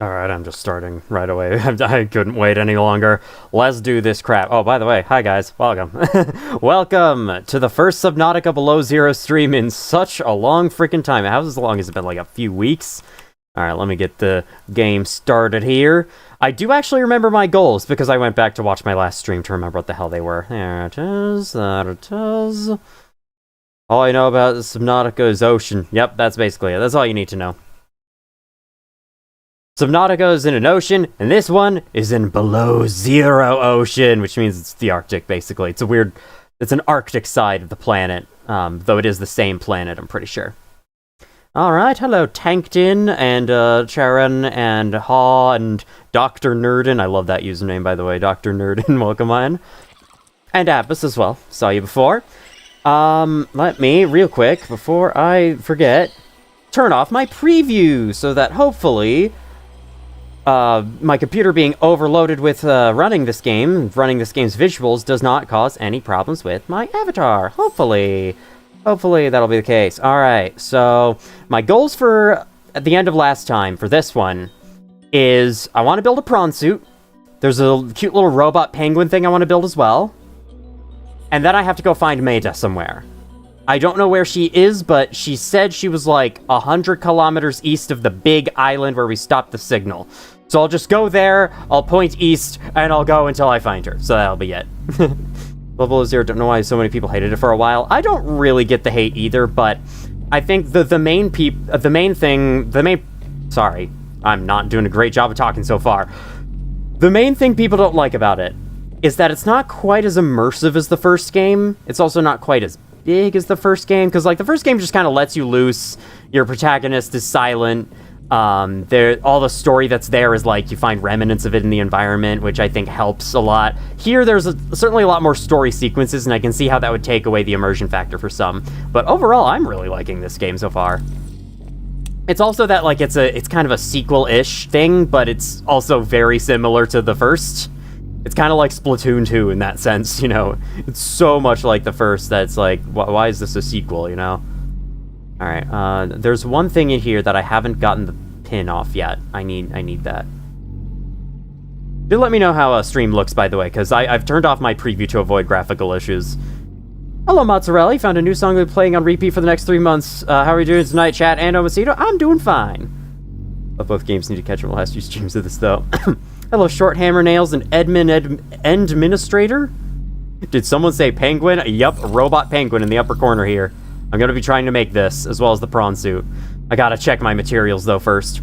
Alright, I'm just starting right away. I couldn't wait any longer. Let's do this crap. Oh, by the way, hi guys. Welcome. Welcome to the first Subnautica Below Zero stream in such a long freaking time. How long has it been? Like a few weeks? Alright, let me get the game started here. I do actually remember my goals because I went back to watch my last stream to remember what the hell they were. There it is. There it is. All I know about Subnautica is ocean. Yep, that's basically it. That's all you need to know. Subnautica is in an ocean, and this one is in below zero ocean, which means it's the Arctic, basically. It's an Arctic side of the planet, though it is the same planet, I'm pretty sure. Alright, hello Tankton, and Charon, and Haw, and Dr. Nerdin. I love that username, by the way, Dr. Nerdin, welcome on. And Apis as well, saw you before. Let me, real quick, before I forget, turn off my preview, so that hopefully my computer being overloaded with running this game's visuals does not cause any problems with my avatar. Hopefully that'll be the case. Alright, so my goals for at the end of last time for this one is I want to build a prawn suit. There's a cute little robot penguin thing I want to build as well. And then I have to go find Maida somewhere. I don't know where she is, but she said she was like 100 kilometers east of the big island where we stopped the signal. So I'll just go there, I'll point east, and I'll go until I find her. So that'll be it. Level 0, don't know why so many people hated it for a while. I don't really get the hate either, but I think sorry, I'm not doing a great job of talking so far. The main thing people don't like about it is that it's not quite as immersive as the first game. It's also not quite as big as the first game, because like the first game just kind of lets you loose. Your protagonist is silent. All the story that's there is like you find remnants of it in the environment, which I think helps a lot. Here there's certainly a lot more story sequences, and I can see how that would take away the immersion factor for some. But overall, I'm really liking this game so far. It's also that like it's kind of a sequel-ish thing, but it's also very similar to the first. It's kind of like Splatoon 2 in that sense, you know? It's so much like the first that it's like, why is this a sequel, you know? Alright, there's one thing in here that I haven't gotten the pin off yet. I need that. Do let me know how a stream looks, by the way, because I've turned off my preview to avoid graphical issues. Hello, Mozzarella. Found a new song we'll be playing on repeat for the next 3 months. How are you doing tonight, chat? And Omacito? I'm doing fine. But both games need to catch up on the last few streams of this, though. Hello, Short Hammer Nails and Administrator? Did someone say penguin? Yup, robot penguin in the upper corner here. I'm gonna be trying to make this, as well as the prawn suit. I gotta check my materials, though, first.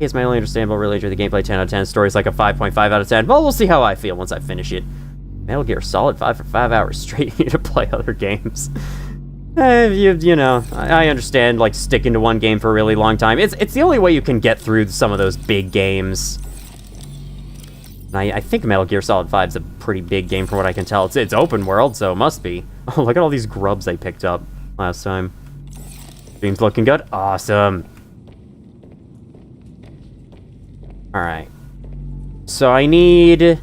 It's my only understandable relation to the gameplay. 10 out of 10. Story's like a 5.5 out of 10. Well, we'll see how I feel once I finish it. Metal Gear Solid 5 for 5 hours straight. You need to play other games. You know, I understand, like, sticking to one game for a really long time. It's the only way you can get through some of those big games. I think Metal Gear Solid 5 is a pretty big game from what I can tell. It's open world, so it must be. Oh, look at all these grubs I picked up last time. Stream's looking good. Awesome. Alright. So I need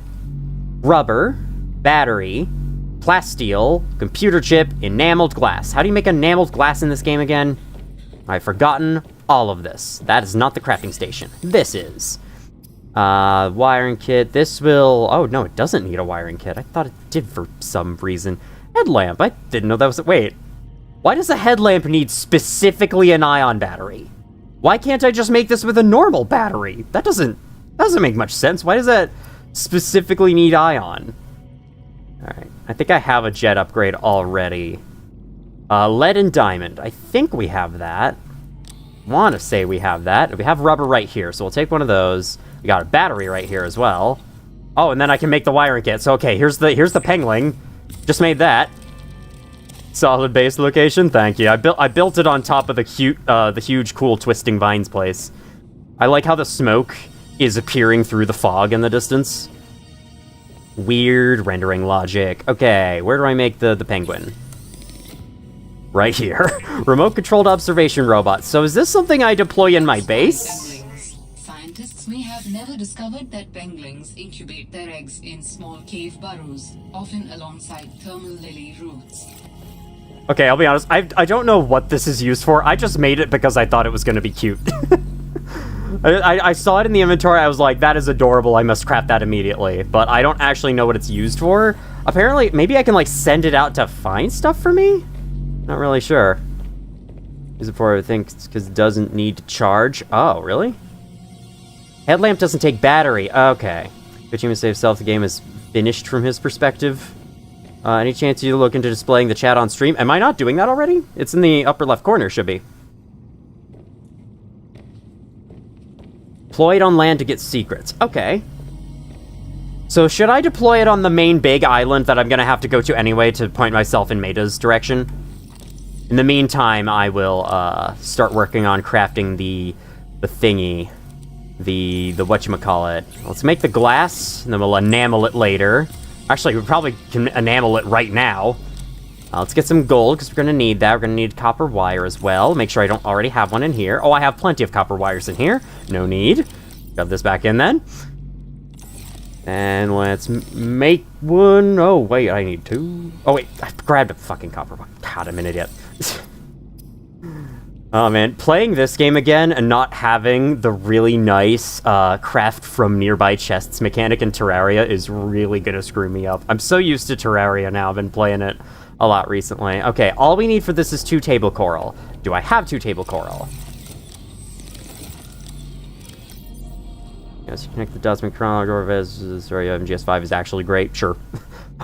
rubber, battery, plasteel, computer chip, enameled glass. How do you make enameled glass in this game again? I've forgotten all of this. That is not the crafting station. This is. Wiring kit. This will... Oh, no, it doesn't need a wiring kit. I thought it did for some reason. Headlamp. I didn't know that was... Wait. Why does a headlamp need specifically an ion battery? Why can't I just make this with a normal battery? That doesn't make much sense. Why does that specifically need ion? Alright. I think I have a jet upgrade already. Lead and diamond. I think we have that. Want to say we have that. We have rubber right here, so we'll take one of those. We got a battery right here as well. Oh, and then I can make the wiring kit. So, okay, here's the pengling. Just made that. Solid base location. Thank you. I built it on top of the huge, cool twisting vines place. I like how the smoke is appearing through the fog in the distance. Weird rendering logic. Okay, where do I make the penguin? Right here. Remote-controlled observation robot. So is this something I deploy in my base? Scientists may have never discovered that penguins incubate their eggs in small cave burrows, often alongside thermal lily roots. Okay, I'll be honest. I don't know what this is used for. I just made it because I thought it was going to be cute. I saw it in the inventory. I was like, that is adorable. I must craft that immediately. But I don't actually know what it's used for. Apparently, maybe I can, like, send it out to find stuff for me? Not really sure. Use it for, I think, because it doesn't need to charge. Oh, really? Headlamp doesn't take battery. Okay. Kojima save self. The game is finished from his perspective. Any chance you look into displaying the chat on stream? Am I not doing that already? It's in the upper left corner, should be. Deploy it on land to get secrets. Okay. So should I deploy it on the main big island that I'm going to have to go to anyway to point myself in Maida's direction? In the meantime, I will start working on crafting the thingy. The whatchamacallit. Let's make the glass, and then we'll enamel it later. Actually, we probably can enamel it right now. Let's get some gold, because we're going to need that. We're going to need copper wire as well. Make sure I don't already have one in here. Oh, I have plenty of copper wires in here. No need. Shove this back in then. And let's make one. Oh, wait, I need two. Oh, wait, I grabbed a fucking copper wire. God, I'm an idiot. Oh, man, playing this game again and not having the really nice craft from nearby chests mechanic in Terraria is really gonna screw me up. I'm so used to Terraria now. I've been playing it a lot recently. Okay, all we need for this is 2 table coral. Do I have 2 table coral? Yes, you connect the dots, McCron, sorry, MGS5 is actually great. Sure.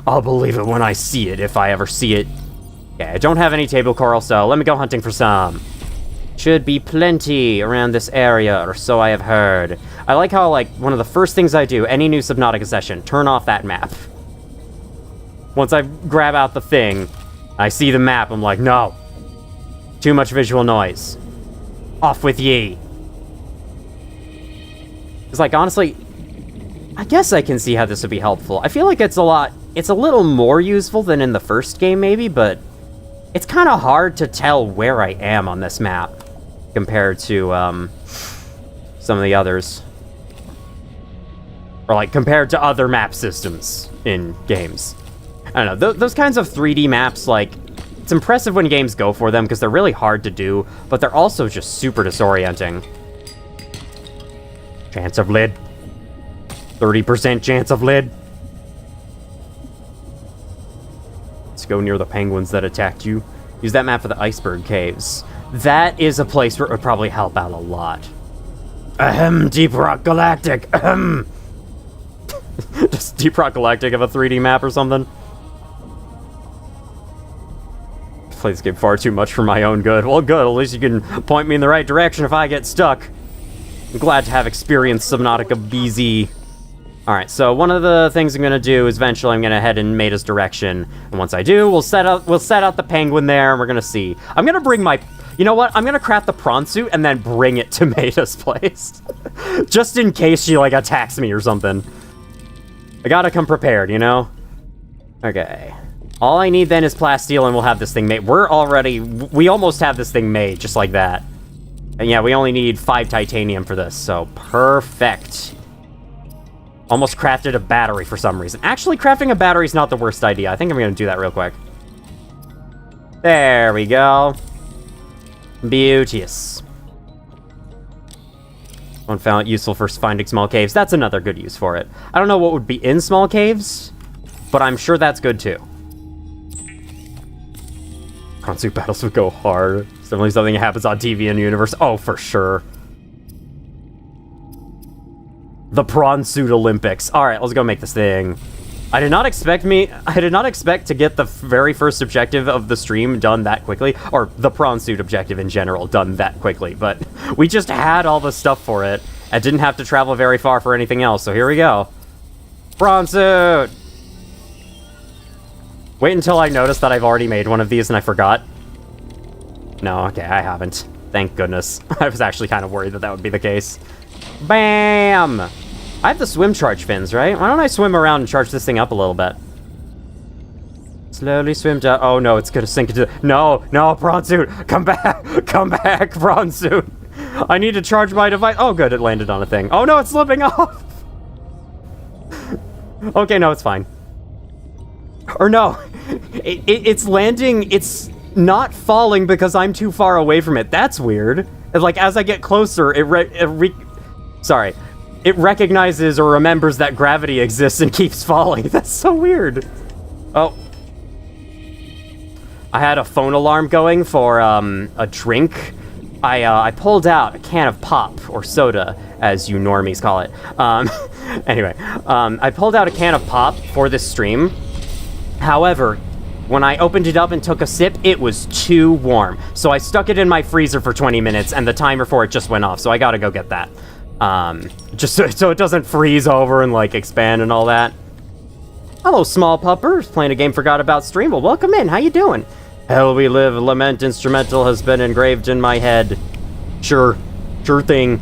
I'll believe it when I see it, if I ever see it. Okay, I don't have any table coral, so let me go hunting for some. Should be plenty around this area, or so I have heard. I like how, like, one of the first things I do, any new Subnautica session, turn off that map. Once I grab out the thing, I see the map, I'm like, no. Too much visual noise. Off with ye. It's like, honestly, I guess I can see how this would be helpful. I feel like it's a little more useful than in the first game, maybe, but it's kind of hard to tell where I am on this map compared to some of the others. Or, like, compared to other map systems in games. I don't know, those kinds of 3D maps, like, it's impressive when games go for them because they're really hard to do, but they're also just super disorienting. Chance of lid. 30% chance of lid. Let's go near the penguins that attacked you. Use that map for the iceberg caves. That is a place where it would probably help out a lot. Ahem, Deep Rock Galactic. Ahem. Does Deep Rock Galactic have a 3D map or something? I play this game far too much for my own good. Well, good. At least you can point me in the right direction if I get stuck. I'm glad to have experienced Subnautica BZ. Alright, so one of the things I'm gonna do is eventually I'm gonna head in Maida's direction. And once I do, we'll set out the penguin there and we're gonna see. I'm gonna bring my... You know what? I'm gonna craft the prawn suit and then bring it to Maida's place. Just in case she, like, attacks me or something. I gotta come prepared, you know? Okay. All I need then is plasteel and we'll have this thing made. We almost have this thing made, just like that. And yeah, we only need 5 titanium for this, so perfect. Almost crafted a battery for some reason. Actually, crafting a battery is not the worst idea. I think I'm going to do that real quick. There we go. Beauteous. One found useful for finding small caves. That's another good use for it. I don't know what would be in small caves, but I'm sure that's good too. Prawn suit battles would go hard. It's definitely something that happens on TV in the universe. Oh, for sure. The Prawn Suit Olympics. Alright, let's go make this thing. I did not expect to get the very first objective of the stream done that quickly. Or the Prawn Suit objective in general done that quickly. But we just had all the stuff for it. I didn't have to travel very far for anything else, so here we go. Prawn Suit! Wait until I notice that I've already made one of these and I forgot. No, okay, I haven't. Thank goodness. I was actually kind of worried that that would be the case. Bam! I have the swim charge fins, right? Why don't I swim around and charge this thing up a little bit? Slowly swim down. Oh no, it's gonna sink into... No, no, prawn suit! Come back! Come back, prawn suit! I need to charge my device. Oh good, it landed on a thing. Oh no, it's slipping off! Okay, no, it's fine. Or no, it's landing, it's not falling because I'm too far away from it. That's weird. Like, as I get closer, it recognizes or remembers that gravity exists and keeps falling. That's so weird. Oh. I had a phone alarm going for, a drink. I pulled out a can of pop, or soda, as you normies call it. Anyway, I pulled out a can of pop for this stream. However, when I opened it up and took a sip, it was too warm. So I stuck it in my freezer for 20 minutes, and the timer for it just went off, so I gotta go get that. Just so it doesn't freeze over and, like, expand and all that. Hello, small puppers. Playing a game forgot about stream. Well, welcome in. How you doing? Hell we live, lament instrumental has been engraved in my head. Sure thing.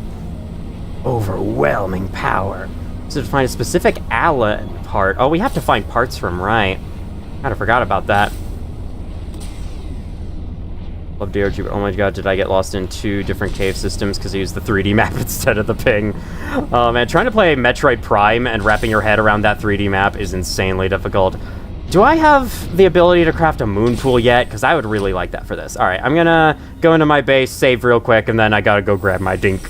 Overwhelming power. So to find a specific Allen part. Oh, we have to find parts from, right. Kinda forgot about that. Love DRG, but oh my god, did I get lost in 2 different cave systems because I used the 3D map instead of the ping. Man, trying to play Metroid Prime and wrapping your head around that 3D map is insanely difficult. Do I have the ability to craft a moon pool yet? Because I would really like that for this. Alright, I'm gonna go into my base, save real quick, and then I gotta go grab my dink.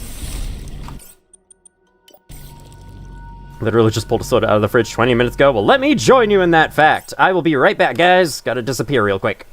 Literally just pulled a soda out of the fridge 20 minutes ago. Well, let me join you in that fact. I will be right back, guys. Gotta disappear real quick.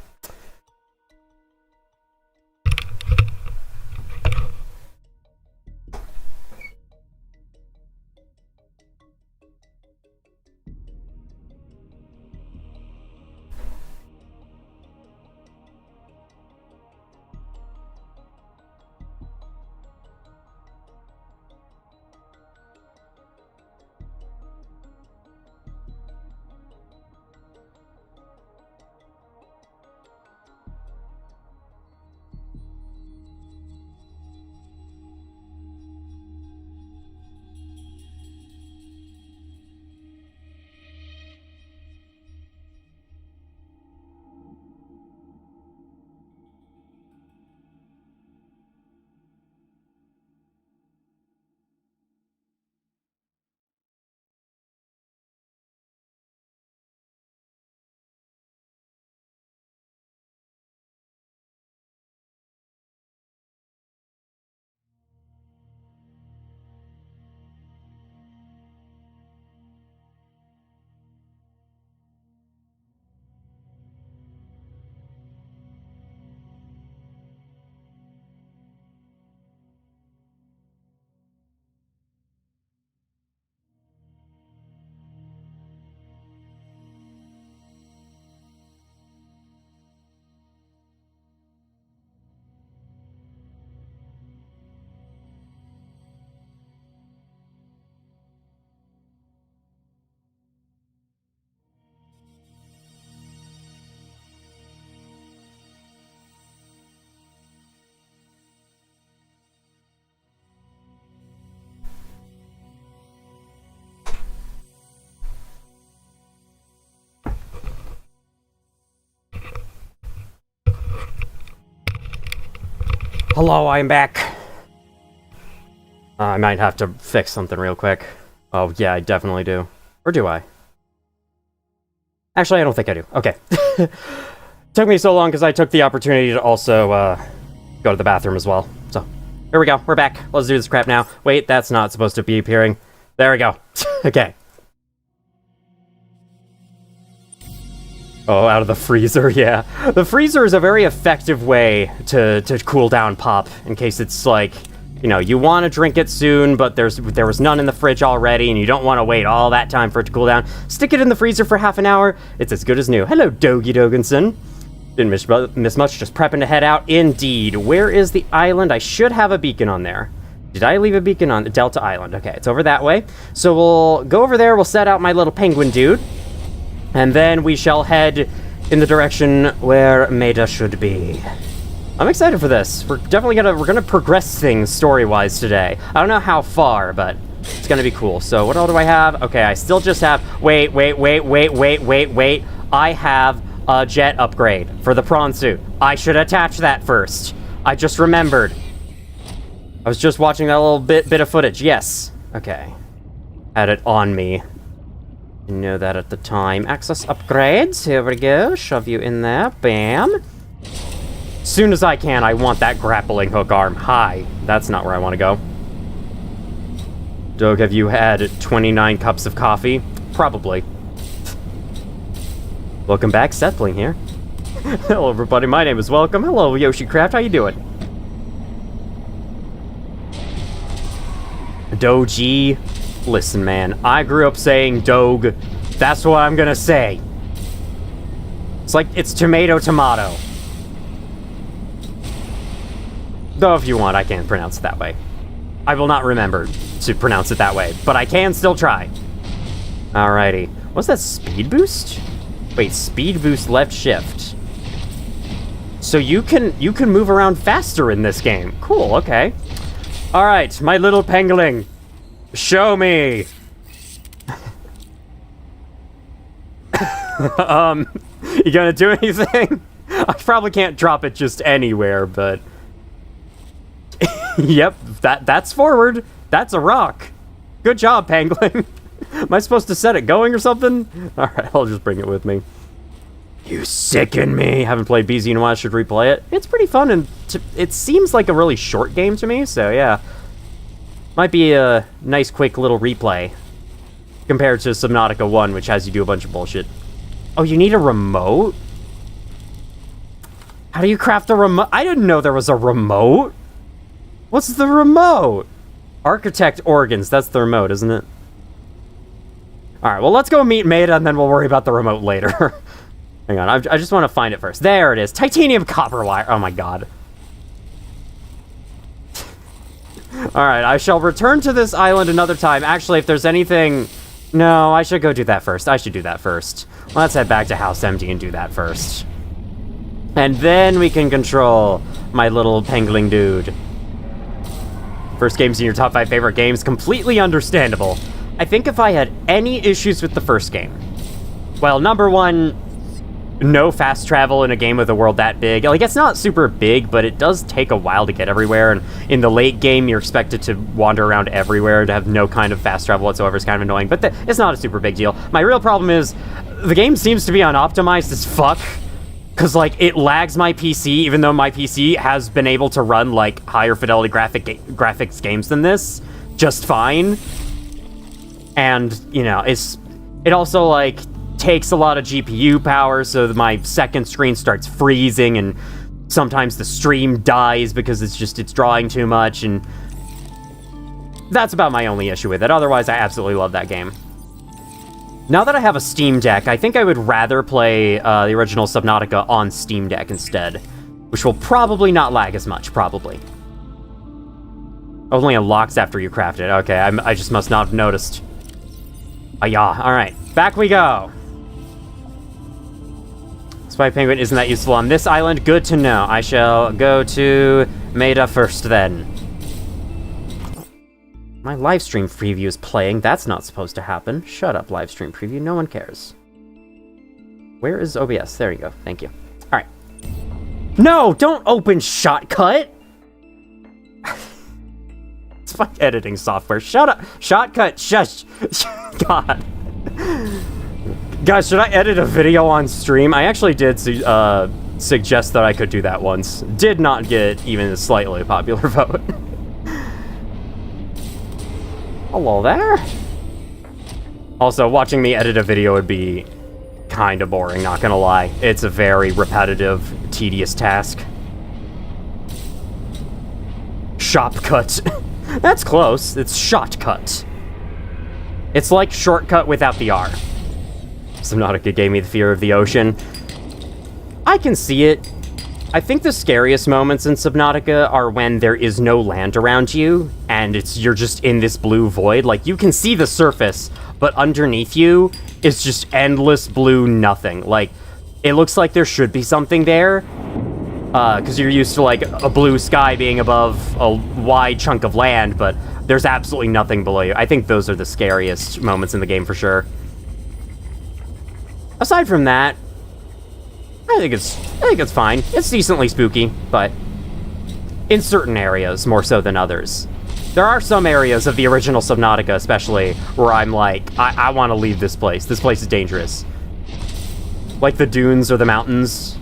Hello, I'm back. I might have to fix something real quick. Oh, yeah, I definitely do. Or do I? Actually, I don't think I do. Okay. Took me so long because I took the opportunity to also go to the bathroom as well. So, here we go. We're back. Let's do this crap now. Wait, that's not supposed to be appearing. There we go. Okay. Oh, out of the freezer, yeah. The freezer is a very effective way to cool down pop, in case it's like, you know, you want to drink it soon, but there was none in the fridge already, and you don't want to wait all that time for it to cool down. Stick it in the freezer for half an hour. It's as good as new. Hello, Dogie Dogenson. Didn't miss much, just prepping to head out. Indeed. Where is the island? I should have a beacon on there. Did I leave a beacon on Delta Island? Okay, it's over that way. So we'll go over there, we'll set out my little penguin dude, and then we shall head in the direction where Maida should be. I'm excited for this. We're definitely gonna progress things story-wise today. I don't know how far, but it's gonna be cool. So what all do I have? Okay, I still just have, wait. I have a jet upgrade for the prawn suit. I should attach that first. I just remembered. I was just watching that little bit of footage. Yes. Okay. Had it on me. Didn't know that at the time. Access upgrades. Here we go. Shove you in there. Bam. Soon as I can, I want that grappling hook arm. Hi. That's not where I want to go. Doug, have you had 29 cups of coffee? Probably. Welcome back. Setling here. Hello, everybody. My name is Welcome. Hello, Yoshi Craft. How you doing? Doji. Listen, man. I grew up saying Doge. That's what I'm gonna say. It's like it's tomato. Though if you want, I can pronounce it that way. I will not remember to pronounce it that way, but I can still try. Alrighty. What's that, speed boost? Wait, speed boost left shift. So you can move around faster in this game. Cool, okay. Alright, my little penguin. Show me! You gonna do anything? I probably can't drop it just anywhere, but... Yep, that's forward. That's a rock. Good job, penguin. Am I supposed to set it going or something? Alright, I'll just bring it with me. You sicken me. Haven't played BZ in a while, should replay it. It's pretty fun, and it seems like a really short game to me, so yeah. Might be a nice, quick little replay. Compared to Subnautica 1, which has you do a bunch of bullshit. Oh, you need a remote? How do you craft a remote? I didn't know there was a remote. What's the remote? Architect organs, that's the remote, isn't it? Alright, well, let's go meet Maida, and then we'll worry about the remote later. Hang on, I just want to find it first. There it is. Titanium copper wire. Oh my god. Alright, I shall return to this island another time. Actually, if there's anything... No, I should go do that first. I should do that first. Let's head back to House Empty and do that first. And then we can control my little penguin dude. First game's in your top 5 favorite games. Completely understandable. I think if I had any issues with the first game... Well, number one... No fast travel in a game with a world that big. Like, it's not super big, but it does take a while to get everywhere, and in the late game, you're expected to wander around everywhere, to have no kind of fast travel whatsoever. Is kind of annoying, but it's not a super big deal. My real problem is, the game seems to be unoptimized as fuck, because, like, it lags my PC, even though my PC has been able to run, like, higher fidelity graphics games than this, just fine. And, you know, it also, like... takes a lot of GPU power, so my second screen starts freezing, and sometimes the stream dies because it's drawing too much, and that's about my only issue with it. Otherwise, I absolutely love that game. Now that I have a Steam Deck, I think I would rather play the original Subnautica on Steam Deck instead, which will probably not lag as much, probably. Only unlocks after you craft it. Okay, I just must not have noticed. Yeah, alright. Back we go. Spy Penguin isn't that useful on this island. Good to know. I shall go to Maida first then. My live stream preview is playing. That's not supposed to happen. Shut up, live stream preview. No one cares. Where is OBS? There you go. Thank you. Alright. No! Don't open Shotcut! fuck editing software. Shut up. Shotcut. Shush. God. Guys, should I edit a video on stream? I actually did suggest that I could do that once. Did not get even a slightly popular vote. Hello there. Also, watching me edit a video would be kind of boring, not gonna lie. It's a very repetitive, tedious task. Shopcut. That's close. It's shotcut. It's like shortcut without the R. Subnautica gave me the fear of the ocean. I can see it. I think the scariest moments in Subnautica are when there is no land around you, and you're just in this blue void. Like, you can see the surface, but underneath you is just endless blue nothing. Like, it looks like there should be something there, because you're used to, like, a blue sky being above a wide chunk of land, but there's absolutely nothing below you. I think those are the scariest moments in the game for sure. Aside from that, I think it's fine. It's decently spooky, but in certain areas more so than others. There are some areas of the original Subnautica, especially, where I'm like, I want to leave this place. This place is dangerous. Like the dunes or the mountains.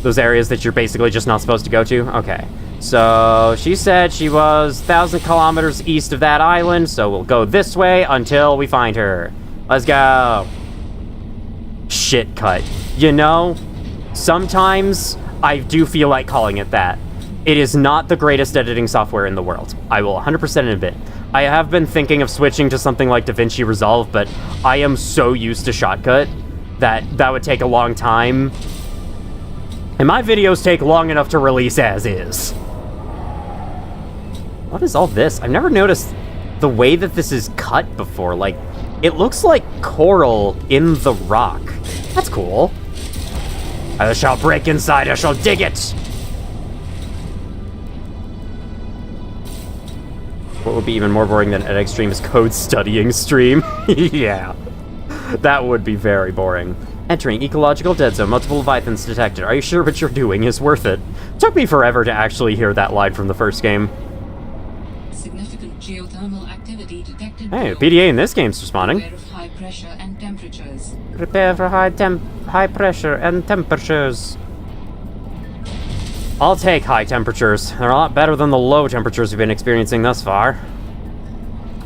Those areas that you're basically just not supposed to go to. Okay. So, she said she was 1,000 kilometers east of that island, so we'll go this way until we find her. Let's go. Shit cut. You know, sometimes I do feel like calling it that. It is not the greatest editing software in the world. I will 100% admit. I have been thinking of switching to something like DaVinci Resolve, but I am so used to Shotcut that would take a long time. And my videos take long enough to release as is. What is all this? I've never noticed the way that this is cut before. Like, it looks like coral in the rock. That's cool. I shall break inside, I shall dig it! What would be even more boring than edX stream is code studying stream. Yeah. That would be very boring. Entering ecological dead zone, multiple leviathans detected. Are you sure what you're doing is worth it? Took me forever to actually hear that line from the first game. Significant geothermal activity detected. Hey, PDA in this game's responding. Aware of high pressure and temperatures. Prepare for high pressure and temperatures. I'll take high temperatures. They're a lot better than the low temperatures we've been experiencing thus far.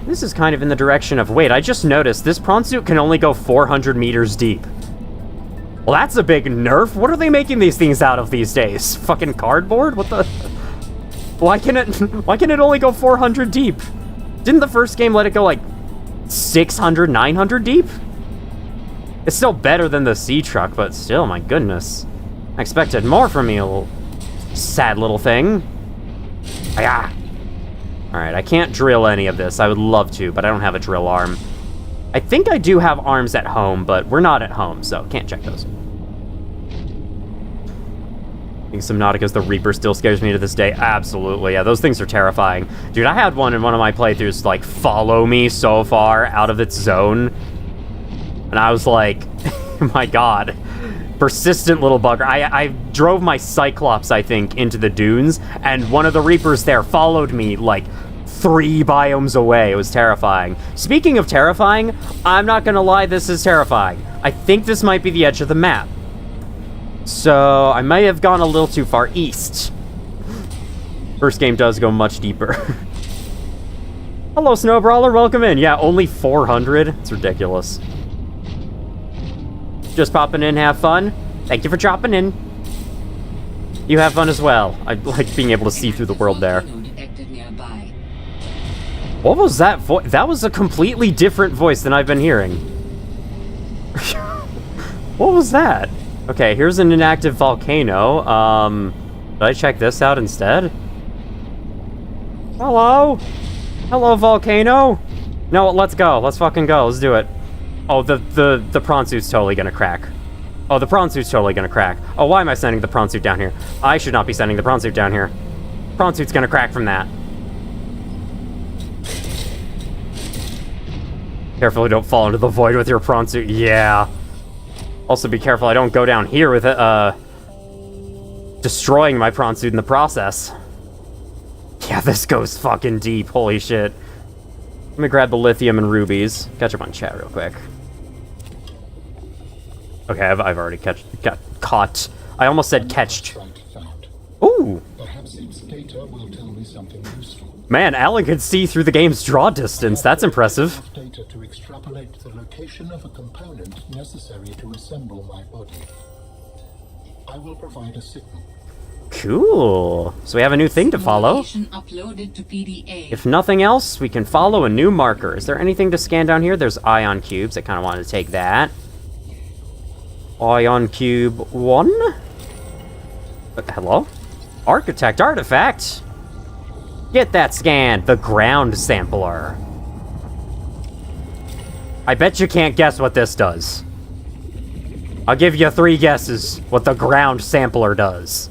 This is kind of in the direction of... Wait, I just noticed this prawn suit can only go 400 meters deep. Well, that's a big nerf. What are they making these things out of these days? Fucking cardboard? What the... Why can it only go 400 deep? Didn't the first game let it go like 600, 900 deep? It's still better than the sea truck, but still, my goodness. I expected more from you, sad little thing. Ah. Alright, I can't drill any of this. I would love to, but I don't have a drill arm. I think I do have arms at home, but we're not at home, so can't check those. I think Subnautica's the Reaper still scares me to this day. Absolutely, yeah, those things are terrifying. Dude, I had one in one of my playthroughs, like, follow me so far out of its zone. And I was like, my god. Persistent little bugger. I drove my Cyclops, I think, into the dunes, and one of the Reapers there followed me, like, 3 biomes away. It was terrifying. Speaking of terrifying, I'm not gonna lie, this is terrifying. I think this might be the edge of the map. So, I might have gone a little too far east. First game does go much deeper. Hello, Snowbrawler, welcome in. Yeah, only 400? It's ridiculous. Just popping in, have fun. Thank you for dropping in. You have fun as well. I like being able to see through the world there. What was that voice? That was a completely different voice than I've been hearing. What was that? Okay, here's an inactive volcano. Did I check this out instead? Hello? Hello, volcano? No, let's go. Let's fucking go. Let's do it. Oh, the prawn suit's totally gonna crack. Oh, the prawn suit's totally gonna crack. Oh, why am I sending the prawn suit down here? I should not be sending the prawn suit down here. Prawn suit's gonna crack from that. Carefully don't fall into the void with your prawn suit. Yeah. Also be careful I don't go down here with it, destroying my prawn suit in the process. Yeah, this goes fucking deep. Holy shit. Let me grab the lithium and rubies. Catch up on chat real quick. Okay, I've already got caught. I almost said catched. Ooh! Perhaps its data will tell me something useful. Man, Alan can see through the game's draw distance. That's impressive. Enough data to extrapolate the location of a component necessary to assemble my body. I will provide a signal. Cool. So we have a new thing to follow. Uploaded to PDA. If nothing else, we can follow a new marker. Is there anything to scan down here? There's ion cubes. I kind of wanted to take that. Ion cube 1? Hello? Architect artifact? Get that scanned. The ground sampler. I bet you can't guess what this does. I'll give you 3 guesses what the ground sampler does.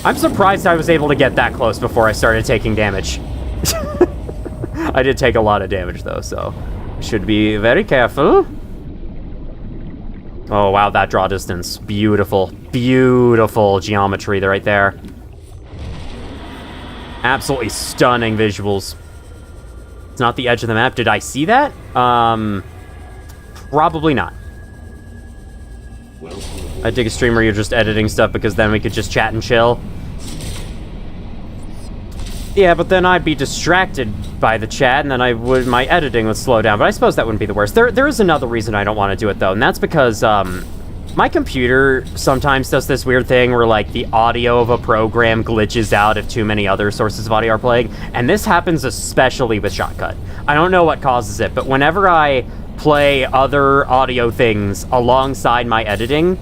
I'm surprised I was able to get that close before I started taking damage. I did take a lot of damage, though, so should be very careful. Oh, wow, that draw distance. Beautiful, beautiful geometry right there. Absolutely stunning visuals. It's not the edge of the map. Did I see that? Probably not. I dig a stream where you're just editing stuff because then we could just chat and chill. Yeah, but then I'd be distracted by the chat, and then my editing would slow down. But I suppose that wouldn't be the worst. There is another reason I don't want to do it though, and that's because my computer sometimes does this weird thing where like the audio of a program glitches out if too many other sources of audio are playing, and this happens especially with Shotcut. I don't know what causes it, but whenever I play other audio things alongside my editing,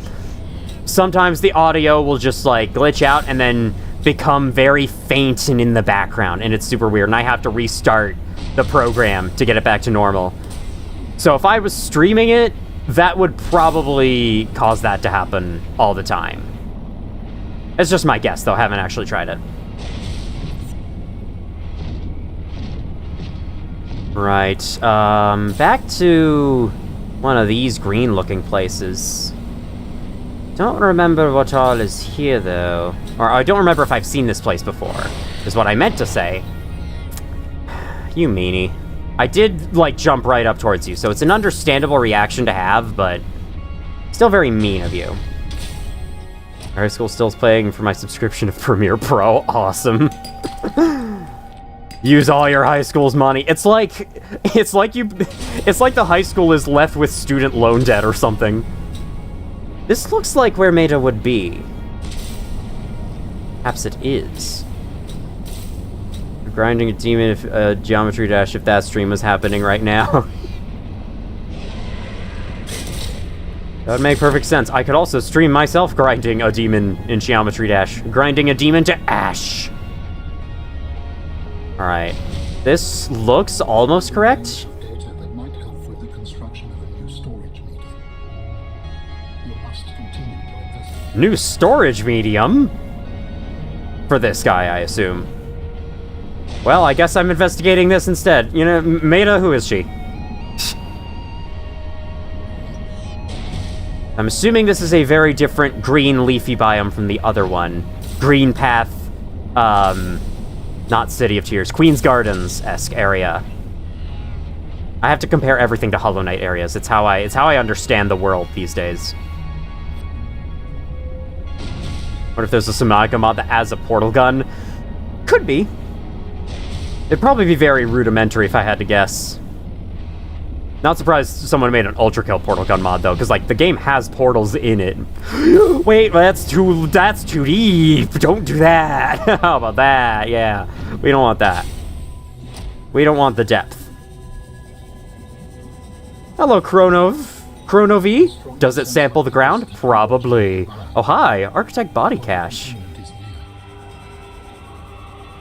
sometimes the audio will just like glitch out and then become very faint and in the background, and it's super weird, and I have to restart the program to get it back to normal. So if I was streaming it, that would probably cause that to happen all the time. It's just my guess, though. I haven't actually tried it. Right, back to one of these green-looking places. Don't remember what all is here, though. Or I don't remember if I've seen this place before, is what I meant to say. You meanie. I did, like, jump right up towards you, so it's an understandable reaction to have, but still very mean of you. High school still's paying for my subscription to Premiere Pro. Awesome. Use all your high school's money. It's like the high school is left with student loan debt or something. This looks like where Maida would be. Perhaps it is. Grinding a demon if Geometry Dash if that stream was happening right now. That would make perfect sense. I could also stream myself grinding a demon in Geometry Dash. Grinding a demon to ash. Alright. This looks almost correct. Data that might help with the construction of a new storage medium. You must continue to investigate. New storage medium? For this guy, I assume. Well, I guess I'm investigating this instead. You know, Maida, who is she? I'm assuming this is a very different green leafy biome from the other one. Green Path, not City of Tears, Queen's Gardens-esque area. I have to compare everything to Hollow Knight areas. It's how I understand the world these days. What if there's a Subnautica mod that has a portal gun? Could be. It'd probably be very rudimentary if I had to guess. Not surprised someone made an Ultra Kill portal gun mod though, because like the game has portals in it. Wait, that's too deep. Don't do that. How about that? Yeah, we don't want that. We don't want the depth. Hello, Chrono V. Does it sample the ground? Probably. Oh hi, Architect Body Cache.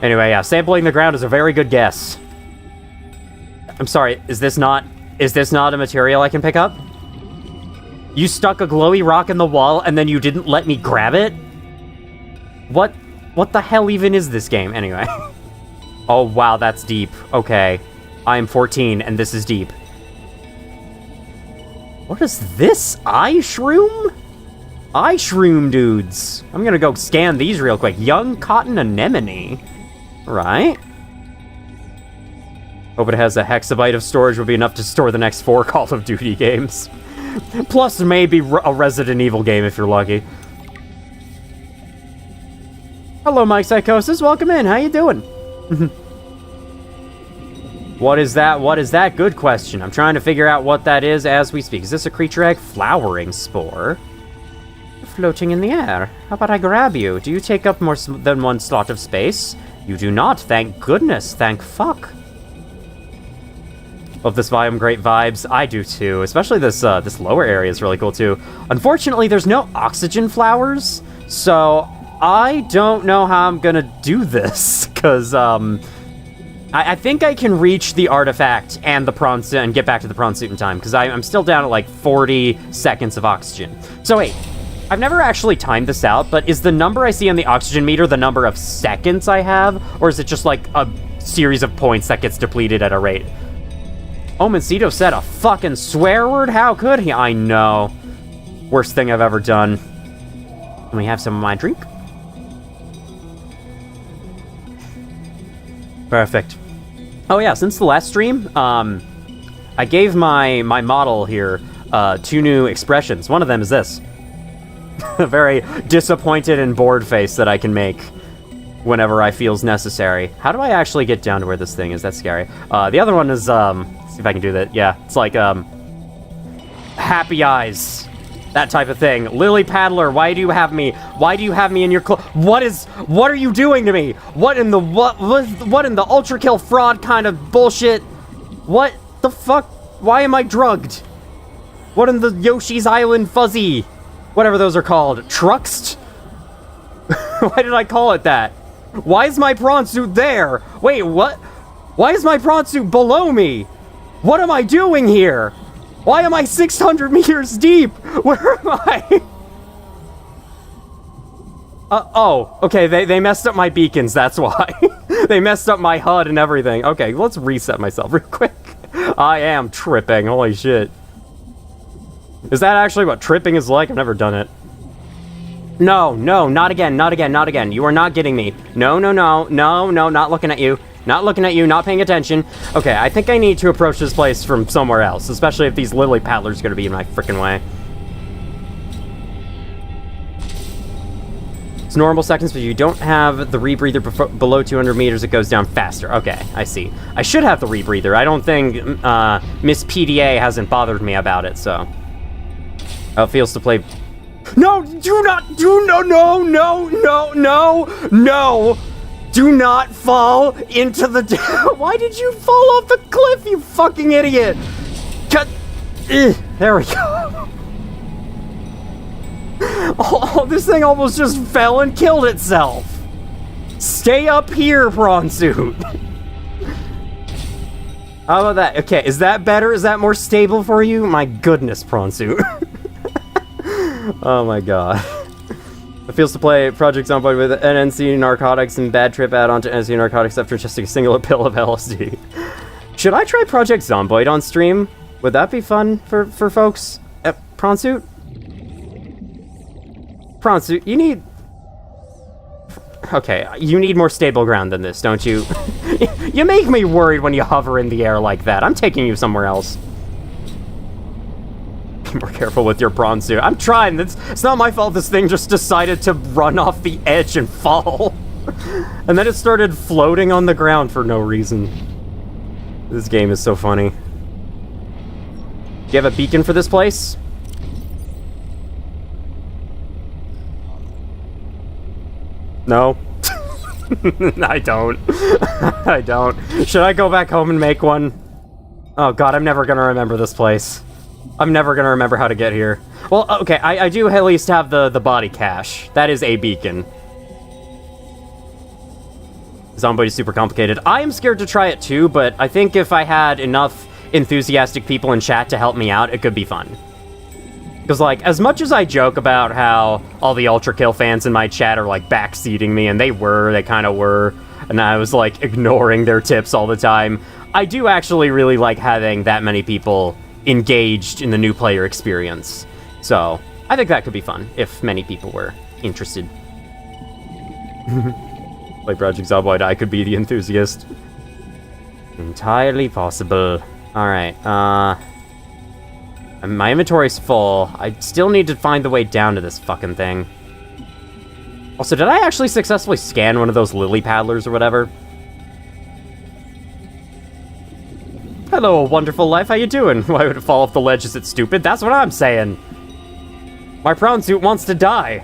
Anyway, yeah, sampling the ground is a very good guess. I'm sorry, is this not a material I can pick up? You stuck a glowy rock in the wall and then you didn't let me grab it? What the hell even is this game, anyway? Oh, wow, that's deep. Okay. I'm 14 and this is deep. What is this? Eye shroom? Eye shroom dudes. I'm gonna go scan these real quick. Young cotton anemone. Right. Hope it has a hexabyte of storage would be enough to store the next 4 Call of Duty games. Plus maybe a Resident Evil game if you're lucky. Hello, Mike Psychosis. Welcome in. How you doing? What is that? What is that? Good question. I'm trying to figure out what that is as we speak. Is this a creature egg? Flowering spore? Floating in the air. How about I grab you? Do you take up more than 1 slot of space? You do not. Thank goodness. Thank fuck. Love this biome, great vibes. I do too. Especially this this lower area is really cool too. Unfortunately, there's no oxygen flowers, so I don't know how I'm gonna do this, because I think I can reach the artifact and the prawn suit and get back to the prawn suit in time, because I'm still down at like 40 seconds of oxygen. So wait, I've never actually timed this out, but is the number I see on the oxygen meter the number of seconds I have, or is it just like a series of points that gets depleted at a rate? Omencito said a fucking swear word? How could he? I know. Worst thing I've ever done. Can we have some of my drink? Perfect. Oh yeah, since the last stream, I gave my model here 2 new expressions. One of them is this. A very disappointed and bored face that I can make whenever I feels necessary. How do I actually get down to where this thing is? That's scary. The other one is, see if I can do that. Yeah, it's like, happy eyes. That type of thing. Lily Paddler, why do you have me? Why do you have me in your what are you doing to me? What in the ultra kill fraud kind of bullshit? What the fuck? Why am I drugged? What in the Yoshi's Island fuzzy? Whatever those are called. Truxed? Why did I call it that? Why is my prawn suit there? Wait, what? Why is my prawn suit below me? What am I doing here? Why am I 600 meters deep? Where am I? Oh, okay, they messed up my beacons, that's why. They messed up my HUD and everything. Okay, let's reset myself real quick. I am tripping, holy shit. Is that actually what tripping is like? I've never done it. No, not again, not again, not again. You are not getting me. No, not looking at you. Not looking at you, not paying attention. Okay, I think I need to approach this place from somewhere else, especially if these Lily Paddlers are gonna be in my frickin' way. It's normal seconds, but you don't have the rebreather below 200 meters, it goes down faster. Okay, I see. I should have the rebreather. I don't think Miss PDA hasn't bothered me about it, so. How it feels to play. No, do not fall into the... Why did you fall off the cliff, you fucking idiot? There we go. Oh, this thing almost just fell and killed itself. Stay up here, prawn suit. How about that? Okay, is that better? Is that more stable for you? My goodness, prawn suit. Oh my god. It feels to play Project Zomboid with NNC narcotics and bad trip add-on to NNC narcotics after just a single pill of LSD. Should I try Project Zomboid on stream? Would that be fun for folks? Prawn suit? Prawn suit, you need... Okay, you need more stable ground than this, don't you? You make me worried when you hover in the air like that. I'm taking you somewhere else. Be more careful with your prawn suit. I'm trying. It's not my fault this thing just decided to run off the edge and fall. And then it started floating on the ground for no reason. This game is so funny. Do you have a beacon for this place? No. I don't. I don't. Should I go back home and make one? Oh god, I'm never gonna remember this place. I'm never gonna remember how to get here. Well, okay, I do at least have the body cache. That is a beacon. Zomboid is super complicated. I am scared to try it too, but I think if I had enough enthusiastic people in chat to help me out, it could be fun. Because, like, as much as I joke about how all the Ultra Kill fans in my chat are, like, backseating me, and they kind of were, and I was, like, ignoring their tips all the time, I do actually really like having that many people engaged in the new player experience. So, I think that could be fun, if many people were interested. Like Project Zomboid, I could be the enthusiast. Entirely possible. Alright, my inventory's full. I still need to find the way down to this fucking thing. Also, did I actually successfully scan one of those lily paddlers or whatever? Hello, wonderful life, how you doing? Why would it fall off the ledge? Is it stupid? That's what I'm saying. My prawn suit wants to die.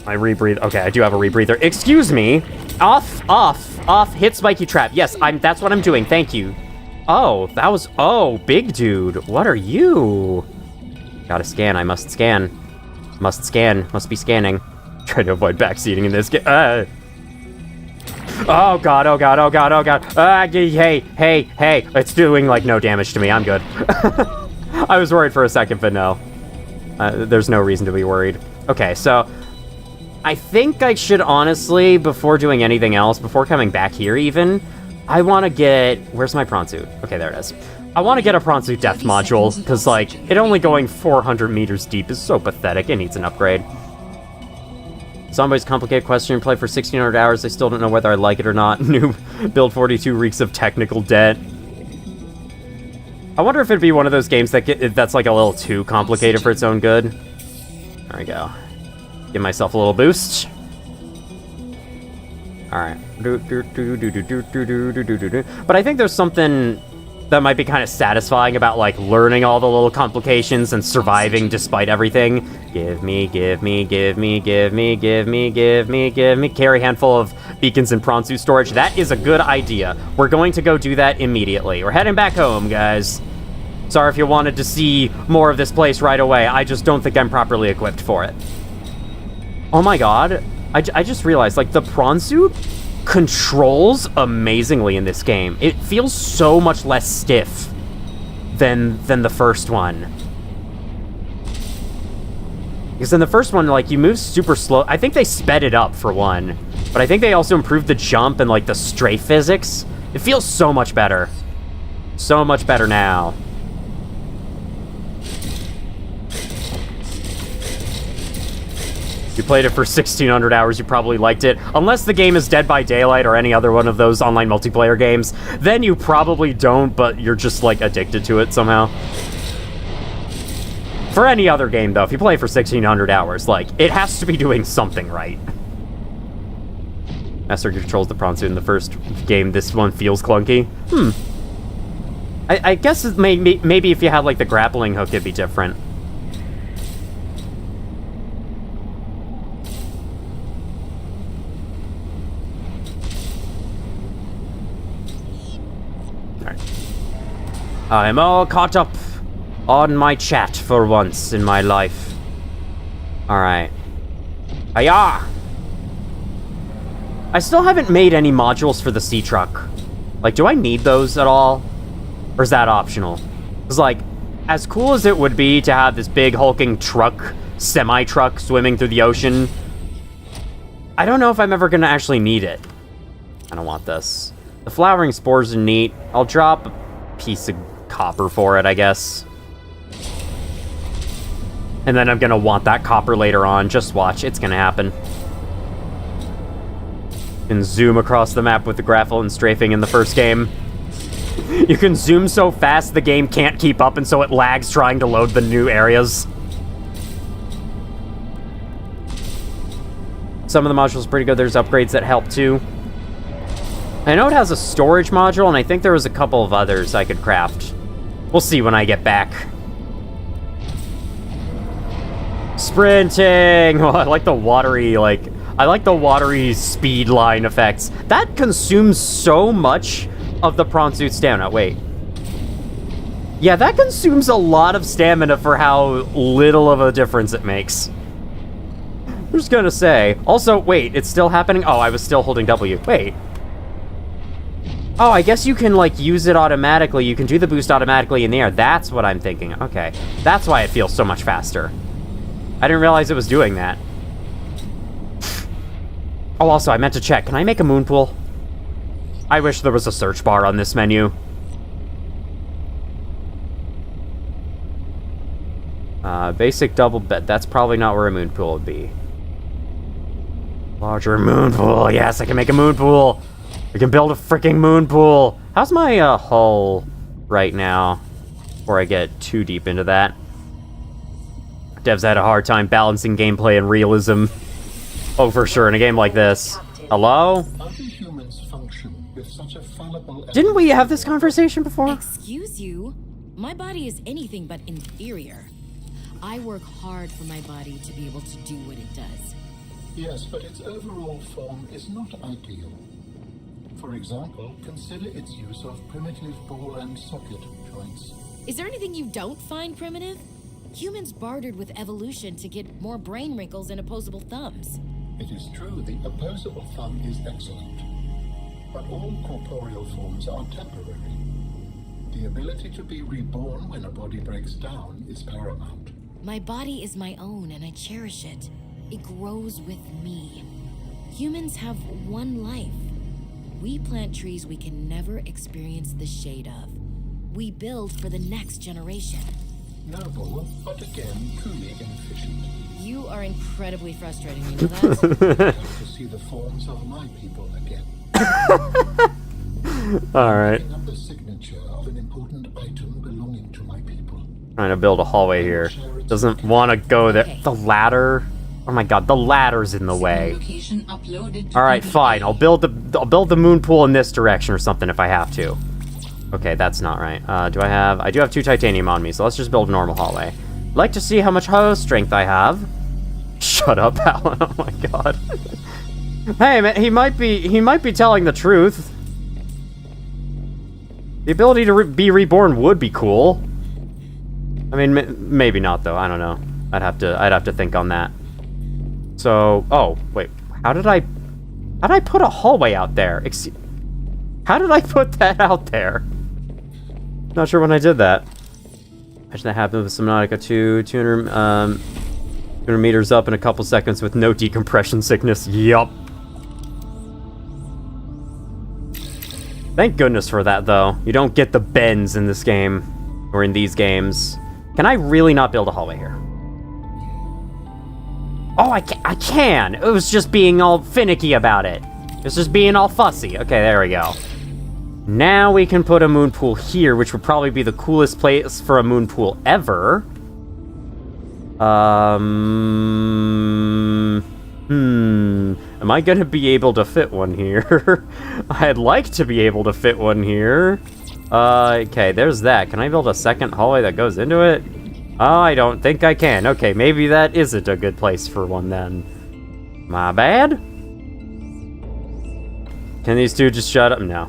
My rebreather. Okay, I do have a rebreather. Excuse me. Off. Hit spiky trap. Yes, that's what I'm doing. Thank you. Oh, that was... Oh, big dude. What are you? Gotta scan. I must scan. Must scan. Must be scanning. Try to avoid backseating in this game. Oh god, oh god, oh god, oh god. Hey. It's doing, like, no damage to me. I'm good. I was worried for a second, but no. There's no reason to be worried. Okay, so... I think I should honestly, before doing anything else, before coming back here even, I want to get... Where's my prawn suit? Okay, there it is. I want to get a prawn suit depth module, because, like, it only going 400 meters deep is so pathetic. It needs an upgrade. Somebody's complicated question. Play for 1,600 hours. I still don't know whether I like it or not. New build 42 reeks of technical debt. I wonder if it'd be one of those games that's like a little too complicated for its own good. There we go. Give myself a little boost. Alright. But I think there's something that might be kind of satisfying about, like, learning all the little complications and surviving despite everything. Give me. Carry handful of beacons and prawn suit storage. That is a good idea. We're going to go do that immediately. We're heading back home, guys. Sorry if you wanted to see more of this place right away. I just don't think I'm properly equipped for it. Oh my god. I just realized, like, the prawn suit controls amazingly in this game. It feels so much less stiff than the first one. Because in the first one, like, you move super slow. I think they sped it up, for one. But I think they also improved the jump and, like, the strafe physics. It feels so much better. So much better now. You played it for 1,600 hours, you probably liked it. Unless the game is Dead by Daylight or any other one of those online multiplayer games, then you probably don't, but you're just, like, addicted to it somehow. For any other game, though, if you play for 1,600 hours, like, it has to be doing something right. Master controls the prawn suit in the first game. This one feels clunky. I guess maybe if you had, like, the grappling hook, it'd be different. I'm all caught up on my chat for once in my life. Alright. Hiya! I still haven't made any modules for the sea truck. Like, do I need those at all? Or is that optional? Because, like, as cool as it would be to have this big hulking truck, semi-truck swimming through the ocean, I don't know if I'm ever going to actually need it. I don't want this. The flowering spores are neat. I'll drop a piece of copper for it, I guess. And then I'm gonna want that copper later on. Just watch, it's gonna happen. You can zoom across the map with the grapple and strafing in the first game. You can zoom so fast the game can't keep up, and so it lags trying to load the new areas. Some of the modules are pretty good. There's upgrades that help too. I know it has a storage module, and I think there was a couple of others I could craft. We'll see when I get back. Sprinting! Oh, I like the watery, speed line effects. That consumes so much of the prawn suit stamina. Wait. Yeah, that consumes a lot of stamina for how little of a difference it makes. I'm just gonna say. Also, wait, it's still happening? Oh, I was still holding W. Wait. Oh, I guess you can, like, use it automatically. You can do the boost automatically in the air. That's what I'm thinking. Okay. That's why it feels so much faster. I didn't realize it was doing that. Oh, also, I meant to check. Can I make a moon pool? I wish there was a search bar on this menu. Basic double bed. That's probably not where a moon pool would be. Larger moon pool. Yes, I can make a moon pool. I can build a freaking moon pool. How's my hull right now? Before I get too deep into that. Devs had a hard time balancing gameplay and realism. Oh, for sure, in a game like this. Hello? How do humans function with such a fallible... Didn't we have this conversation before? Excuse you? My body is anything but inferior. I work hard for my body to be able to do what it does. Yes, but its overall form is not ideal. For example, consider its use of primitive ball and socket joints. Is there anything you don't find primitive? Humans bartered with evolution to get more brain wrinkles and opposable thumbs. It is true the opposable thumb is excellent, but all corporeal forms are temporary. The ability to be reborn when a body breaks down is paramount. My body is my own and I cherish it. It grows with me. Humans have one life. We plant trees we can never experience the shade of. We build for the next generation. Noble, but again, truly inefficient. You are incredibly frustrating, you know that? I'd like to see the forms of my people again. Alright. Picking up the signature of an important item belonging to my people. Trying to build a hallway here. Doesn't want to go there. Okay. The ladder. Oh my god, the ladder's in the way. Location uploaded to Alright, Google fine. Drive. I'll build the moon pool in this direction or something if I have to. Okay, that's not right. I do have 2 titanium on me, so let's just build a normal hallway. Like to see how much hose strength I have. Shut up, Alan. Oh my god. Hey, man, he might be telling the truth. The ability to be reborn would be cool. I mean, maybe not though. I don't know. I'd have to think on that. So, oh wait, how did I put a hallway out there? How did I put that out there? Not sure when I did that. Imagine that happened with Subnautica 2, 200 meters up in a couple seconds with no decompression sickness. Yup. Thank goodness for that, though. You don't get the bends in this game, or in these games. Can I really not build a hallway here? Oh, I can! It was just being all finicky about it. It's just being all fussy. Okay, there we go. Now we can put a moon pool here, which would probably be the coolest place for a moon pool ever. Am I gonna be able to fit one here? I'd like to be able to fit one here. Okay, there's that. Can I build a second hallway that goes into it? I don't think I can. Okay, maybe that isn't a good place for one then. My bad? Can these two just shut up? No.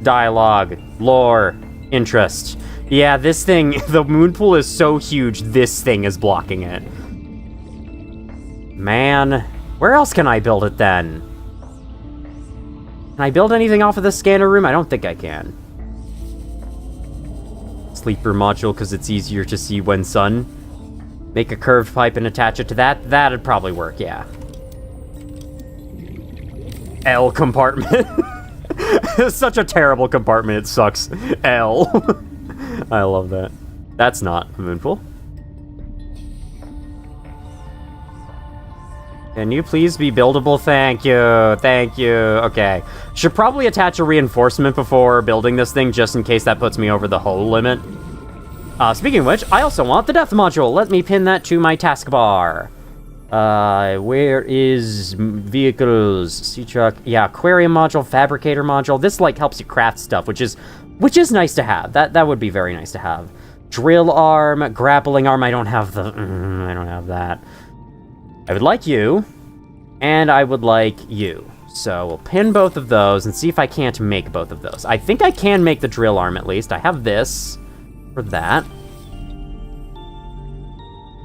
Dialogue, lore, interest. Yeah, this thing, the moon pool is so huge, this thing is blocking it. Man, where else can I build it then? Can I build anything off of this scanner room? I don't think I can. Sleeper module, because it's easier to see when sun. Make a curved pipe and attach it to that. That'd probably work, yeah. L compartment. It's such a terrible compartment, it sucks. L. I love that. That's not a moon pool. Can you please be buildable? Thank you. Thank you. Okay. Should probably attach a reinforcement before building this thing, just in case that puts me over the hull limit. Speaking of which, I also want the death module. Let me pin that to my taskbar. Where is vehicles? Sea truck. Yeah, aquarium module, fabricator module. This, like, helps you craft stuff, which is nice to have. That would be very nice to have. Drill arm, grappling arm. I don't have that. I would like you, and I would like you. So we'll pin both of those and see if I can't make both of those. I think I can make the drill arm at least. I have this for that.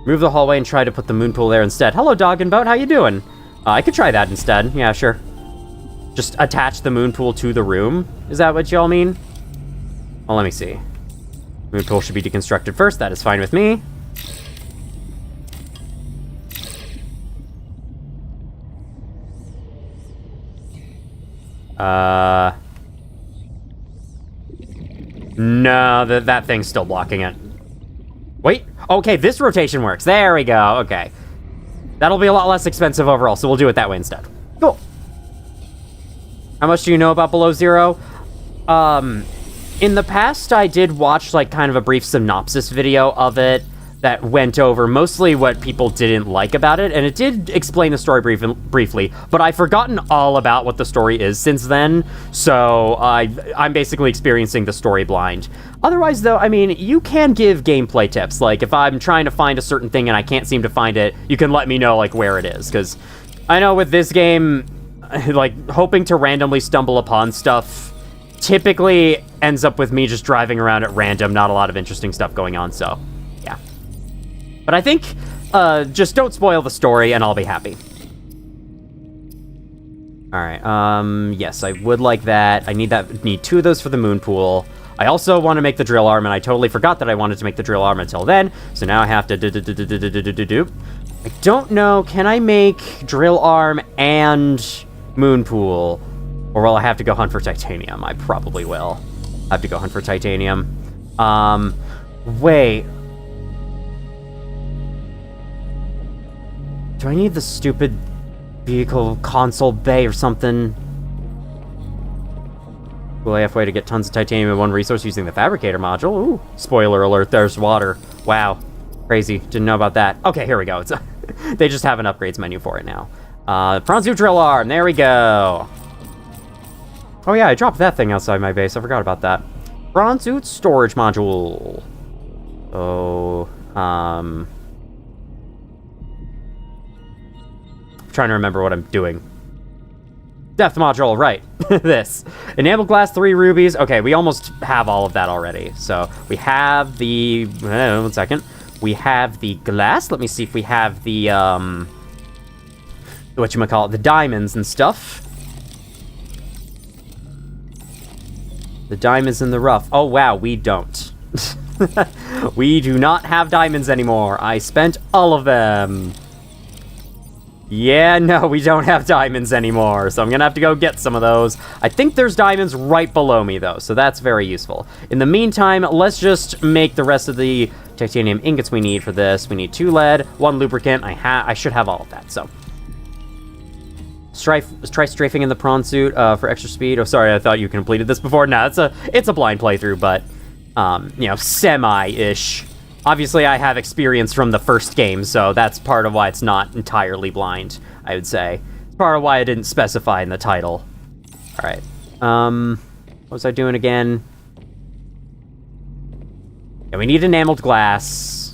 Move the hallway and try to put the moon pool there instead. Hello, dog and boat. How you doing? I could try that instead. Yeah, sure. Just attach the moon pool to the room. Is that what y'all mean? Well, let me see. Moon pool should be deconstructed first. That is fine with me. No, that thing's still blocking it. Wait. Okay, this rotation works. There we go. Okay. That'll be a lot less expensive overall, so we'll do it that way instead. Cool. How much do you know about Below Zero? In the past, I did watch, like, kind of a brief synopsis video of it that went over mostly what people didn't like about it, and it did explain the story briefly, but I've forgotten all about what the story is since then, so I'm basically experiencing the story blind. Otherwise, though, I mean, you can give gameplay tips. Like, if I'm trying to find a certain thing and I can't seem to find it, you can let me know, like, where it is, because I know with this game, like, hoping to randomly stumble upon stuff typically ends up with me just driving around at random, not a lot of interesting stuff going on, so, yeah. But I think, just don't spoil the story and I'll be happy. Alright, yes, I would like that. I need 2 of those for the moon pool. I also want to make the drill arm, and I totally forgot that I wanted to make the drill arm until then, so now I have to do. I don't know, can I make drill arm and moon pool? Or will I have to go hunt for titanium? I probably will. I have to go hunt for titanium. Wait. Do I need the stupid vehicle console bay or something? Will I have a way to get tons of titanium in one resource using the fabricator module? Ooh, spoiler alert, there's water. Wow, crazy, didn't know about that. Okay, here we go. It's they just have an upgrades menu for it now. Bronze drill arm, there we go. Oh yeah, I dropped that thing outside my base, I forgot about that. Bronze suit storage module. Oh, trying to remember what I'm doing. Depth module, right. This. Enamel glass, 3 rubies. Okay, we almost have all of that already. So, we have the... one second. We have the glass. Let me see if we have the, whatchamacallit, the diamonds and stuff. The diamonds in the rough. Oh, wow, we don't. We do not have diamonds anymore. I spent all of them. Yeah, no, we don't have diamonds anymore, so I'm gonna have to go get some of those. I think there's diamonds right below me, though, so that's very useful. In the meantime, let's just make the rest of the titanium ingots we need for this. We need 2 lead, 1 lubricant. I should have all of that, so. Let's try strafing in the prawn suit for extra speed. Oh, sorry, I thought you completed this before. No, it's a blind playthrough, but, you know, semi-ish. Obviously, I have experience from the first game, so that's part of why it's not entirely blind, I would say. It's part of why I didn't specify in the title. Alright. What was I doing again? Yeah, we need enameled glass.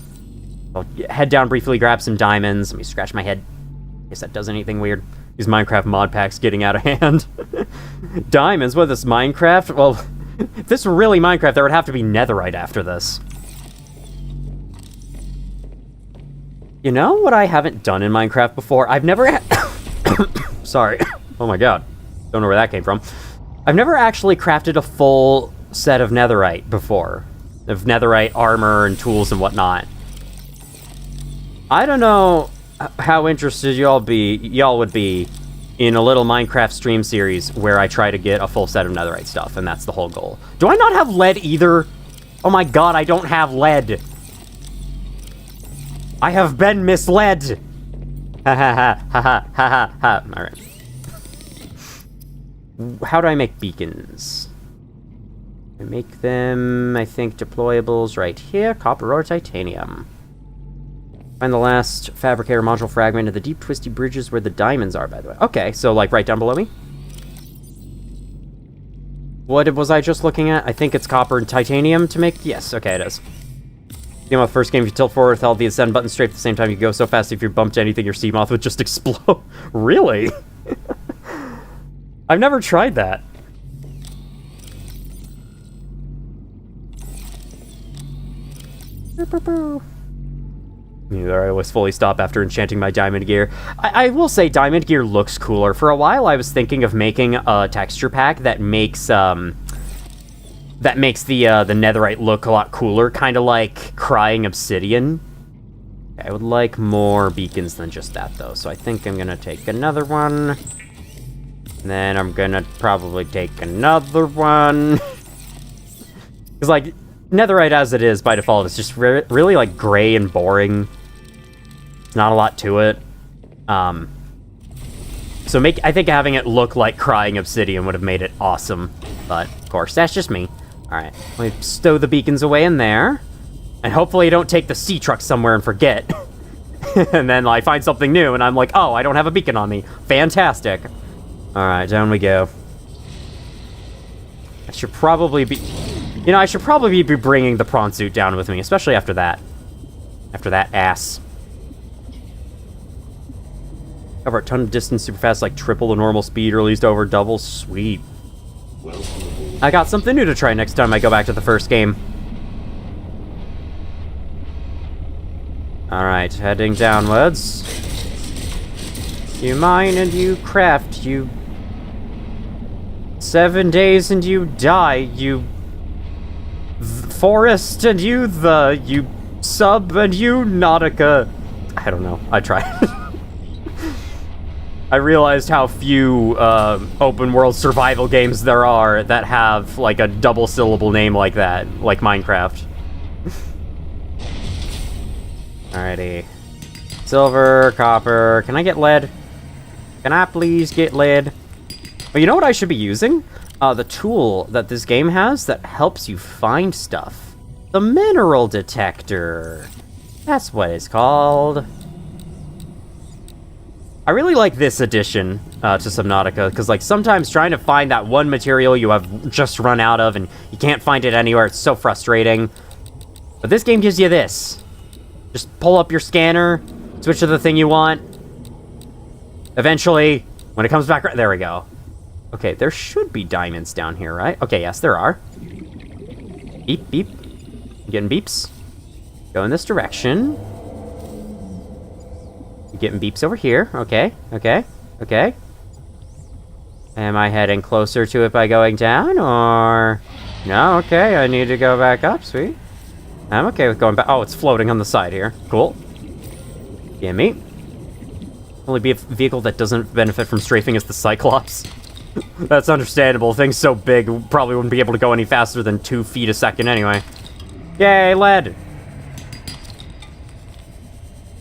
I'll head down briefly, grab some diamonds. Let me scratch my head. Guess that does anything weird. These Minecraft mod packs getting out of hand. Diamonds? What, this Minecraft? Well, if this were really Minecraft, there would have to be netherite after this. You know what I haven't done in Minecraft before? I've never sorry. Oh my god. Don't know where that came from. I've never actually crafted a full set of netherite before. Of netherite armor and tools and whatnot. I don't know how interested y'all would be in a little Minecraft stream series where I try to get a full set of netherite stuff, and that's the whole goal. Do I not have lead either? Oh my god, I don't have lead. I have been misled! Ha ha ha ha ha ha ha. Alright. How do I make beacons? I make them, I think, deployables right here. Copper or titanium. Find the last fabricator module fragment of the deep twisty bridges where the diamonds are, by the way. Okay, so like right down below me? What was I just looking at? I think it's copper and titanium to make... Yes, okay, it is. You know, the first game, if you tilt forward with held the ascend button straight at the same time, you go so fast if you bumped anything, your sea moth would just explode. Really? I've never tried that. Neither I always fully stop after enchanting my diamond gear. I will say diamond gear looks cooler. For a while, I was thinking of making a texture pack that makes the netherite look a lot cooler, kind of like crying obsidian. I would like more beacons than just that, though, so I think I'm gonna take another one. And then I'm gonna probably take another one. Because, like, Netherite as it is, by default, is just really, like, gray and boring. There's not a lot to it. So I think having it look like crying obsidian would have made it awesome. But, of course, that's just me. Alright, let me stow the beacons away in there. And hopefully I don't take the sea truck somewhere and forget. And then I find something new, and I'm like, oh, I don't have a beacon on me. Fantastic. Alright, down we go. I should probably be... You know, I should probably be bringing the prawn suit down with me, especially after that. After that ass. Cover a ton of distance super fast, like triple the normal speed, or at least over double. Sweet. I got something new to try next time I go back to the first game. Alright, heading downwards. You mine and you craft, you... 7 days and you die, you... Forest and you you sub and you Nautica. I don't know, I tried. I realized how few open world survival games there are that have like a double syllable name like that, like Minecraft. Alrighty. Silver, copper. Can I get lead? Can I please get lead? But you know what I should be using? The tool that this game has that helps you find stuff. The mineral detector. That's what it's called. I really like this addition to Subnautica, because like sometimes trying to find that one material you have just run out of and you can't find it anywhere, it's so frustrating. But this game gives you this. Just pull up your scanner, switch to the thing you want. Eventually, when it comes back, there we go. Okay, there should be diamonds down here, right? Okay, yes, there are. Beep, beep. I'm getting beeps. Go in this direction. You're getting beeps over here. Okay, okay, okay. Am I heading closer to it by going down, or... No, okay, I need to go back up, sweet. I'm okay with going back. Oh, it's floating on the side here. Cool. Gimme. Only be a vehicle that doesn't benefit from strafing is the Cyclops. That's understandable. Thing's so big, probably wouldn't be able to go any faster than 2 feet a second anyway. Yay, lead!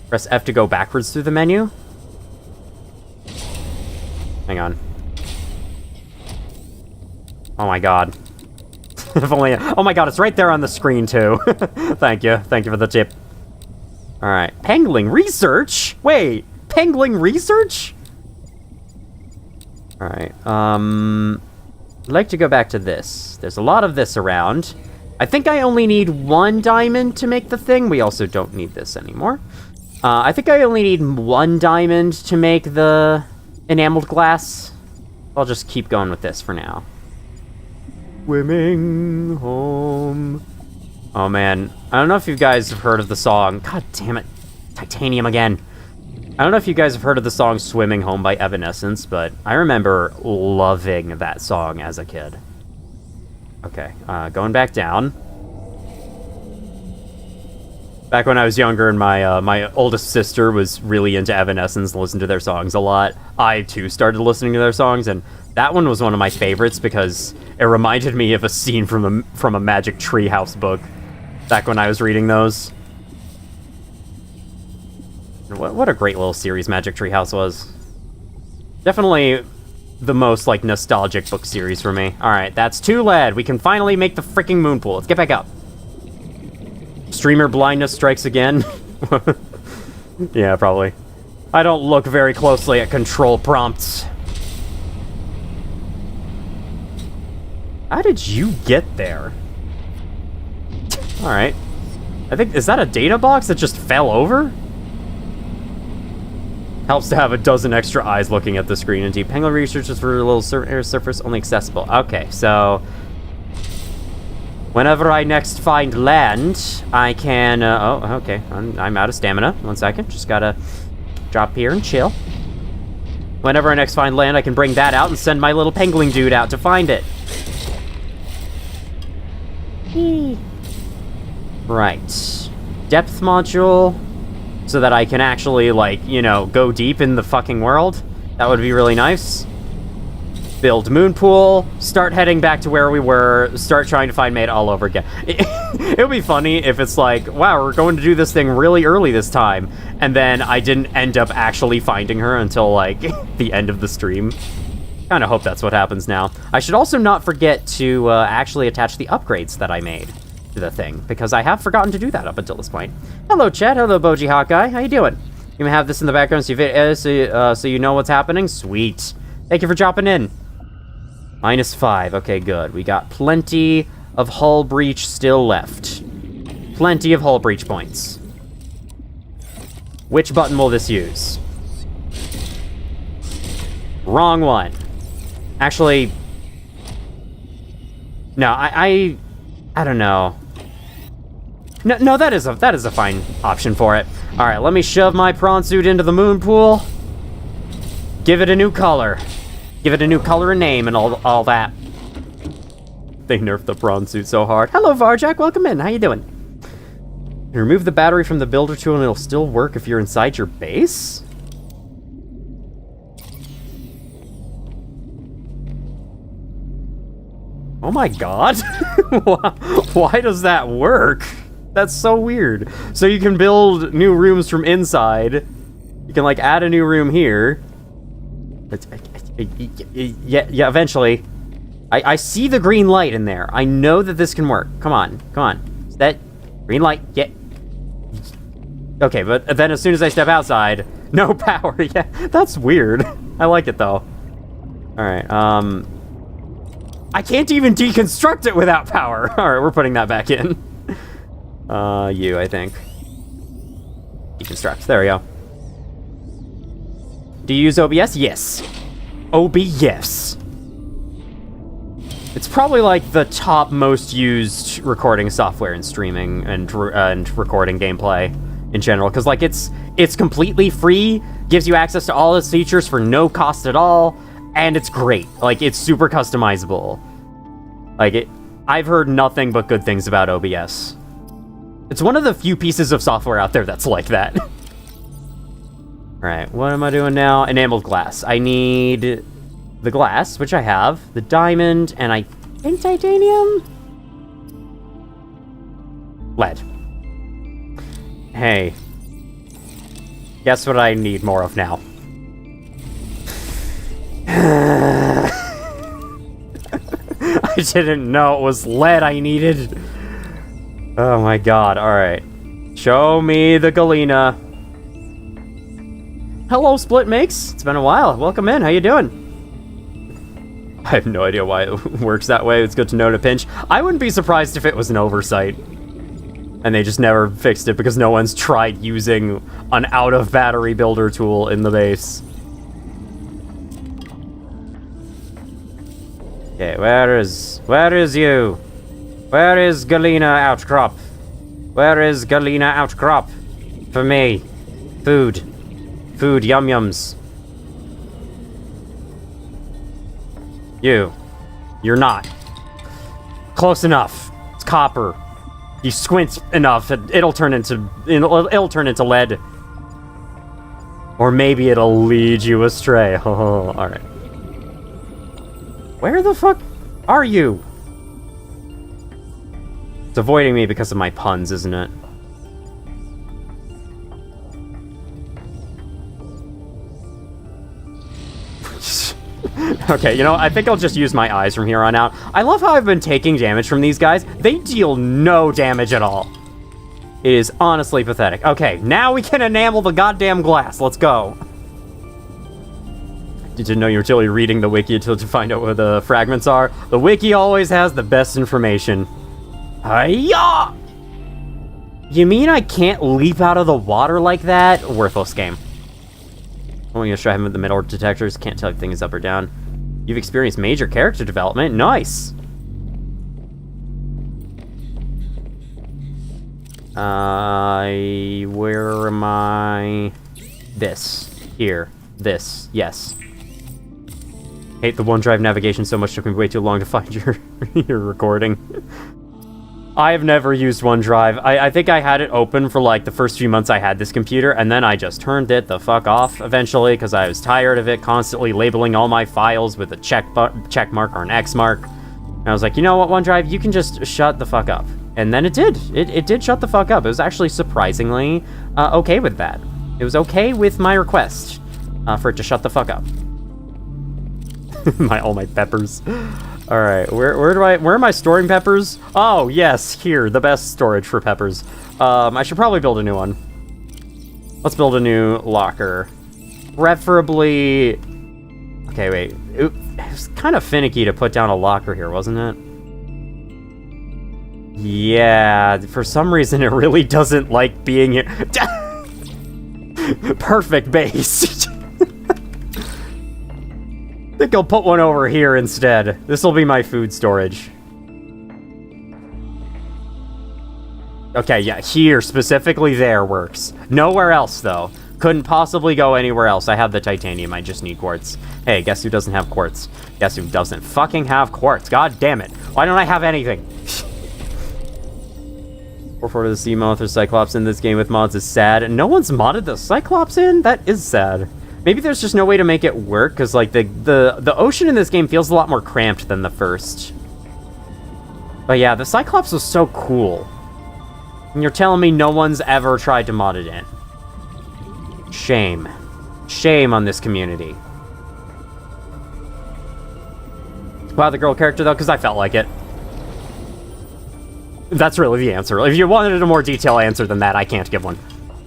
Press F to go backwards through the menu. Hang on. Oh my god. If only... Oh my god, it's right there on the screen, too. Thank you. Thank you for the tip. Alright. Pangling research? Wait, Pangling research? Alright, I'd like to go back to this. There's a lot of this around. I think I only need 1 diamond to make the thing. We also don't need this anymore. I think I only need 1 diamond to make the enameled glass. I'll just keep going with this for now. Swimming home. Oh man, I don't know if you guys have heard of the song. God damn it, titanium again. I don't know if you guys have heard of the song Swimming Home by Evanescence, but I remember loving that song as a kid. Okay, going back down. Back when I was younger and my oldest sister was really into Evanescence and listened to their songs a lot, I too started listening to their songs, and that one was one of my favorites because it reminded me of a scene from a Magic Treehouse book back when I was reading those. What a great little series Magic Treehouse was. Definitely the most, like, nostalgic book series for me. Alright, that's 2 lead. We can finally make the freaking moon pool. Let's get back up. Streamer blindness strikes again. Yeah, probably. I don't look very closely at control prompts. How did you get there? Alright. I think, is that a data box that just fell over? Helps to have a dozen extra eyes looking at the screen. Indeed, Pangling research is for a little air surface only accessible. Okay, so whenever I next find land, I can. Oh, okay. I'm out of stamina. 1 second. Just gotta drop here and chill. Whenever I next find land, I can bring that out and send my little pangling dude out to find it. Right. Depth module. So that I can actually, like, you know, go deep in the fucking world. That would be really nice. build moon pool, start heading back to where we were, start trying to find Maida all over again. It would be funny if it's like, wow, we're going to do this thing really early this time, and then I didn't end up actually finding her until, like, the end of the stream. Kind of hope that's what happens now. I should also not forget to actually attach the upgrades that I made to the thing, because I have forgotten to do that up until this point. Hello, Chet. Hello, Boji Hawkeye. How you doing? You may have this in the background so you know what's happening. Sweet. Thank you for dropping in. -5. Okay, good. We got plenty of hull breach still left. Plenty of hull breach points. Which button will this use? Wrong one. Actually, no, I don't know. No, that is a fine option for it. All right, let me shove my prawn suit into the moon pool. Give it a new color. Give it a new color and name and all that. They nerfed the prawn suit so hard. Hello, Varjak. Welcome in. How you doing? You remove the battery from the builder tool and it'll still work if you're inside your base? Oh my god. Why does that work? That's so weird. So you can build new rooms from inside. You can, like, add a new room here. Yeah, eventually. I see the green light in there. I know that this can work. Come on. Is that green light? Yeah. Okay, but then as soon as I step outside, no power. Yeah, that's weird. I like it, though. Alright, I can't even deconstruct it without power. Alright, we're putting that back in. I think. Deconstruct. There we go. Do you use OBS? Yes. OBS. It's probably like the top most used recording software in streaming and recording gameplay in general, because like it's completely free, gives you access to all its features for no cost at all, and it's great. Like, it's super customizable. Like, I've heard nothing but good things about OBS. It's one of the few pieces of software out there that's like that. Alright, what am I doing now? Enameled glass. I need the glass, which I have, the diamond, and I think titanium? Lead. Hey. Guess what I need more of now? I didn't know it was lead I needed. Oh my god, alright. Show me the Galena. Hello, Split Makes. It's been a while. Welcome in. How you doing? I have no idea why it works that way. It's good to know to pinch. I wouldn't be surprised if it was an oversight. And they just never fixed it because no one's tried using an out-of-battery builder tool in the base. Okay, where is you? Where is Galena Outcrop? Where is Galena Outcrop? For me. Food, yum-yums. You're not. Close enough. It's copper. You squint enough, it'll turn into lead. Or maybe it'll lead you astray. Alright. Where the fuck are you? It's avoiding me because of my puns, isn't it? Okay, you know, I think I'll just use my eyes from here on out. I love how I've been taking damage from these guys. They deal no damage at all. It is honestly pathetic. Okay, now we can enamel the goddamn glass. Let's go. Didn't know you were totally reading the wiki to find out where the fragments are. The wiki always has the best information. Hiya! You mean I can't leap out of the water like that? Worthless game. I'm gonna try having the metal detectors. Can't tell if thing is up or down. You've experienced major character development. Nice. Where am I? This. Here. This. Yes. Hate the OneDrive navigation so much, took me way too long to find your recording. I have never used OneDrive. I think I had it open for like the first few months I had this computer, and then I just turned it the fuck off eventually because I was tired of it constantly labeling all my files with a check mark or an X mark. And I was like, you know what, OneDrive, you can just shut the fuck up. And then it did. It did shut the fuck up. It was actually surprisingly okay with that. It was okay with my request for it to shut the fuck up. All my peppers. All right, where am I storing peppers? Oh, yes, here, the best storage for peppers. I should probably build a new one. Let's build a new locker. Preferably... Okay, wait. It was kind of finicky to put down a locker here, wasn't it? Yeah, for some reason it really doesn't like being here. Perfect base. I think I'll put one over here instead. This will be my food storage. Okay, yeah, here, specifically there works. Nowhere else, though. Couldn't possibly go anywhere else. I have the titanium, I just need quartz. Hey, guess who doesn't have quartz? Guess who doesn't fucking have quartz? God damn it. Why don't I have anything? 4 to the sea moth or cyclops in this game with mods is sad. No one's modded the cyclops in? That is sad. Maybe there's just no way to make it work, because, like, the ocean in this game feels a lot more cramped than the first. But yeah, the Cyclops was so cool. And you're telling me no one's ever tried to mod it in. Shame. Shame on this community. Wow, the girl character, though, because I felt like it. That's really the answer. If you wanted a more detailed answer than that, I can't give one.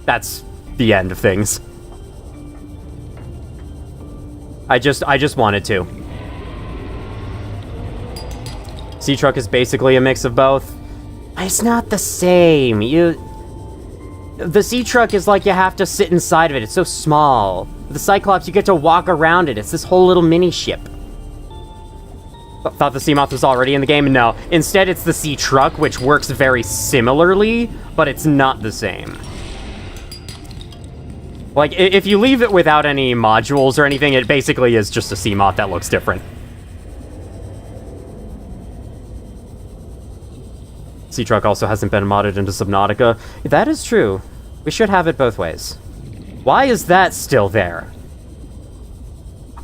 That's the end of things. I just wanted to. Sea Truck is basically a mix of both. It's not the same. The Sea Truck is like you have to sit inside of it. It's so small. The Cyclops, you get to walk around it. It's this whole little mini ship. Thought the Sea Moth was already in the game? No. Instead, it's the Sea Truck, which works very similarly, but it's not the same. Like, if you leave it without any modules or anything, it basically is just a sea moth that looks different. Sea Truck also hasn't been modded into Subnautica. That is true. We should have it both ways. Why is that still there?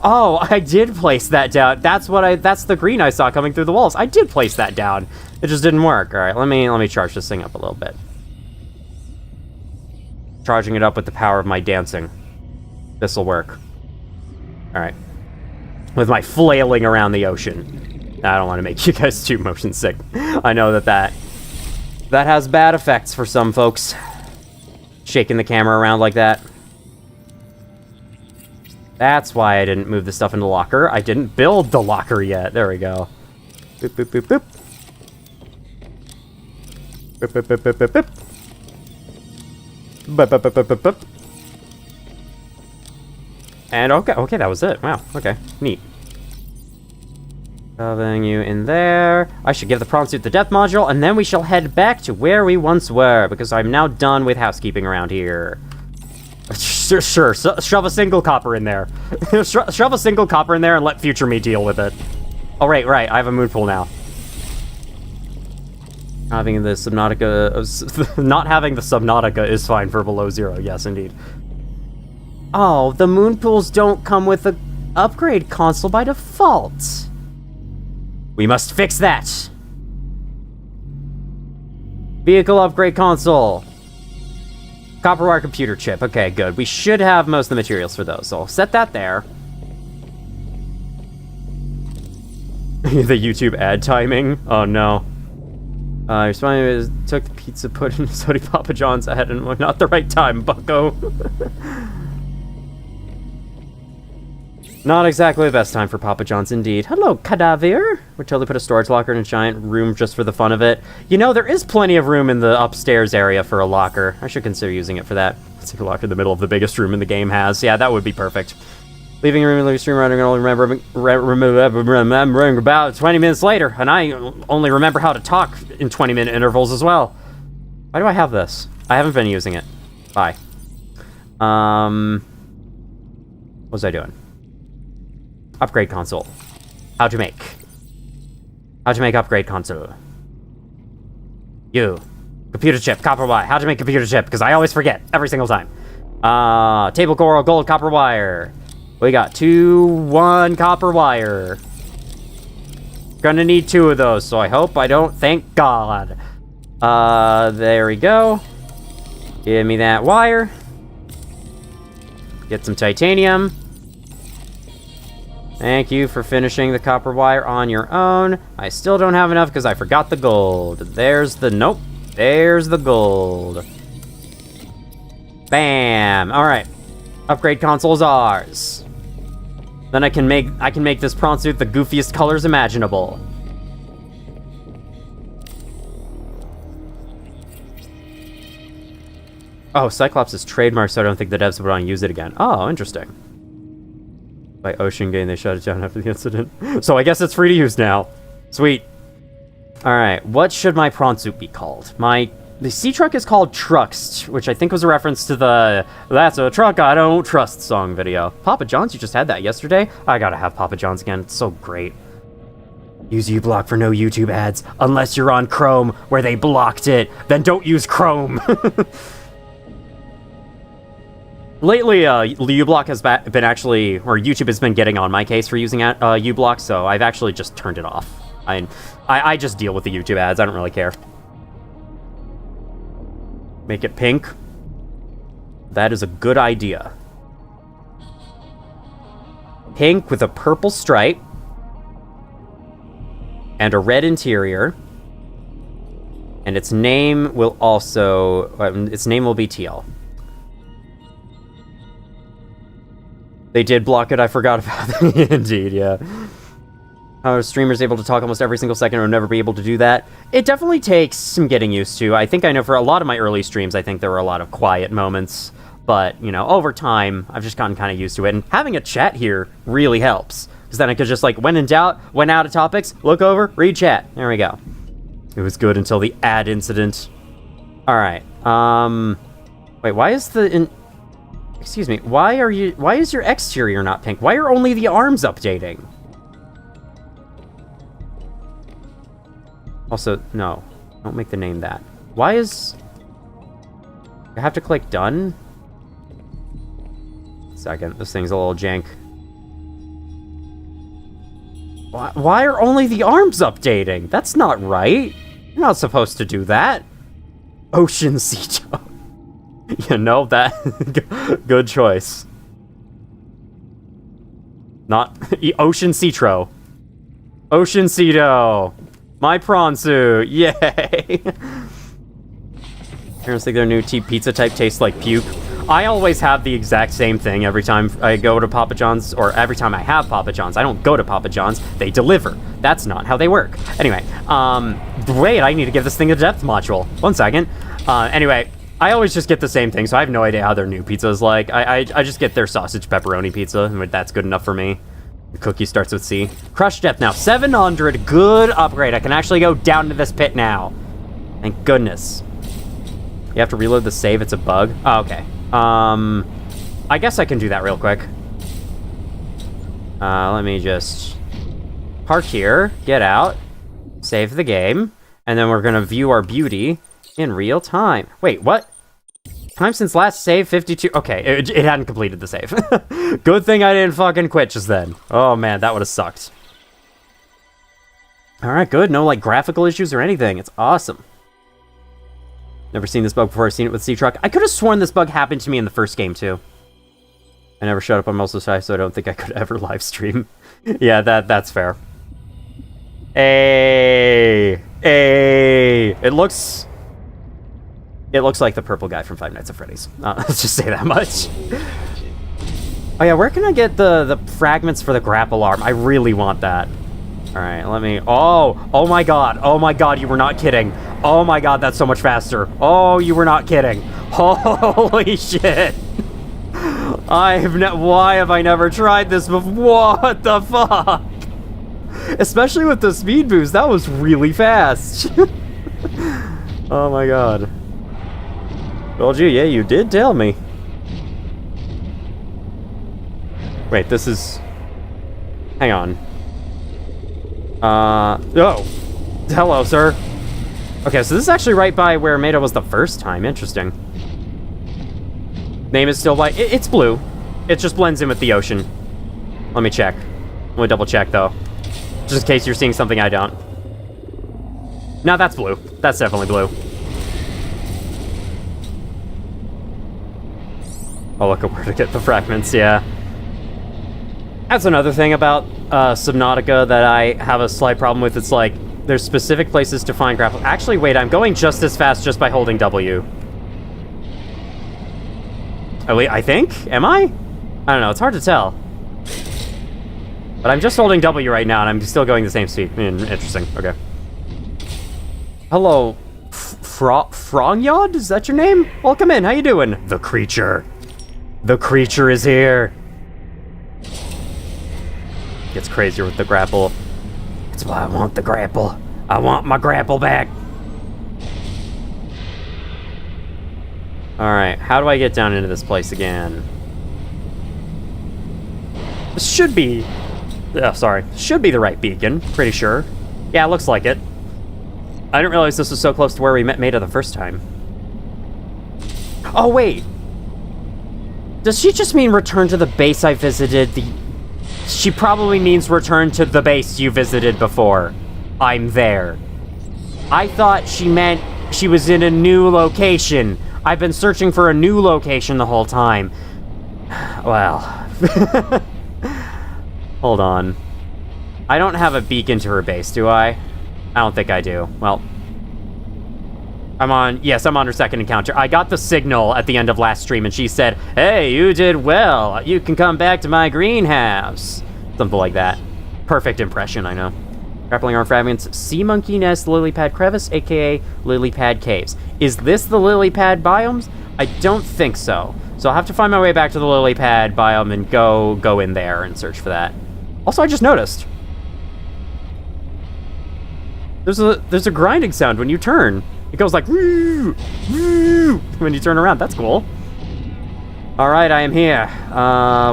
Oh, I did place that down. That's the green I saw coming through the walls. I did place that down. It just didn't work. All right, let me charge this thing up a little bit. Charging it up with the power of my dancing. This'll work. Alright. With my flailing around the ocean. I don't want to make you guys too motion sick. I know that has bad effects for some folks. Shaking the camera around like that. That's why I didn't move the stuff into the locker. I didn't build the locker yet. There we go. Boop, boop, boop, boop. Boop, boop, boop, boop, boop, boop. And okay, that was it. Wow, okay, neat. Shoving you in there. I should give the prawn suit the death module, and then we shall head back to where we once were, because I'm now done with housekeeping around here. Sure, shove a single copper in there. Shove a single copper in there and let future me deal with it. Oh, right, I have a moon pool now. Having the Subnautica... Not having the Subnautica is fine for below zero. Yes, indeed. Oh, the moon pools don't come with the upgrade console by default. We must fix that. Vehicle upgrade console. Copperwire computer chip. Okay, good. We should have most of the materials for those, so I'll set that there. The YouTube ad timing? Oh, no. Responding took the pizza, put in Sody Papa John's ahead, and not the right time, bucko. Not exactly the best time for Papa John's, indeed. Hello, cadaver. We'll totally put a storage locker in a giant room just for the fun of it. You know, there is plenty of room in the upstairs area for a locker. I should consider using it for that. Let's take a locker in the middle of the biggest room in the game has. Yeah, that would be perfect. Leaving a room in the stream running, only remembering about 20 minutes later, and I only remember how to talk in 20-minute intervals as well. Why do I have this? I haven't been using it. Bye. What was I doing? Upgrade console. How to make upgrade console. You. Computer chip, copper wire. How to make computer chip, because I always forget every single time. Table coral, gold, copper wire. We got 1 copper wire. Gonna need 2 of those, so I hope I don't. Thank God. There we go. Give me that wire. Get some titanium. Thank you for finishing the copper wire on your own. I still don't have enough because I forgot the gold. There's the... Nope. There's the gold. Bam. All right. Upgrade console's ours. Then I can make this prawn suit the goofiest colors imaginable. Oh, Cyclops is trademarked, so I don't think the devs would want to use it again. Oh, interesting. By Ocean Game, they shut it down after the incident. So I guess it's free to use now. Sweet. Alright, what should my prawn suit be called? The sea truck is called Truxt, which I think was a reference to the "That's a Truck I Don't Trust" song video. Papa John's, you just had that yesterday? I gotta have Papa John's again, it's so great. Use uBlock for no YouTube ads, unless you're on Chrome, where they blocked it. Then don't use Chrome. Lately, uBlock has been actually, or YouTube has been getting on my case for using uBlock, so I've actually just turned it off. I just deal with the YouTube ads, I don't really care. Make it pink. That is a good idea. Pink with a purple stripe. And a red interior. And its name will also... its name will be teal. They did block it, I forgot about that. Indeed, yeah. How are streamers able to talk almost every single second or never be able to do that? It definitely takes some getting used to. I think I know for a lot of my early streams, I think there were a lot of quiet moments. But, you know, over time, I've just gotten kind of used to it. And having a chat here really helps. Because then I could just, like, when in doubt, when out of topics, look over, read chat. There we go. It was good until the ad incident. Alright, wait, why is the... Excuse me, why is your exterior not pink? Why are only the arms updating? Also, no. Don't make the name that. Why is... I have to click done? Second, this thing's a little jank. Why are only the arms updating? That's not right. You're not supposed to do that. Ocean Cito. You know that. Good choice. Not Ocean Citro. Ocean Cito. My prawn suit. Yay. Parents think their new pizza type tastes like puke. I always have the exact same thing every time I go to Papa John's, or every time I have Papa John's. I don't go to Papa John's, they deliver. That's not how they work. Anyway, wait, I need to give this thing a depth module. 1 second. Anyway, I always just get the same thing, so I have no idea how their new pizza is like. I just get their sausage pepperoni pizza, and that's good enough for me. The cookie starts with C. Crush depth now, 700, good upgrade. I can actually go down to this pit now. Thank goodness. You have to reload the save, it's a bug. Oh, okay. I guess I can do that real quick. Let me just park here, get out, save the game, and then we're gonna view our beauty in real time. Wait, what? Time since last save, 52. Okay, it hadn't completed the save. Good thing I didn't fucking quit just then. Oh man, that would have sucked. Alright, good. No, like, graphical issues or anything. It's awesome. Never seen this bug before. I've seen it with C-Truck. I could have sworn this bug happened to me in the first game, too. I never shut up on most of the time, so I don't think I could ever live stream. Yeah, that's fair. Hey! It looks like the purple guy from Five Nights at Freddy's. Let's just say that much. Oh yeah, where can I get the fragments for the grapple arm? I really want that. Alright, let me... Oh my god. Oh my god, you were not kidding. Oh my god, that's so much faster. Oh, you were not kidding. Holy shit. Why have I never tried this before? What the fuck? Especially with the speed boost, that was really fast. Oh my god. Told you, yeah, you did tell me. Wait, this is... Hang on. Oh. Hello, sir. Okay, so this is actually right by where Maida was the first time. Interesting. Name is still white. It's blue. It just blends in with the ocean. Let me check. I'm gonna double check, though. Just in case you're seeing something I don't. No, that's blue. That's definitely blue. Oh, look at where to get the fragments, yeah. That's another thing about Subnautica that I have a slight problem with. It's like, there's specific places to find grapple. Actually, wait, I'm going just as fast just by holding W. Oh, wait, I think? Am I? I don't know, it's hard to tell. But I'm just holding W right now, and I'm still going the same speed. Interesting, okay. Hello, Frongyod? Is that your name? Welcome in, how you doing? The creature. The creature is here. Gets crazier with the grapple. That's why I want the grapple. I want my grapple back. Alright, how do I get down into this place again? This should be... Oh, sorry. Should be the right beacon, pretty sure. Yeah, it looks like it. I didn't realize this was so close to where we met Maida the first time. Oh, wait. Does she just mean return to the base I visited? She probably means return to the base you visited before. I'm there. I thought she meant she was in a new location. I've been searching for a new location the whole time. Well. Hold on. I don't have a beacon to her base, do I? I don't think I do. Well. Yes, I'm on her second encounter. I got the signal at the end of last stream, and she said, "Hey, you did well. You can come back to my greenhouse." Something like that. Perfect impression, I know. Grappling arm fragments, Sea Monkey Nest, Lily Pad Crevice, aka Lily Pad Caves. Is this the Lily Pad biomes? I don't think so. So I'll have to find my way back to the Lily Pad biome and go in there and search for that. Also, I just noticed. There's a grinding sound when you turn. It goes like woo, woo, when you turn around. That's cool. Alright, I am here.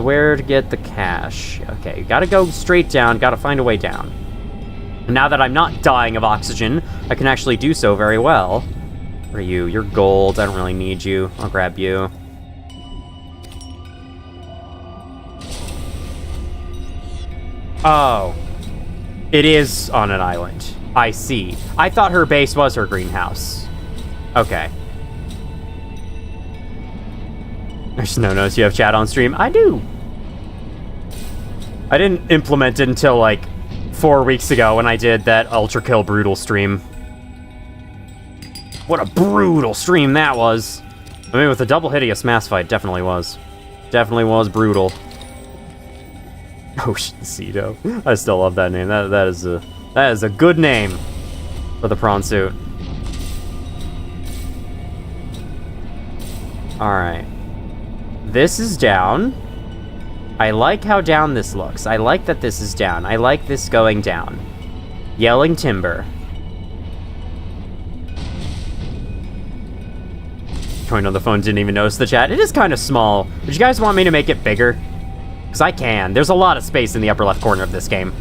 Where to get the cache? Okay, gotta go straight down, gotta find a way down. Now that I'm not dying of oxygen, I can actually do so very well. Where are you? You're gold. I don't really need you. I'll grab you. Oh. It is on an island. I see. I thought her base was her greenhouse. Okay. There's no notice you have chat on stream. I do. I didn't implement it until like 4 weeks ago when I did that Ultra Kill Brutal stream. What a brutal stream that was. I mean, with the double hideous mass fight, definitely was. Definitely was brutal. Ocean Cedo. I still love that name. That is a good name for the prawn suit. Alright. This is down. I like how down this looks. I like that this is down. I like this going down. Yelling timber. Joined on the phone, didn't even notice the chat. It is kind of small. Would you guys want me to make it bigger? Because I can. There's a lot of space in the upper left corner of this game.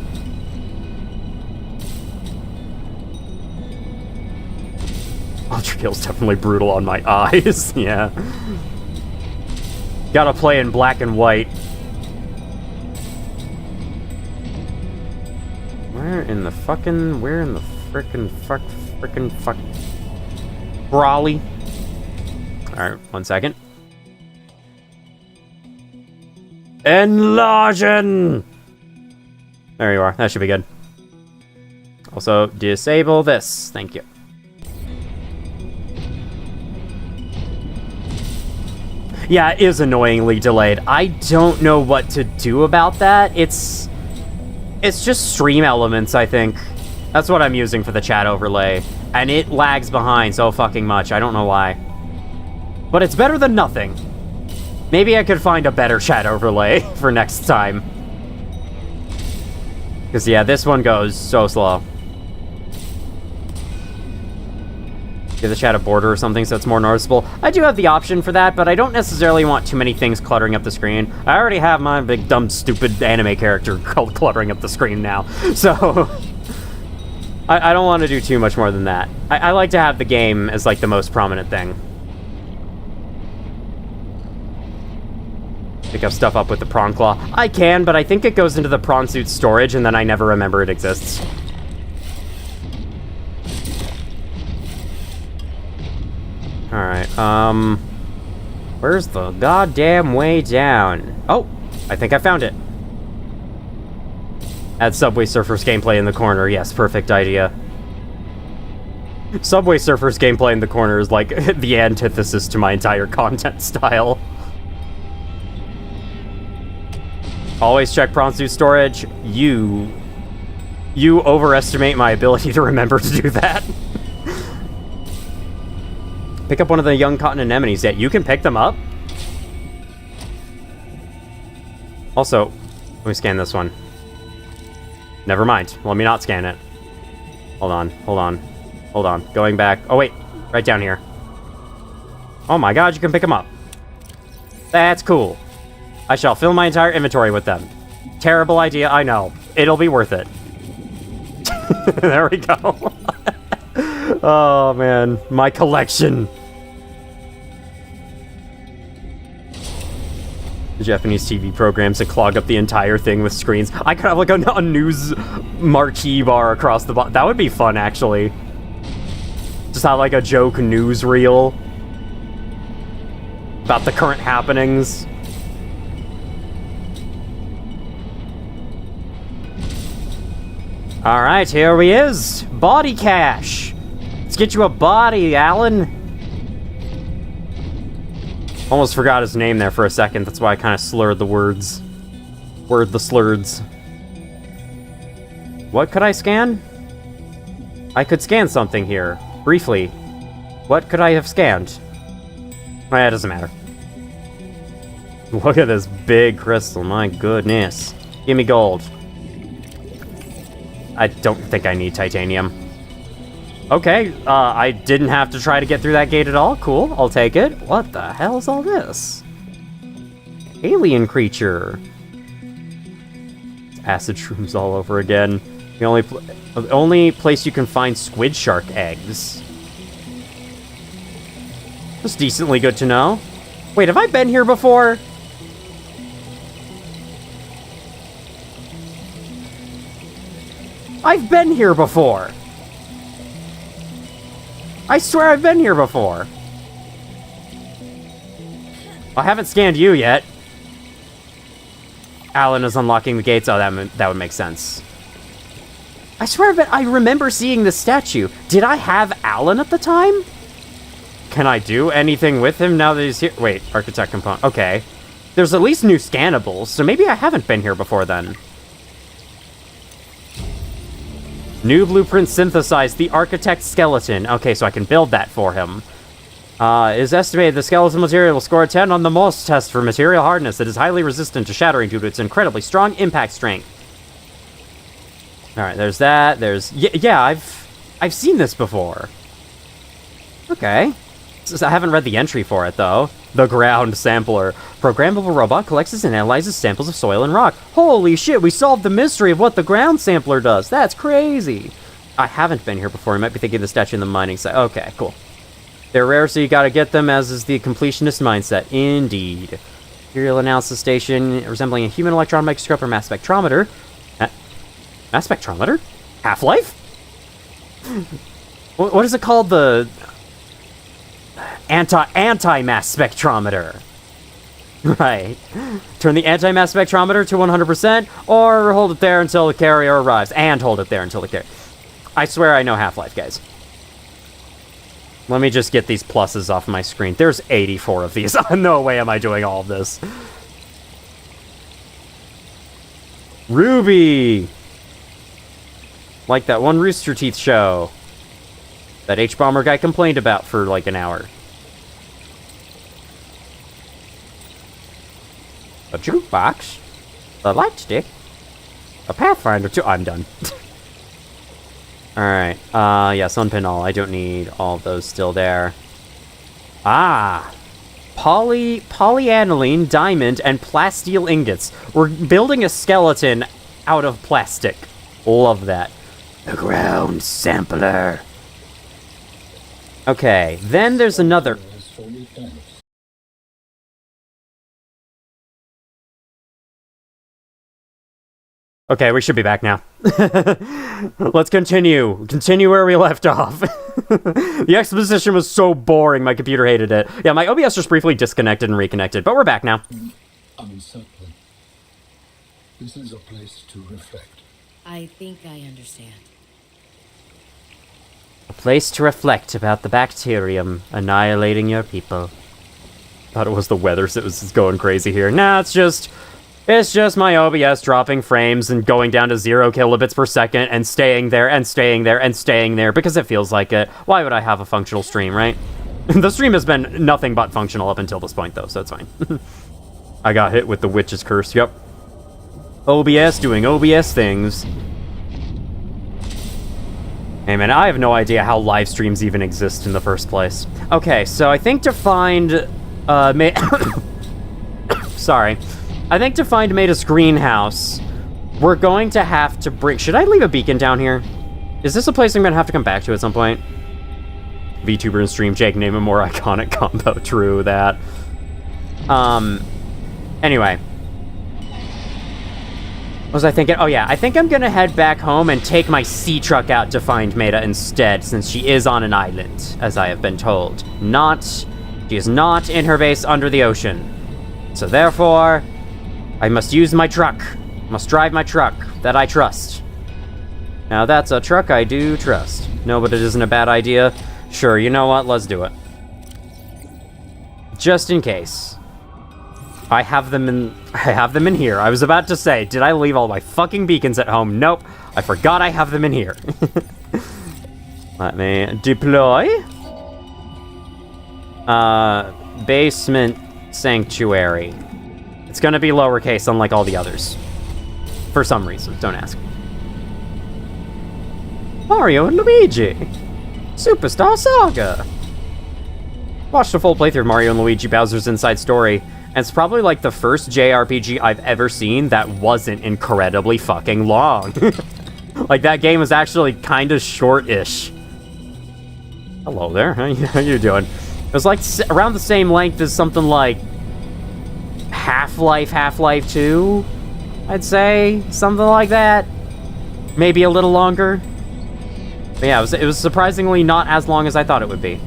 Ultra Kill's definitely brutal on my eyes. Yeah. Gotta play in black and white. Where in the frickin' fuck? Brawly. Alright, 1 second. Enlargen! There you are. That should be good. Also, disable this. Thank you. Yeah, it is annoyingly delayed. I don't know what to do about that. It's just stream elements, I think. That's what I'm using for the chat overlay. And it lags behind so fucking much. I don't know why. But it's better than nothing. Maybe I could find a better chat overlay for next time. Because, yeah, this one goes so slow. Give the chat a border or something so it's more noticeable. I do have the option for that, but I don't necessarily want too many things cluttering up the screen. I already have my big, dumb, stupid anime character cluttering up the screen now. So, I don't want to do too much more than that. I like to have the game as, like, the most prominent thing. Pick up stuff up with the prawn claw. I can, but I think it goes into the prawn suit storage, and then I never remember it exists. Alright, where's the goddamn way down? Oh, I think I found it. Add Subway Surfers gameplay in the corner. Yes, perfect idea. Subway Surfers gameplay in the corner is like the antithesis to my entire content style. Always check prawn suit storage. You overestimate my ability to remember to do that. Pick up one of the young cotton anemones. Yeah, you can pick them up. Also, let me scan this one. Never mind. Let me not scan it. Hold on, hold on, hold on. Going back. Oh, wait. Right down here. Oh my god, you can pick them up. That's cool. I shall fill my entire inventory with them. Terrible idea, I know. It'll be worth it. There we go. Oh, man. My collection. The Japanese TV programs that clog up the entire thing with screens. I could have, like, a news marquee bar across the bottom. That would be fun, actually. Just have, like, a joke newsreel about the current happenings. Alright, here he is. Body cache. Let's get you a body, Alan. Almost forgot his name there for a second. That's why I kind of slurred the words. Word the slurds. What could I scan? I could scan something here. Briefly. What could I have scanned? Oh, yeah, it doesn't matter. Look at this big crystal. My goodness. Give me gold. I don't think I need titanium. Okay, I didn't have to try to get through that gate at all. Cool, I'll take it. What the hell is all this? Alien creature. Acid shrooms all over again. The only place you can find squid shark eggs. That's decently good to know. Wait, have I been here before? I've been here before! I swear I've been here before! I haven't scanned you yet. Alan is unlocking the gates. Oh, that would make sense. I swear I remember seeing this statue. Did I have Alan at the time? Can I do anything with him now that he's here? Wait, architect component. Okay. There's at least new scannables, so maybe I haven't been here before then. New blueprint synthesized the architect skeleton. Okay, so I can build that for him. It is estimated the skeleton material will score a 10 on the MOS test for material hardness. It is highly resistant to shattering due to its incredibly strong impact strength. Alright, there's that. There's... Yeah, I've seen this before. Okay. I haven't read the entry for it, though. The ground sampler. Programmable robot collects and analyzes samples of soil and rock. Holy shit, we solved the mystery of what the ground sampler does. That's crazy. I haven't been here before. You might be thinking of the statue in the mining site. Okay, cool. They're rare, so you gotta get them, as is the completionist mindset. Indeed. Material analysis station, resembling a human electron microscope or mass spectrometer. Mass spectrometer? Half-Life? What is it called? The... Anti-mass spectrometer. Right. Turn the anti-mass spectrometer to 100%, or hold it there until the carrier arrives. And hold it there until the carrier... I swear I know Half-Life, guys. Let me just get these pluses off my screen. There's 84 of these. No way am I doing all of this. Ruby! Like that one Rooster Teeth show that H-Bomber guy complained about for like an hour. A jukebox, a light stick, a Pathfinder 2. I'm done. Alright, yes, unpin all. I don't need all of those still there. Ah! Polyaniline, diamond, and plasteel ingots. We're building a skeleton out of plastic. Love that. The ground sampler. Okay, then there's another... Okay, we should be back now. Let's continue. Continue where we left off. The exposition was so boring, my computer hated it. Yeah, my OBS just briefly disconnected and reconnected, but we're back now. Unsettling. This is a place to reflect. I think I understand. A place to reflect about the bacterium annihilating your people. Thought it was the weather that was going crazy here. Nah, it's just my OBS dropping frames and going down to 0 kilobits per second and staying there and staying there and staying there because it feels like it. Why would I have a functional stream, right? The stream has been nothing but functional up until this point, though, so it's fine. I got hit with the witch's curse, yep. OBS doing OBS things. Hey man, I have no idea how live streams even exist in the first place. Okay, so I think to find, sorry. I think to find Maida's greenhouse, we're going to have to bring... Should I leave a beacon down here? Is this a place I'm going to have to come back to at some point? VTuber and stream, Jake, name a more iconic combo. True, that. Anyway. What was I thinking? Oh yeah, I think I'm going to head back home and take my sea truck out to find Maida instead, since she is on an island, as I have been told. She is not in her base under the ocean. So therefore... I must use my truck. Must drive my truck that I trust. Now that's a truck I do trust. No, but it isn't a bad idea. Sure, you know what? Let's do it. Just in case. I have them in here. I was about to say, did I leave all my fucking beacons at home? Nope. I forgot I have them in here. Let me deploy. Basement sanctuary. It's gonna be lowercase, unlike all the others. For some reason, don't ask. Mario and Luigi! Superstar Saga! Watched a full playthrough of Mario and Luigi Bowser's Inside Story, and it's probably like the first JRPG I've ever seen that wasn't incredibly fucking long. Like, that game was actually kinda short-ish. Hello there, how you doing? It was like around the same length as something like Half-Life 2, I'd say. Something like that. Maybe a little longer. But yeah, it was surprisingly not as long as I thought it would be.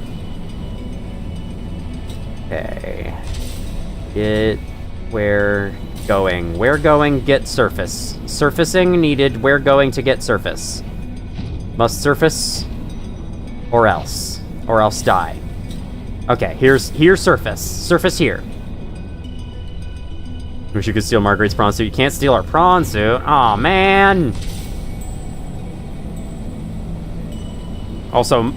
Okay. Where going, get surface. Surfacing needed, where going to get surface. Must surface, or else die. Okay, here's surface. Surface here. Wish you could steal Marguerite's prawn suit. You can't steal our prawn suit. Aw, man. Also,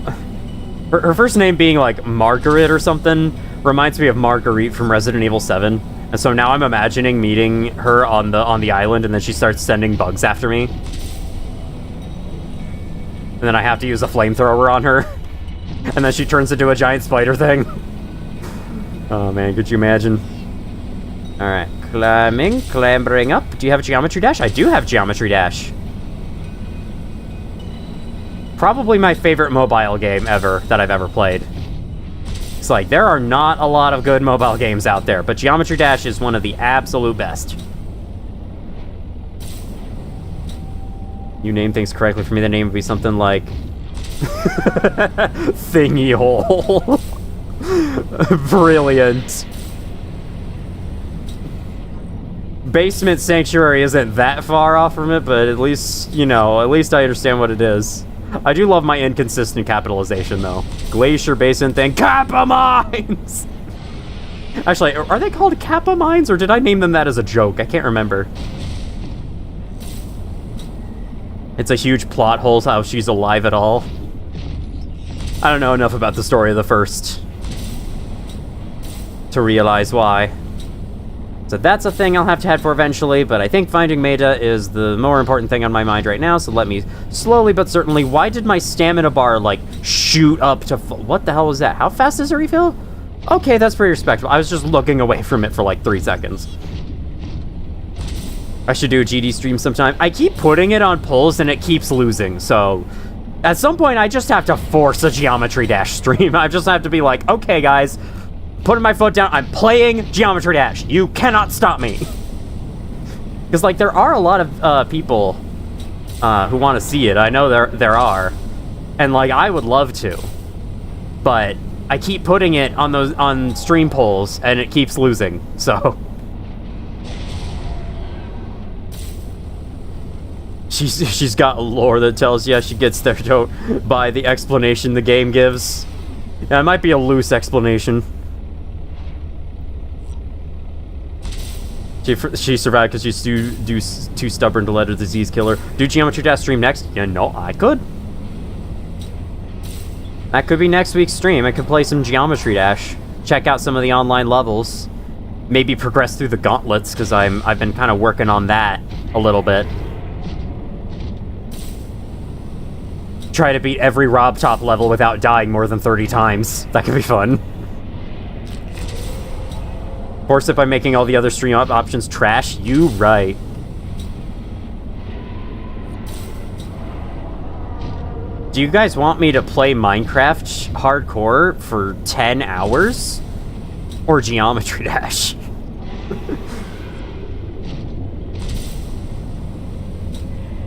her first name being like Margaret or something reminds me of Marguerite from Resident Evil 7. And so now I'm imagining meeting her on the island, and then she starts sending bugs after me. And then I have to use a flamethrower on her. And then she turns into a giant spider thing. Oh man, could you imagine? Alright, clambering up. Do you have a geometry dash? I do have geometry dash. Probably my favorite mobile game ever that I've ever played. It's like, there are not a lot of good mobile games out there, but Geometry Dash is one of the absolute best. You name things correctly for me, the name would be something like... Thingy Hole. Brilliant. Basement Sanctuary isn't that far off from it, but at least, you know, at least I understand what it is. I do love my inconsistent capitalization, though. Glacier Basin thing. Kappa Mines! Actually, are they called Kappa Mines, or did I name them that as a joke? I can't remember. It's a huge plot hole how she's alive at all. I don't know enough about the story of the first to realize why. So that's a thing I'll have to head for eventually, but I think finding Maida is the more important thing on my mind right now, so let me slowly but certainly... Why did my stamina bar, like, shoot up to... What the hell was that? How fast does it refill? Okay, that's pretty respectable. I was just looking away from it for, like, 3 seconds. I should do a GD stream sometime. I keep putting it on polls and it keeps losing, so at some point I just have to force a Geometry Dash stream. I just have to be like, okay guys, putting my foot down, I'm playing Geometry Dash. You cannot stop me. Because like there are a lot of people who want to see it. I know there are. And like I would love to. But I keep putting it on stream polls and it keeps losing. So She's got a lore that tells you she gets there by the explanation the game gives. Yeah, it might be a loose explanation. She survived because she's too stubborn to let a disease kill her. Do Geometry Dash stream next? Yeah, no, I could. That could be next week's stream. I could play some Geometry Dash. Check out some of the online levels. Maybe progress through the gauntlets, because I've been kind of working on that a little bit. Try to beat every Rob Top level without dying more than 30 times. That could be fun. Force it by making all the other stream options trash? You right. Do you guys want me to play Minecraft hardcore for 10 hours? Or Geometry Dash?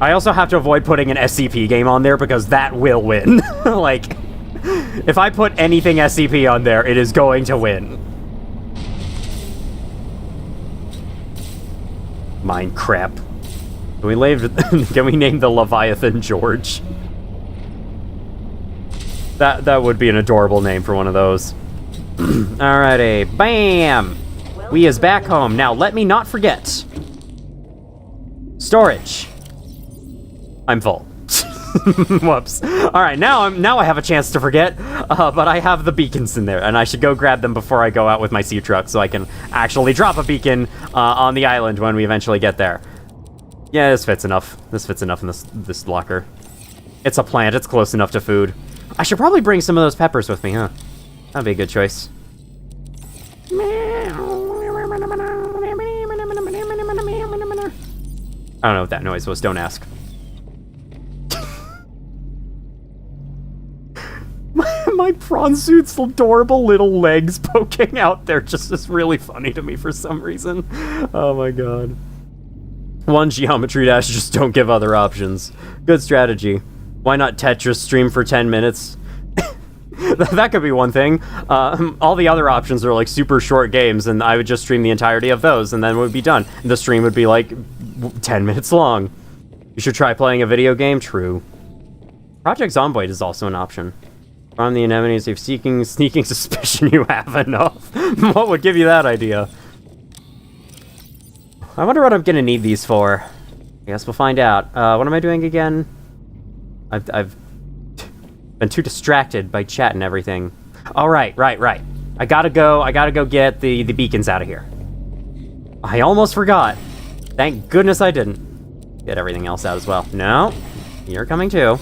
I also have to avoid putting an SCP game on there because that will win. Like, if I put anything SCP on there, it is going to win. Minecraft. Can we name the Leviathan George? That would be an adorable name for one of those. Alrighty, bam! We is back home. Now let me not forget. Storage. I'm full. Whoops. Alright, now I have a chance to forget, but I have the beacons in there, and I should go grab them before I go out with my sea truck so I can actually drop a beacon on the island when we eventually get there. Yeah, this fits enough. This fits enough in this locker. It's a plant, it's close enough to food. I should probably bring some of those peppers with me, huh? That'd be a good choice. I don't know what that noise was, don't ask. My prawn suit's adorable little legs poking out there just is really funny to me for some reason. Oh my god. One Geometry Dash, just don't give other options. Good strategy. Why not Tetris stream for 10 minutes? That could be one thing. All the other options are like super short games, and I would just stream the entirety of those, and then it would be done. The stream would be like 10 minutes long. You should try playing a video game? True. Project Zomboid is also an option. From the anemones of sneaking suspicion you have enough. What would give you that idea? I wonder what I'm gonna need these for. I guess we'll find out. What am I doing again? I've been too distracted by chat and everything. Oh, right. I gotta go get the beacons out of here. I almost forgot. Thank goodness I didn't. Get everything else out as well. No, you're coming too.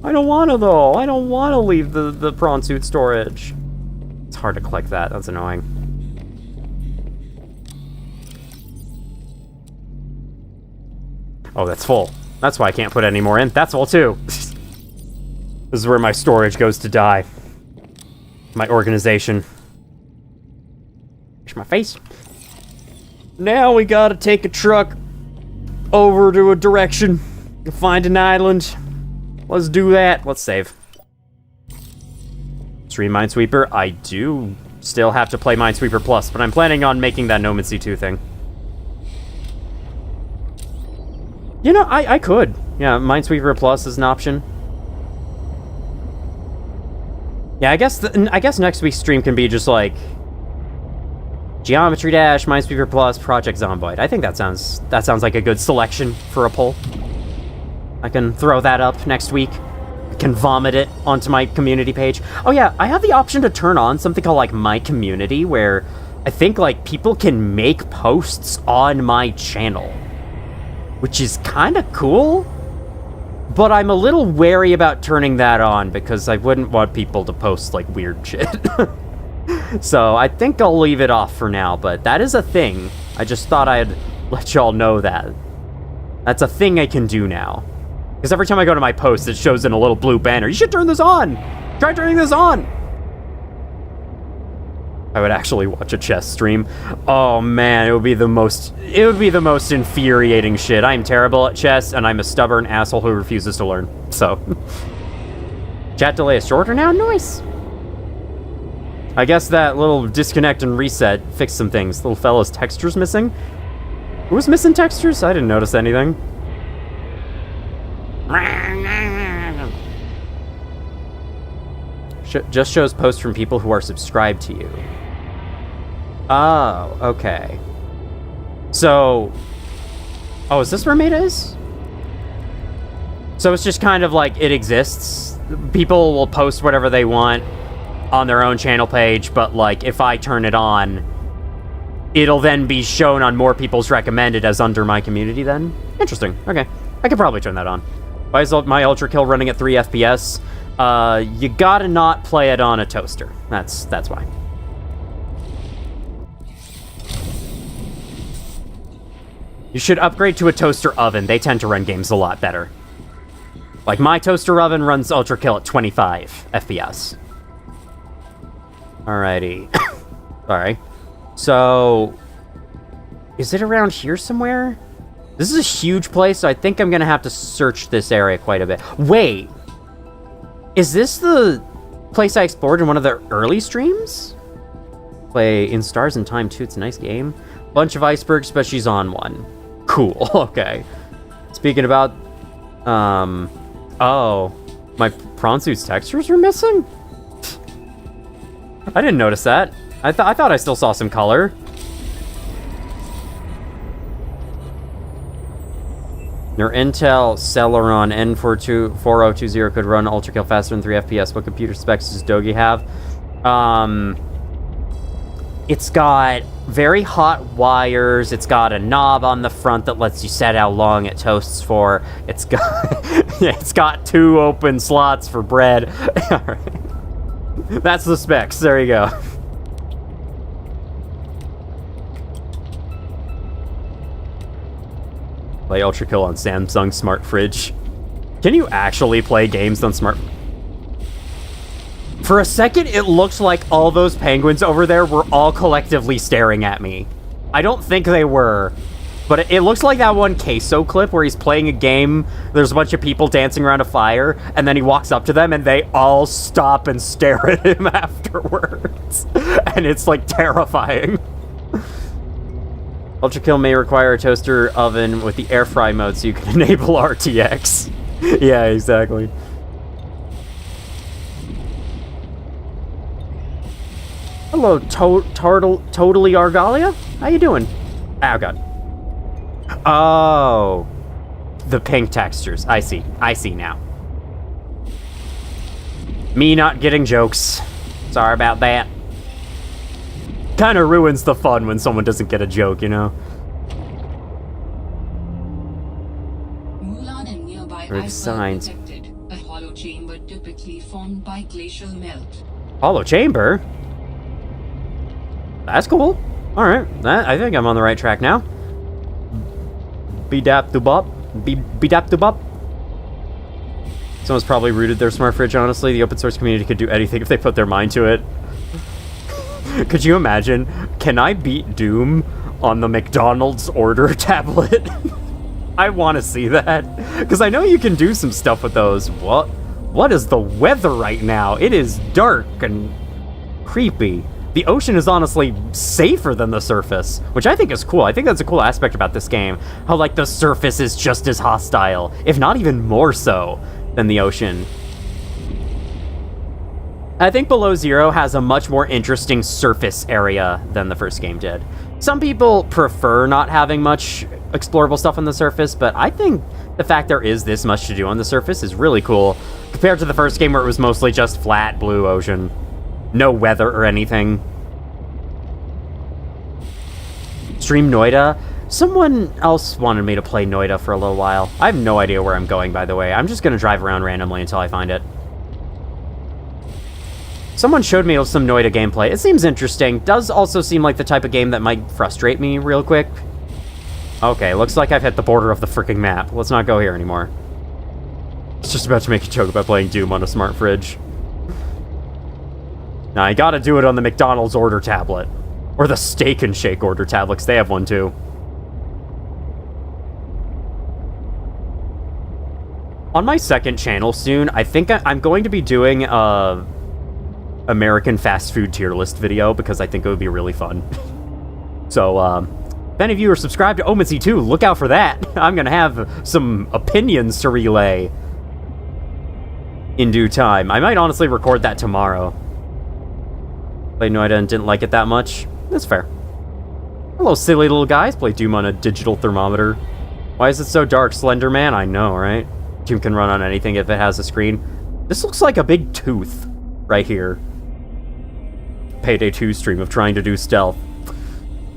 I don't want to, though. I don't want to leave the prawn suit storage. It's hard to click that. That's annoying. Oh, that's full. That's why I can't put any more in. That's full, too. This is where my storage goes to die. My organization. Wash my face. Now we gotta take a truck over to a direction to find an island. Let's do that. Let's save. Stream Minesweeper. I do still have to play Minesweeper Plus, but I'm planning on making that No Man's Sea 2 thing. You know, I could. Yeah, Minesweeper Plus is an option. Yeah, I guess next week's stream can be just like Geometry Dash, Minesweeper Plus, Project Zomboid. I think that sounds like a good selection for a poll. I can throw that up next week. I can vomit it onto my community page. Oh yeah, I have the option to turn on something called like My Community, where I think like people can make posts on my channel, which is kind of cool. But I'm a little wary about turning that on because I wouldn't want people to post like weird shit. So I think I'll leave it off for now, but that is a thing. I just thought I'd let y'all know that. That's a thing I can do now. Because every time I go to my post, it shows in a little blue banner. You should turn this on! Try turning this on! I would actually watch a chess stream. Oh man, it would be the most infuriating shit. I am terrible at chess, and I'm a stubborn asshole who refuses to learn. So, chat delay is shorter now? Nice. I guess that little disconnect and reset fixed some things. Little fella's textures missing. Who was missing textures? I didn't notice anything. Just shows posts from people who are subscribed to you. Oh, okay. So... Oh, is this where Maida is? So it's just kind of like, it exists. People will post whatever they want on their own channel page, but like, if I turn it on, it'll then be shown on more people's recommended as under my community then? Interesting. Okay. I could probably turn that on. Why is my Ultra Kill running at 3 FPS? You gotta not play it on a toaster. That's why. You should upgrade to a toaster oven. They tend to run games a lot better. Like, my toaster oven runs Ultra Kill at 25 FPS. Alrighty. Sorry. So... Is it around here somewhere? This is a huge place, so I think I'm gonna have to search this area quite a bit. Wait! Is this the place I explored in one of the early streams? Play In Stars and Time 2, it's a nice game. Bunch of icebergs, but she's on one. Cool, okay. Speaking about... Oh. My prawn suit's textures are missing? I didn't notice that. I thought I still saw some color. Your Intel Celeron N4020 could run Ultra Kill faster than 3 FPS. What computer specs does Dogi have? It's got very hot wires. It's got a knob on the front that lets you set how long it toasts for. It's got it's got 2 open slots for bread. All right. That's the specs. There you go. Play Ultra Kill on Samsung Smart Fridge. Can you actually play games on Smart... For a second, it looked like all those penguins over there were all collectively staring at me. I don't think they were. But it looks like that one Queso clip where he's playing a game, there's a bunch of people dancing around a fire, and then he walks up to them and they all stop and stare at him afterwards. And it's, like, terrifying. Ultra Kill may require a toaster oven with the air fry mode so you can enable RTX. Yeah, exactly. Hello, Totally Argalia? How you doing? Oh, God. Oh. The pink textures. I see. I see now. Me not getting jokes. Sorry about that. Kind of ruins the fun when someone doesn't get a joke, you know? Mulan and nearby Signs. detected. A hollow chamber typically formed by glacial melt. Hollow chamber? That's cool. Alright, I think I'm on the right track now. Be-dap-do-bop. Be-dap-do-bop. Someone's probably rooted their smart fridge, honestly. The open source community could do anything if they put their mind to it. Could you imagine? Can I beat Doom on the McDonald's order tablet? I want to see that. Because I know you can do some stuff with those. What is the weather right now? It is dark and creepy. The ocean is honestly safer than the surface, which I think is cool. I think that's a cool aspect about this game. How, like, the surface is just as hostile, if not even more so, than the ocean. I think Below Zero has a much more interesting surface area than the first game did. Some people prefer not having much explorable stuff on the surface, but I think the fact there is this much to do on the surface is really cool, compared to the first game where it was mostly just flat blue ocean. No weather or anything. Stream Noida? Someone else wanted me to play Noida for a little while. I have no idea where I'm going, by the way. I'm just gonna drive around randomly until I find it. Someone showed me some Noida gameplay. It seems interesting. Does also seem like the type of game that might frustrate me real quick. Okay, looks like I've hit the border of the freaking map. Let's not go here anymore. I was just about to make a joke about playing Doom on a smart fridge. Now, I gotta do it on the McDonald's order tablet. Or the Steak and Shake order tablet, 'cause they have one too. On my second channel soon, I think I'm going to be doing a American fast food tier list video, because I think it would be really fun. So, if any of you are subscribed to Omency 2, look out for that. I'm gonna have some opinions to relay in due time. I might honestly record that tomorrow. Played Maida and didn't like it that much. That's fair. Hello, silly little guys. Play Doom on a digital thermometer. Why is it so dark, Slender Man? I know, right? Doom can run on anything if it has a screen. This looks like a big tooth right here. Payday 2 stream of trying to do stealth.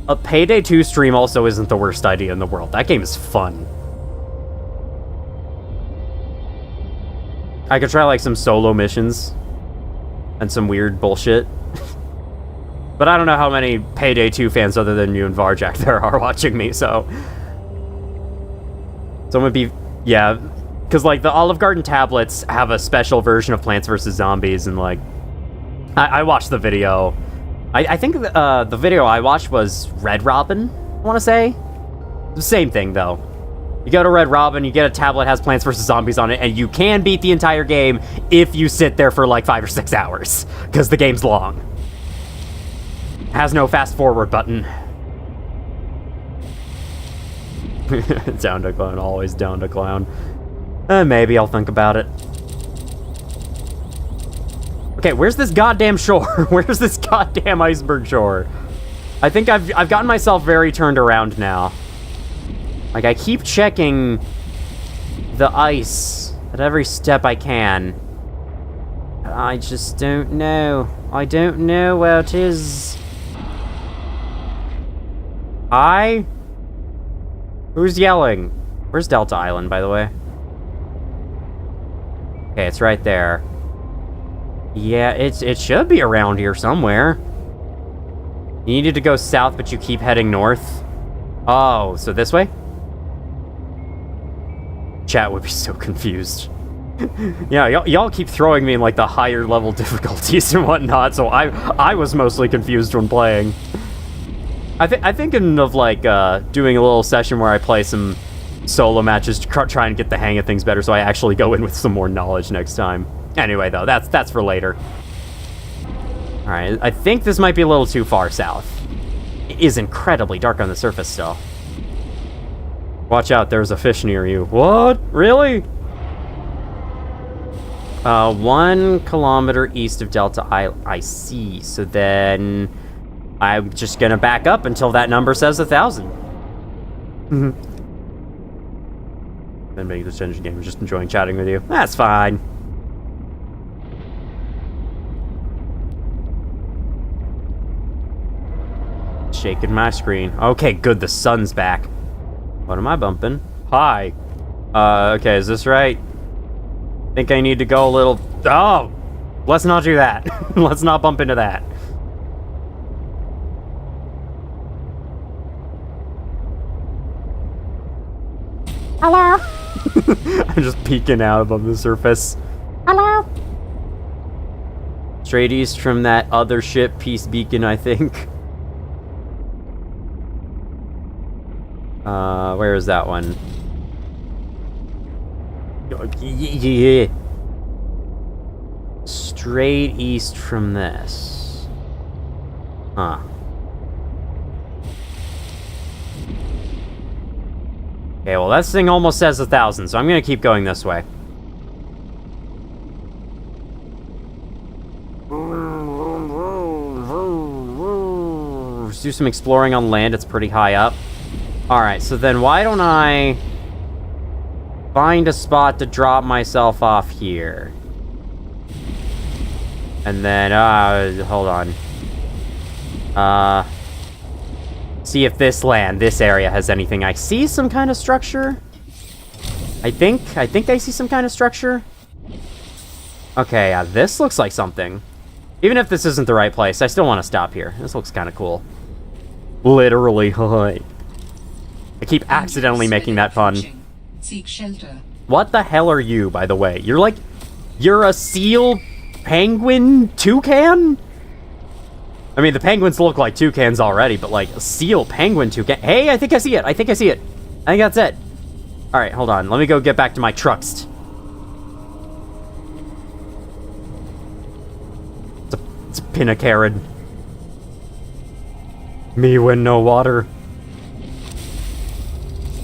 A Payday 2 stream also isn't the worst idea in the world. That game is fun. I could try like some solo missions and some weird bullshit. But I don't know how many Payday 2 fans other than you and Varjak there are watching me, so... So I'm gonna be... Yeah, because, like, the Olive Garden tablets have a special version of Plants vs. Zombies, and, like... I watched the video. I think the video I watched was Red Robin, I want to say. The same thing, though. You go to Red Robin, you get a tablet that has Plants vs. Zombies on it, and you can beat the entire game if you sit there for, like, 5 or 6 hours, because the game's long. Has no fast forward button. Down to clown, always down to clown. Maybe I'll think about it. Okay, where's this goddamn shore? Where's this goddamn iceberg shore? I think I've gotten myself very turned around now. Like, I keep checking the ice at every step I can. I just don't know. I don't know where it is. Hi? Who's yelling? Where's Delta Island, by the way? Okay, it's right there. Yeah, it should be around here somewhere. You needed to go south, but you keep heading north. Oh, so this way? Chat would be so confused. Yeah, y'all keep throwing me in, like, the higher level difficulties and whatnot, so I was mostly confused when playing. I'm thinking of, like, doing a little session where I play some solo matches to try and get the hang of things better, so I actually go in with some more knowledge next time. Anyway, though, that's for later. Alright, I think this might be a little too far south. It is incredibly dark on the surface still. Watch out, there's a fish near you. What? Really? 1 kilometer east of Delta Island. I see. So then I'm just gonna back up until that number says 1,000. Then making this engine game, just enjoying chatting with you. That's fine. Shaking my screen. Okay, good, the sun's back. What am I bumping? Hi. Okay, is this right? Think I need to go a little... Oh! Let's not do that. Let's not bump into that. Hello? I'm just peeking out above the surface. Hello? Straight east from that other ship, Peace Beacon, I think. Where is that one? Yeah. Straight east from this. Huh. Okay, well, that thing almost says 1,000, so I'm gonna keep going this way. Let's do some exploring on land, it's pretty high up. Alright, so then why don't I find a spot to drop myself off here? And then, hold on. See if this area has anything. I see some kind of structure. I think I see some kind of structure. Okay, yeah, this looks like something. Even if this isn't the right place, I still want to stop here. This looks kind of cool. Literally, hi. I keep accidentally making that pun. Seek shelter. What the hell are you, by the way? You're a seal penguin toucan? I mean, the penguins look like toucans already, but like a seal penguin toucan. Hey, I think I see it. I think that's it. All right, hold on. Let me go get back to my trucks. It's a pinnacarad. Me when no water.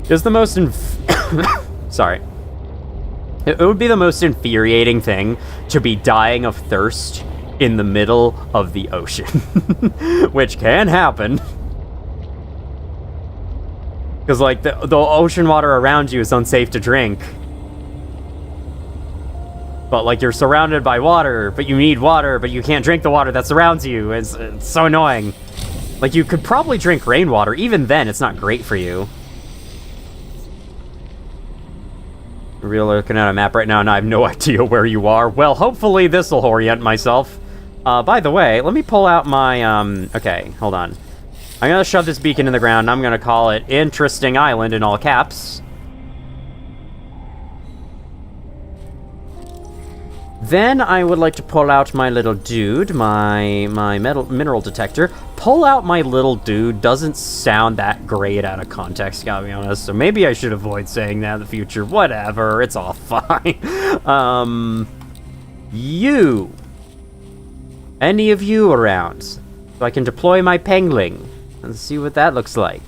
It's the most sorry. It would be the most infuriating thing to be dying of thirst in the middle of the ocean. Which can happen. Because, like, the ocean water around you is unsafe to drink. But, like, you're surrounded by water, but you need water, but you can't drink the water that surrounds you. It's so annoying. Like, you could probably drink rainwater. Even then, it's not great for you. We're looking at a map right now, and I have no idea where you are. Well, hopefully this will orient myself. By the way, let me pull out my, okay, hold on. I'm gonna shove this beacon in the ground, and I'm gonna call it Interesting Island in all caps. Then I would like to pull out my little dude, my mineral detector. Pull out my little dude doesn't sound that great out of context, gotta be honest. So maybe I should avoid saying that in the future. Whatever, it's all fine. You. Any of you around? So I can deploy my pengling and see what that looks like.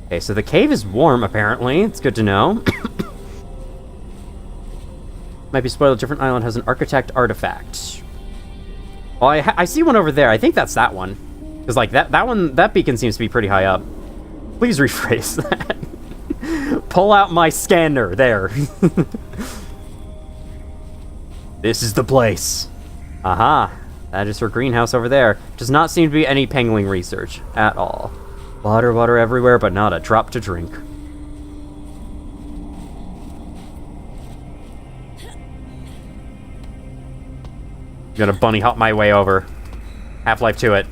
Okay, so the cave is warm, apparently. It's good to know. Might be spoiled. A different island has an architect artifact. Well, I see one over there. I think that's that one. Because, like, that beacon seems to be pretty high up. Please rephrase that. Pull out my scanner. There. This is the place. Aha. That is her greenhouse over there. Does not seem to be any pengling research at all. Water everywhere, but not a drop to drink. I'm gonna bunny hop my way over. Half-Life to it.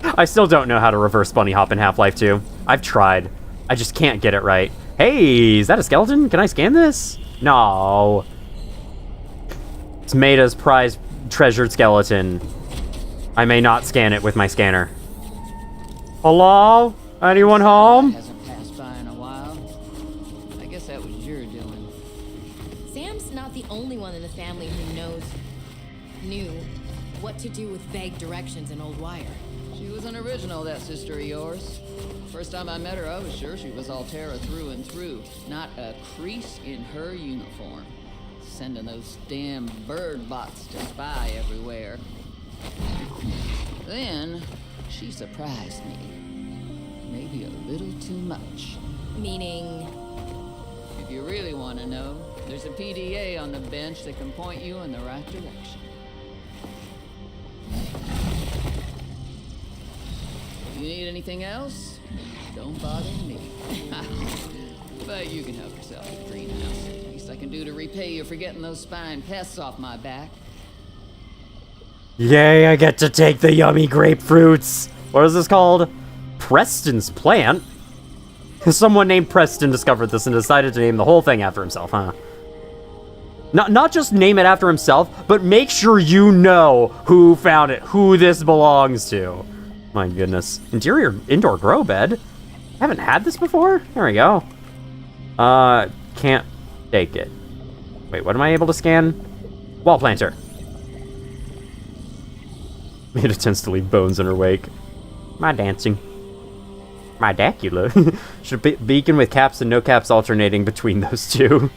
I still don't know how to reverse bunny hop in Half-Life 2. I've tried. I just can't get it right. Hey, is that a skeleton? Can I scan this? No. It's Maida's prized treasured skeleton. I may not scan it with my scanner. Hello? Anyone home? Hasn't passed by in a while. I guess that was your doing. Sam's not the only one in the family who knew what to do with vague directions in old wire. She was an original, that sister of yours. First time I met her, I was sure she was Altera through and through. Not a crease in her uniform. Sending those damn bird bots to spy everywhere. Then, she surprised me. Maybe a little too much. Meaning? If you really want to know, there's a PDA on the bench that can point you in the right direction. If you need anything else, don't bother me. But you can help yourself to the greenhouse. Least I can do to repay you for getting those spine pests off my back. Yay, I get to take the yummy grapefruits. What is this called? Preston's plant? Someone named Preston discovered this and decided to name the whole thing after himself, huh? Not just name it after himself, but make sure you know who found it, who this belongs to. My goodness. Indoor grow bed? I haven't had this before? There we go. Can't take it. Wait, what am I able to scan? Wall planter. Maida tends to leave bones in her wake. My dancing. My Dacula. Should beacon with caps and no caps alternating between those two.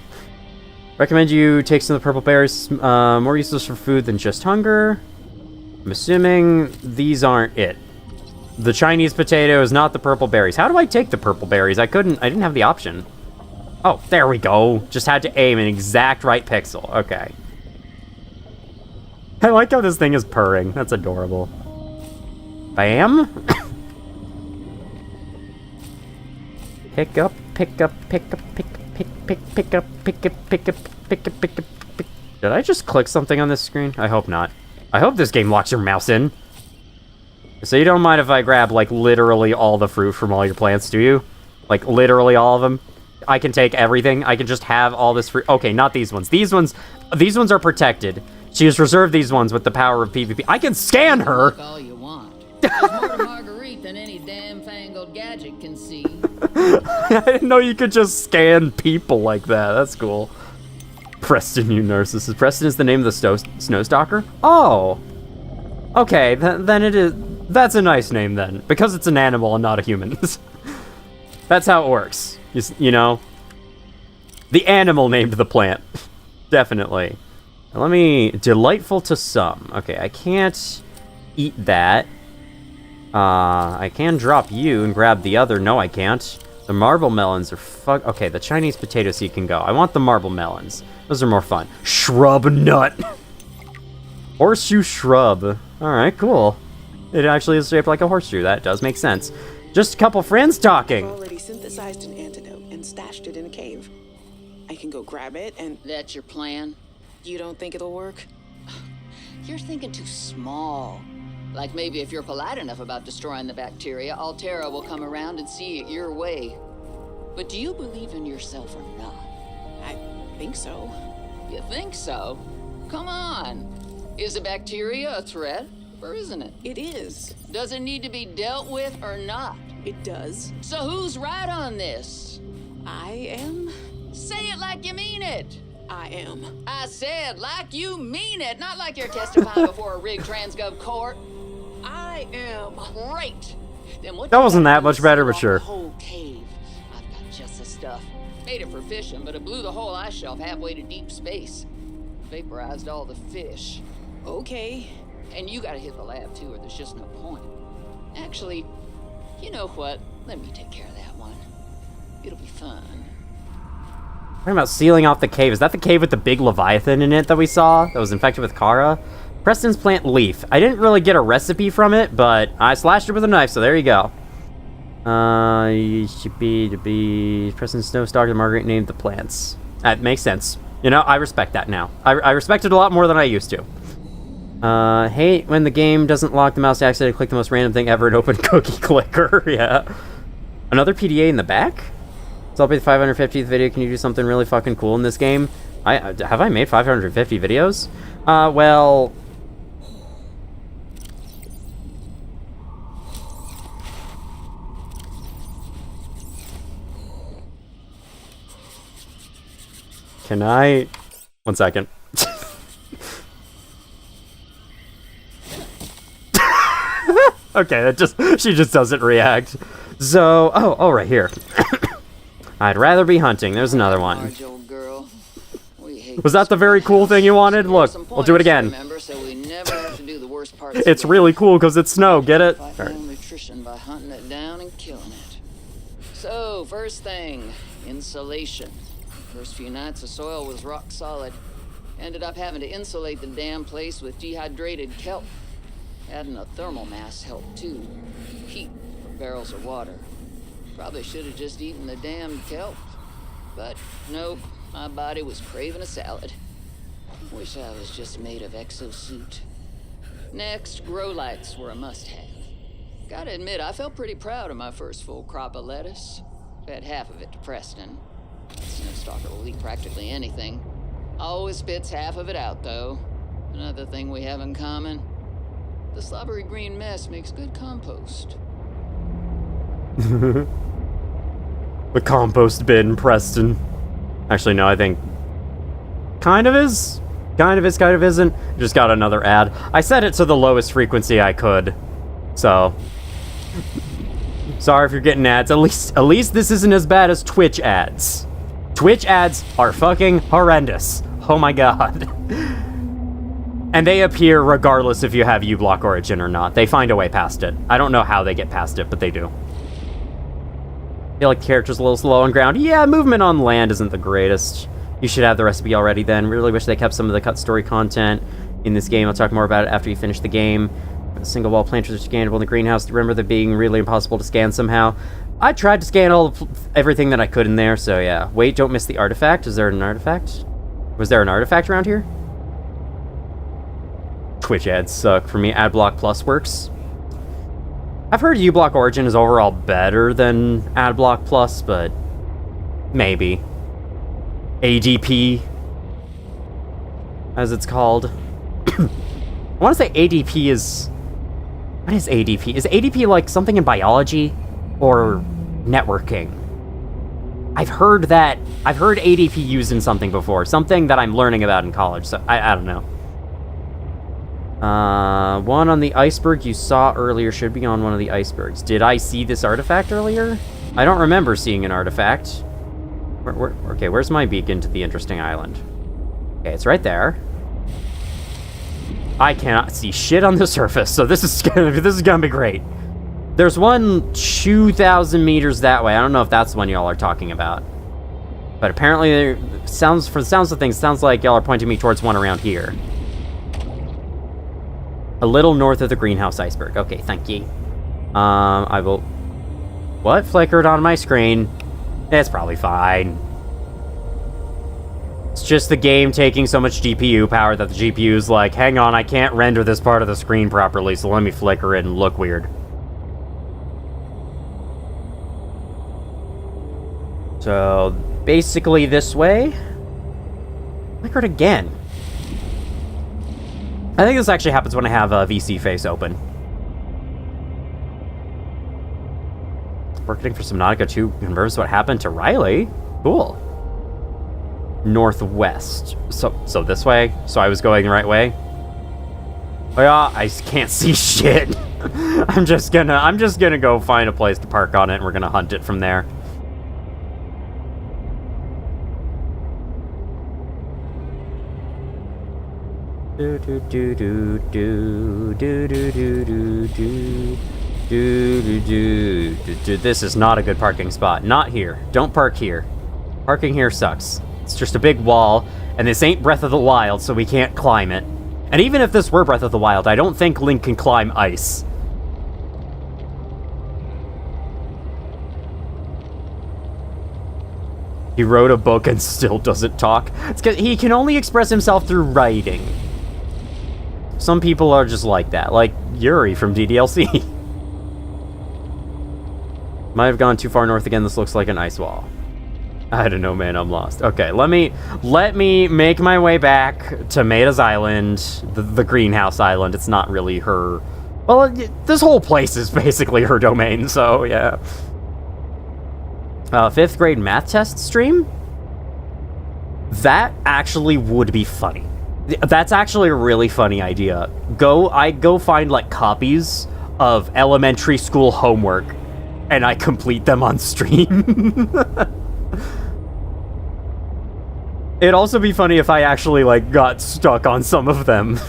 Recommend you take some of the purple berries. More useless for food than just hunger. I'm assuming these aren't it. The Chinese potato is not the purple berries. How do I take the purple berries? I didn't have the option. Oh, there we go. Just had to aim an exact right pixel. Okay. I like how this thing is purring. That's adorable. Bam. Pick up, pick up, pick up, pick up, pick up, pick up, pick up, pick up, pick up, pick up. Did I just click something on this screen? I hope not. I hope this game locks your mouse in. So you don't mind if I grab, like, literally all the fruit from all your plants, do you? Like, literally all of them? I can take everything? I can just have all this fruit? Okay, not these ones. These ones are protected. She has reserved these ones with the power of PvP. I can scan her! Look all you want. There's more to Marguerite than any damn fangled gadget can see. I didn't know you could just scan people like that. That's cool. Preston, you narcissist. Preston is the name of the Snowstalker? Oh. Okay, then it is... That's a nice name, then. Because it's an animal and not a human. That's how it works. You know? The animal named the plant. Definitely. Let me... Delightful to some. Okay, I can't eat that. I can drop you and grab the other. No, I can't. The marble melons are Okay, the Chinese potato seed can go. I want the marble melons. Those are more fun. Shrub nut. Horseshoe shrub. Alright, cool. It actually is shaped like a horseshoe. That does make sense. Just a couple friends talking. I've already synthesized an antidote and stashed it in a cave. I can go grab it and... That's your plan? You don't think it'll work? You're thinking too small. Like maybe if you're polite enough about destroying the bacteria, Altera will come around and see it your way. But do you believe in yourself or not? I think so. You think so? Come on. Is the bacteria a threat, or isn't it? It is. Does it need to be dealt with or not? It does. So who's right on this? I am. Say it like you mean it. I am. I said like you mean it, not like you're testifying before a rigged transgov court. I am. Great. Then what That wasn't that much better, but The sure. whole cave. I've got just the stuff. Made it for fishing, but it blew the whole ice shelf halfway to deep space. Vaporized all the fish. Okay. And you gotta hit the lab too, or there's just no point. Actually, you know what? Let me take care of that one. It'll be fun. Talking about sealing off the cave. Is that the cave with the big Leviathan in it that we saw? That was infected with Kara? Preston's plant leaf. I didn't really get a recipe from it, but I slashed it with a knife, so there you go. Should be to be Preston's Snowstalker. Margaret named the plants. That makes sense. You know, I respect that now. I respect it a lot more than I used to. Hate when the game doesn't lock the mouse to accidentally click the most random thing ever and open cookie clicker. Yeah. Another PDA in the back? So I'll be the 550th video. Can you do something really fucking cool in this game? Have I made 550 videos? Well... Can I... 1 second. Okay, she just doesn't react. So, oh, right here. I'd rather be hunting. There's another one. Large old girl. We hate Was that the very cool thing you wanted? Look, we'll do it again. Remember, so we never have to do the worst parts. It's really cool because it's snow. Get it? Fight malnutrition by hunting it down and killing it. So, first thing, insulation. First few nights the soil was rock solid. Ended up having to insulate the damn place with dehydrated kelp. Adding a thermal mass helped too. Heat from barrels of water. Probably should have just eaten the damn kelp. But nope, my body was craving a salad. Wish I was just made of exosuit. Next, grow lights were a must-have. Gotta admit, I felt pretty proud of my first full crop of lettuce. Fed half of it to Preston. That Snowstalker will eat practically anything. Always spits half of it out, though. Another thing we have in common. The slobbery green mess makes good compost. The compost bin, Preston. Actually, no, I think... Kind of is. Kind of is, kind of isn't. Just got another ad. I set it to the lowest frequency I could. So... Sorry if you're getting ads. At least this isn't as bad as Twitch ads. Twitch ads are fucking horrendous. Oh my god. And they appear regardless if you have uBlock Origin or not. They find a way past it. I don't know how they get past it, but they do. I feel like the character's a little slow on ground. Yeah, movement on land isn't the greatest. You should have the recipe already then. Really wish they kept some of the cut story content in this game. I'll talk more about it after you finish the game. The single wall planters are scannable in the greenhouse. Remember them being really impossible to scan somehow. I tried to scan everything that I could in there, so yeah. Wait, don't miss the artifact. Is there an artifact? Was there an artifact around here? Twitch ads suck. For me, AdBlock Plus works. I've heard uBlock Origin is overall better than AdBlock Plus, but maybe. ADP, as it's called. I want to say ADP is... What is ADP? Is ADP like something in biology or networking? I've heard ADP used in something before. Something that I'm learning about in college, so I don't know. One on the iceberg you saw earlier should be on one of the icebergs. Did I see this artifact earlier? I don't remember seeing an artifact. Okay, where's my beacon to the interesting island? Okay, it's right there. I cannot see shit on the surface, so this is gonna be great. There's one 2,000 meters that way. I don't know if that's the one y'all are talking about. But apparently, for the sounds of things, sounds like y'all are pointing me towards one around here. A little north of the greenhouse iceberg. Okay, thank you. I will... What flickered on my screen? It's probably fine. It's just the game taking so much GPU power that the GPU's like, hang on, I can't render this part of the screen properly, so let me flicker it and look weird. So, basically this way. Flickered again. I think this actually happens when I have a VC face open. Working for Subnautica 2 confirms what happened to Riley. Cool. Northwest. So this way? So I was going the right way? Oh yeah, I can't see shit. I'm just gonna go find a place to park on it and we're gonna hunt it from there. Do do do do do do do do do do. This is not a good parking spot. Not here. Don't park here. Parking here sucks. It's just a big wall, and this ain't Breath of the Wild, so we can't climb it. And even if this were Breath of the Wild, I don't think Link can climb ice. He wrote a book and still doesn't talk. It's 'cause he can only express himself through writing. Some people are just like that, like Yuri from DDLC. Might have gone too far north again. This looks like an ice wall. I don't know, man. I'm lost. Okay, let me make my way back to Maida's island, the greenhouse island. It's not really her. Well, this whole place is basically her domain. So yeah. 5th grade math test stream. That actually would be funny. That's actually a really funny idea. I go find like copies of elementary school homework, and I complete them on stream. It'd also be funny if I actually like got stuck on some of them.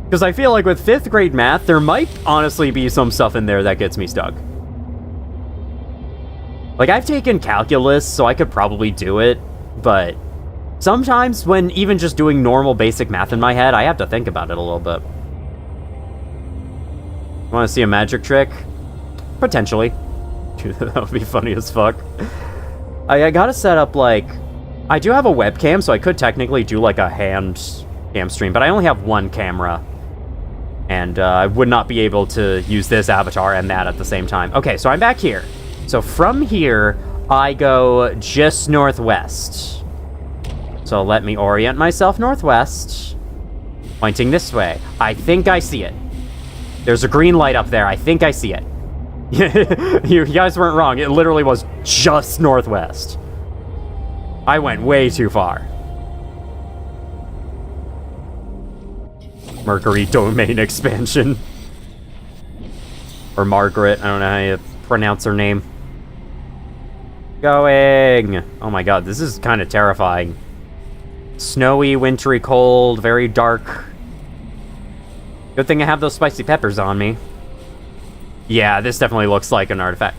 Because I feel like with 5th grade math, there might honestly be some stuff in there that gets me stuck. Like, I've taken calculus, so I could probably do it, but sometimes when even just doing normal basic math in my head, I have to think about it a little bit. Want to see a magic trick? Potentially. Dude, that would be funny as fuck. I gotta set up, like... I do have a webcam, so I could technically do, like, a hand cam stream, but I only have one camera. And I would not be able to use this avatar and that at the same time. Okay, so I'm back here. So from here, I go just northwest. So let me orient myself northwest. Pointing this way. I think I see it. There's a green light up there. I think I see it. You guys weren't wrong. It literally was just northwest. I went way too far. Mercury domain expansion. Or Margaret. I don't know how you pronounce her name. Going. Oh my god, this is kind of terrifying. Snowy, wintry, cold, very dark. Good thing I have those spicy peppers on me. Yeah, this definitely looks like an artifact.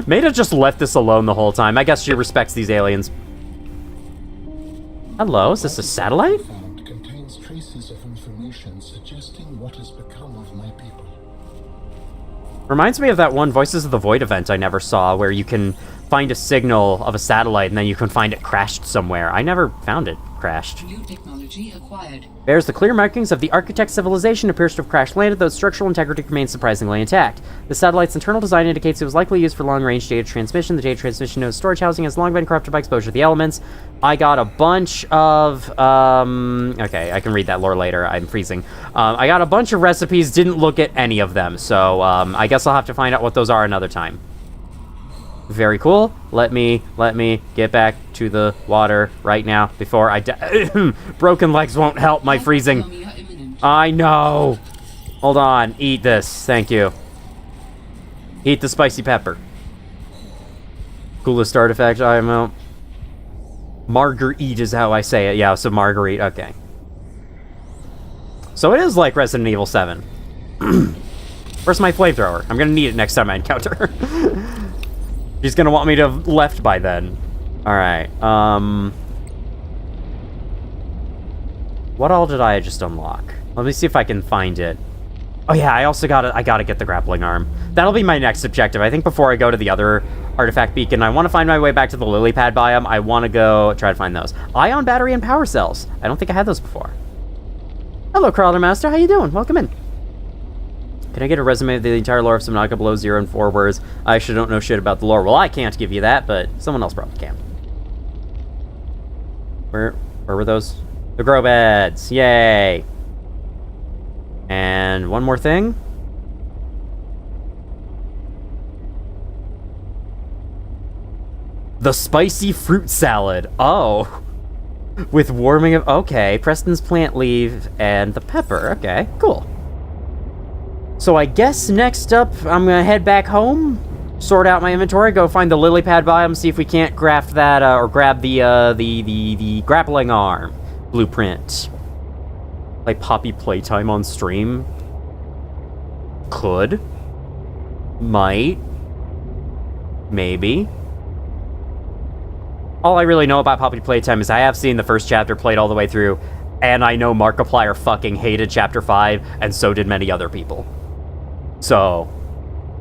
Maida just left this alone the whole time. I guess she respects these aliens. Hello, is this a satellite? Found contains traces of information suggesting what has become of my people. Reminds me of that one Voices of the Void event I never saw, where you can find a signal of a satellite and then you can find it crashed somewhere. I never found it crashed crashed. New technology acquired. Bears the clear markings of the architect's civilization, appears to have crash-landed, though its structural integrity remains surprisingly intact. The satellite's internal design indicates it was likely used for long-range data transmission. The data transmission node's storage housing has long been corrupted by exposure to the elements. I got a bunch of, okay, I can read that lore later. I'm freezing. I got a bunch of recipes, didn't look at any of them, so, I guess I'll have to find out what those are another time. Very cool. Let me get back to the water right now before I die. Broken legs won't help my freezing. Hypothermia imminent. I know. Hold on. Eat this. Thank you. Eat the spicy pepper. Coolest artifact IMO. Marguerite is how I say it. Yeah, so Marguerite. Okay. So it is like Resident Evil 7. Where's my flamethrower? I'm gonna need it next time I encounter her. She's gonna want me to have left by then. Alright, what all did I just unlock? Let me see if I can find it. Oh yeah, I gotta get the grappling arm. That'll be my next objective. I think before I go to the other artifact beacon, I want to find my way back to the lily pad biome. I want to go try to find those. Ion battery and power cells. I don't think I had those before. Hello, Crawler Master. How you doing? Welcome in. Can I get a resume of the entire lore of Subnautica below 0 and 4 words? I actually don't know shit about the lore. Well, I can't give you that, but someone else probably can. Where were those? The grow beds. Yay. And one more thing. The spicy fruit salad. Oh. With warming of... Okay. Preston's plant leaf and the pepper. Okay. Cool. So I guess next up, I'm gonna head back home, sort out my inventory, go find the lily pad biome, see if we can't craft that, or grab the grappling arm blueprint. Like Poppy playtime on stream? Could. Might. Maybe. All I really know about Poppy playtime is I have seen the first chapter played all the way through, and I know Markiplier fucking hated chapter 5, and so did many other people. So,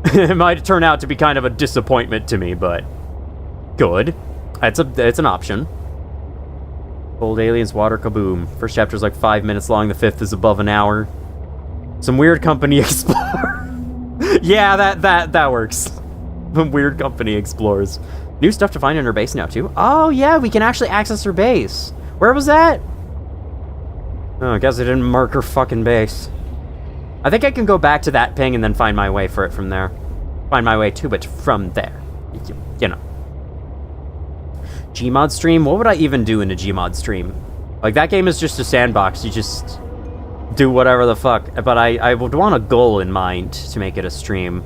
it might turn out to be kind of a disappointment to me, but good. It's an option. Cold aliens, water, kaboom. First chapter's like 5 minutes long, the fifth is above an hour. Some weird company explore. Yeah, that works. Some weird company explores. New stuff to find in her base now, too. Oh, yeah, we can actually access her base. Where was that? Oh, I guess I didn't mark her fucking base. I think I can go back to that ping and then find my way for it from there. Find my way to it from there. You know. Gmod stream? What would I even do in a Gmod stream? Like, that game is just a sandbox. You just do whatever the fuck. But I would want a goal in mind to make it a stream.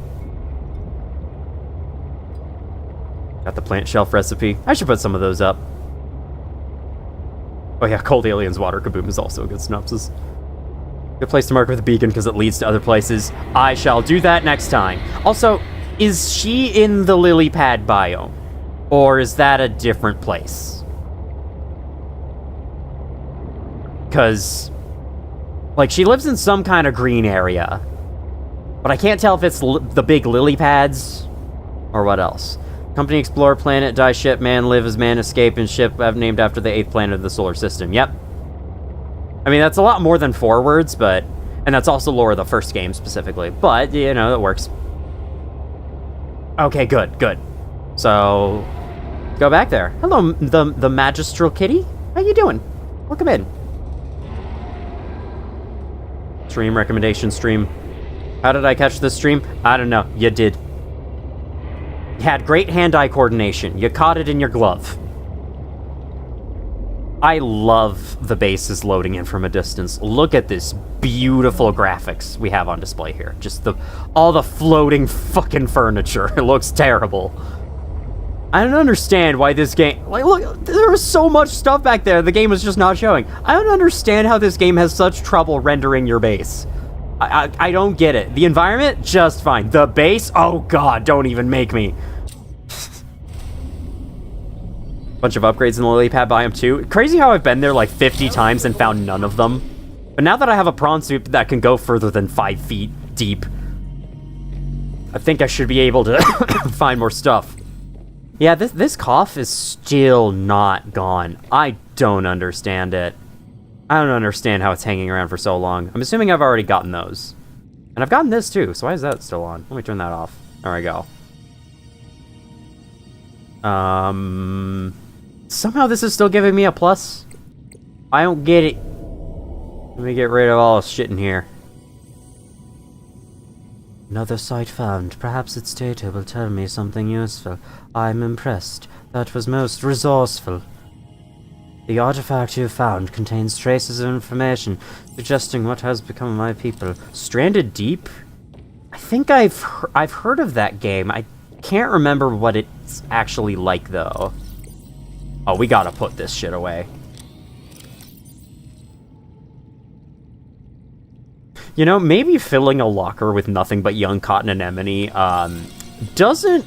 Got the plant shelf recipe. I should put some of those up. Oh yeah, Cold Aliens Water Kaboom is also a good synopsis. Good place to mark with a beacon because it leads to other places. I shall do that next time. Also, is she in the lily pad biome? Or is that a different place? Because, like, she lives in some kind of green area. But I can't tell if it's the big lily pads or what else. Company explore planet, die ship, man live as man escape, and ship named after the 8th planet of the solar system. Yep. I mean, that's a lot more than 4 words, but... And that's also lore of the first game, specifically. But, you know, it works. Okay, good. So... Go back there. Hello, the magistral kitty. How you doing? Welcome in. Stream recommendation stream. How did I catch this stream? I don't know. You did. You had great hand-eye coordination. You caught it in your glove. I love the bases loading in from a distance. Look at this beautiful graphics we have on display here. Just all the floating fucking furniture. It looks terrible. I don't understand why this game... Like, look, there was so much stuff back there the game was just not showing. I don't understand how this game has such trouble rendering your base. I don't get it. The environment, just fine. The base, oh god, don't even make me. Bunch of upgrades in the lily pad biome too. Crazy how I've been there like 50 times and found none of them. But now that I have a prawn soup that can go further than 5 feet deep, I think I should be able to find more stuff. Yeah, this cough is still not gone. I don't understand it. I don't understand how it's hanging around for so long. I'm assuming I've already gotten those. And I've gotten this too, so why is that still on? Let me turn that off. There we go. Somehow this is still giving me a plus. I don't get it. Let me get rid of all this shit in here. Another site found. Perhaps its data will tell me something useful. I'm impressed. That was most resourceful. The artifact you found contains traces of information suggesting what has become of my people. Stranded Deep? I think I've heard of that game. I can't remember what it's actually like, though. Oh, we gotta put this shit away. You know, maybe filling a locker with nothing but young cotton anemone doesn't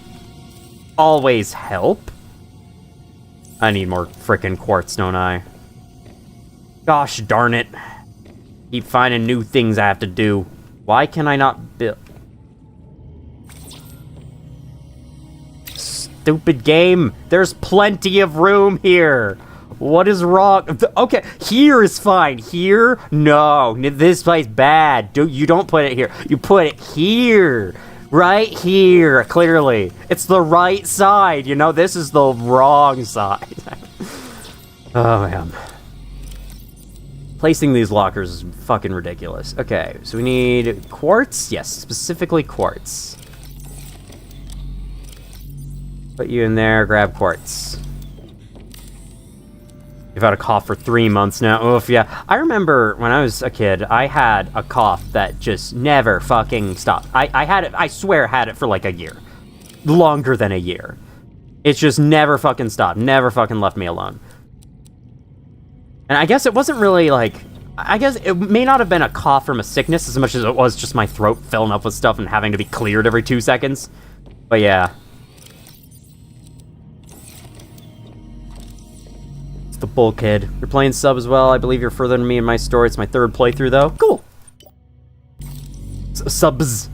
always help. I need more frickin' quartz, don't I? Gosh darn it. Keep finding new things I have to do. Why can I not build? Stupid game. There's plenty of room here. What is wrong? Okay, here is fine. Here? No. This place bad. You don't put it here. You put it here. Right here, clearly. It's the right side, you know? This is the wrong side. Oh, man. Placing these lockers is fucking ridiculous. Okay, so we need quartz? Yes, specifically quartz. Put you in there, grab quartz. You've had a cough for 3 months now. Oof, yeah. I remember when I was a kid, I had a cough that just never fucking stopped. I had it, I swear, had it for like a year. Longer than a year. It just never fucking stopped. Never fucking left me alone. And I guess it wasn't really like... I guess it may not have been a cough from a sickness as much as it was just my throat filling up with stuff and having to be cleared every 2 seconds. But yeah. The bulkhead. You're playing sub as well. I believe you're further than me in my story. It's my 3rd playthrough, though. Cool. Subs.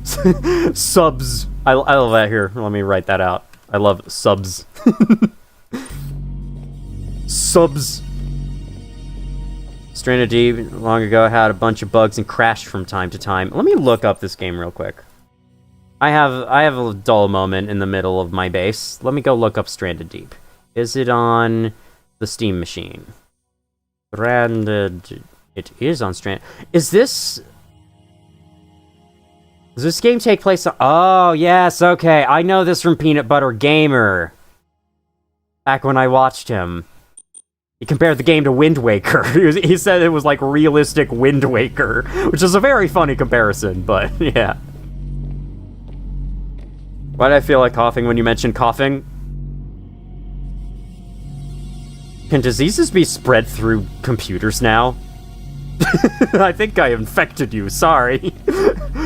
Subs. I love that here. Let me write that out. I love subs. Subs. Stranded Deep long ago had a bunch of bugs and crashed from time to time. Let me look up this game real quick. I have a dull moment in the middle of my base. Let me go look up Stranded Deep. Is it on the Steam machine? Branded. It is on Strand. Does this game take place on... Oh, yes, okay. I know this from Peanut Butter Gamer. Back when I watched him. He compared the game to Wind Waker. He said it was like realistic Wind Waker, which is a very funny comparison, but yeah. Why did I feel like coughing when you mentioned coughing? Can diseases be spread through computers now? I think I infected you, sorry.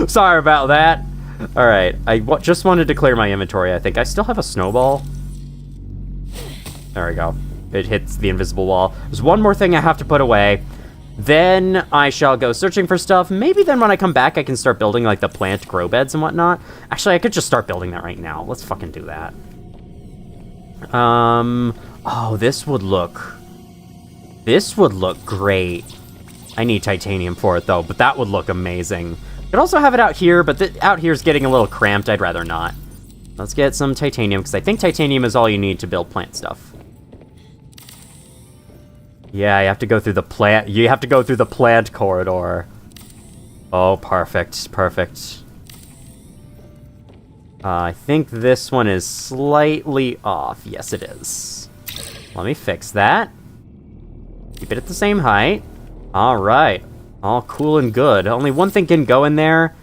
Sorry about that. Alright, I just wanted to clear my inventory, I think. I still have a snowball. There we go. It hits the invisible wall. There's one more thing I have to put away. Then I shall go searching for stuff. Maybe then when I come back I can start building like the plant grow beds and whatnot. Actually, I could just start building that right now. Let's fucking do that. Oh, this would look great. I need titanium for it, though, but that would look amazing. Could also have it out here, but out here is getting a little cramped. I'd rather not. Let's get some titanium, because I think titanium is all you need to build plant stuff. Yeah, you have to go through the plant. You have to go through the plant corridor. Oh, perfect, perfect. I think this one is slightly off. Yes, it is. Let me fix that. Keep it at the same height. Alright. All cool and good. Only one thing can go in there.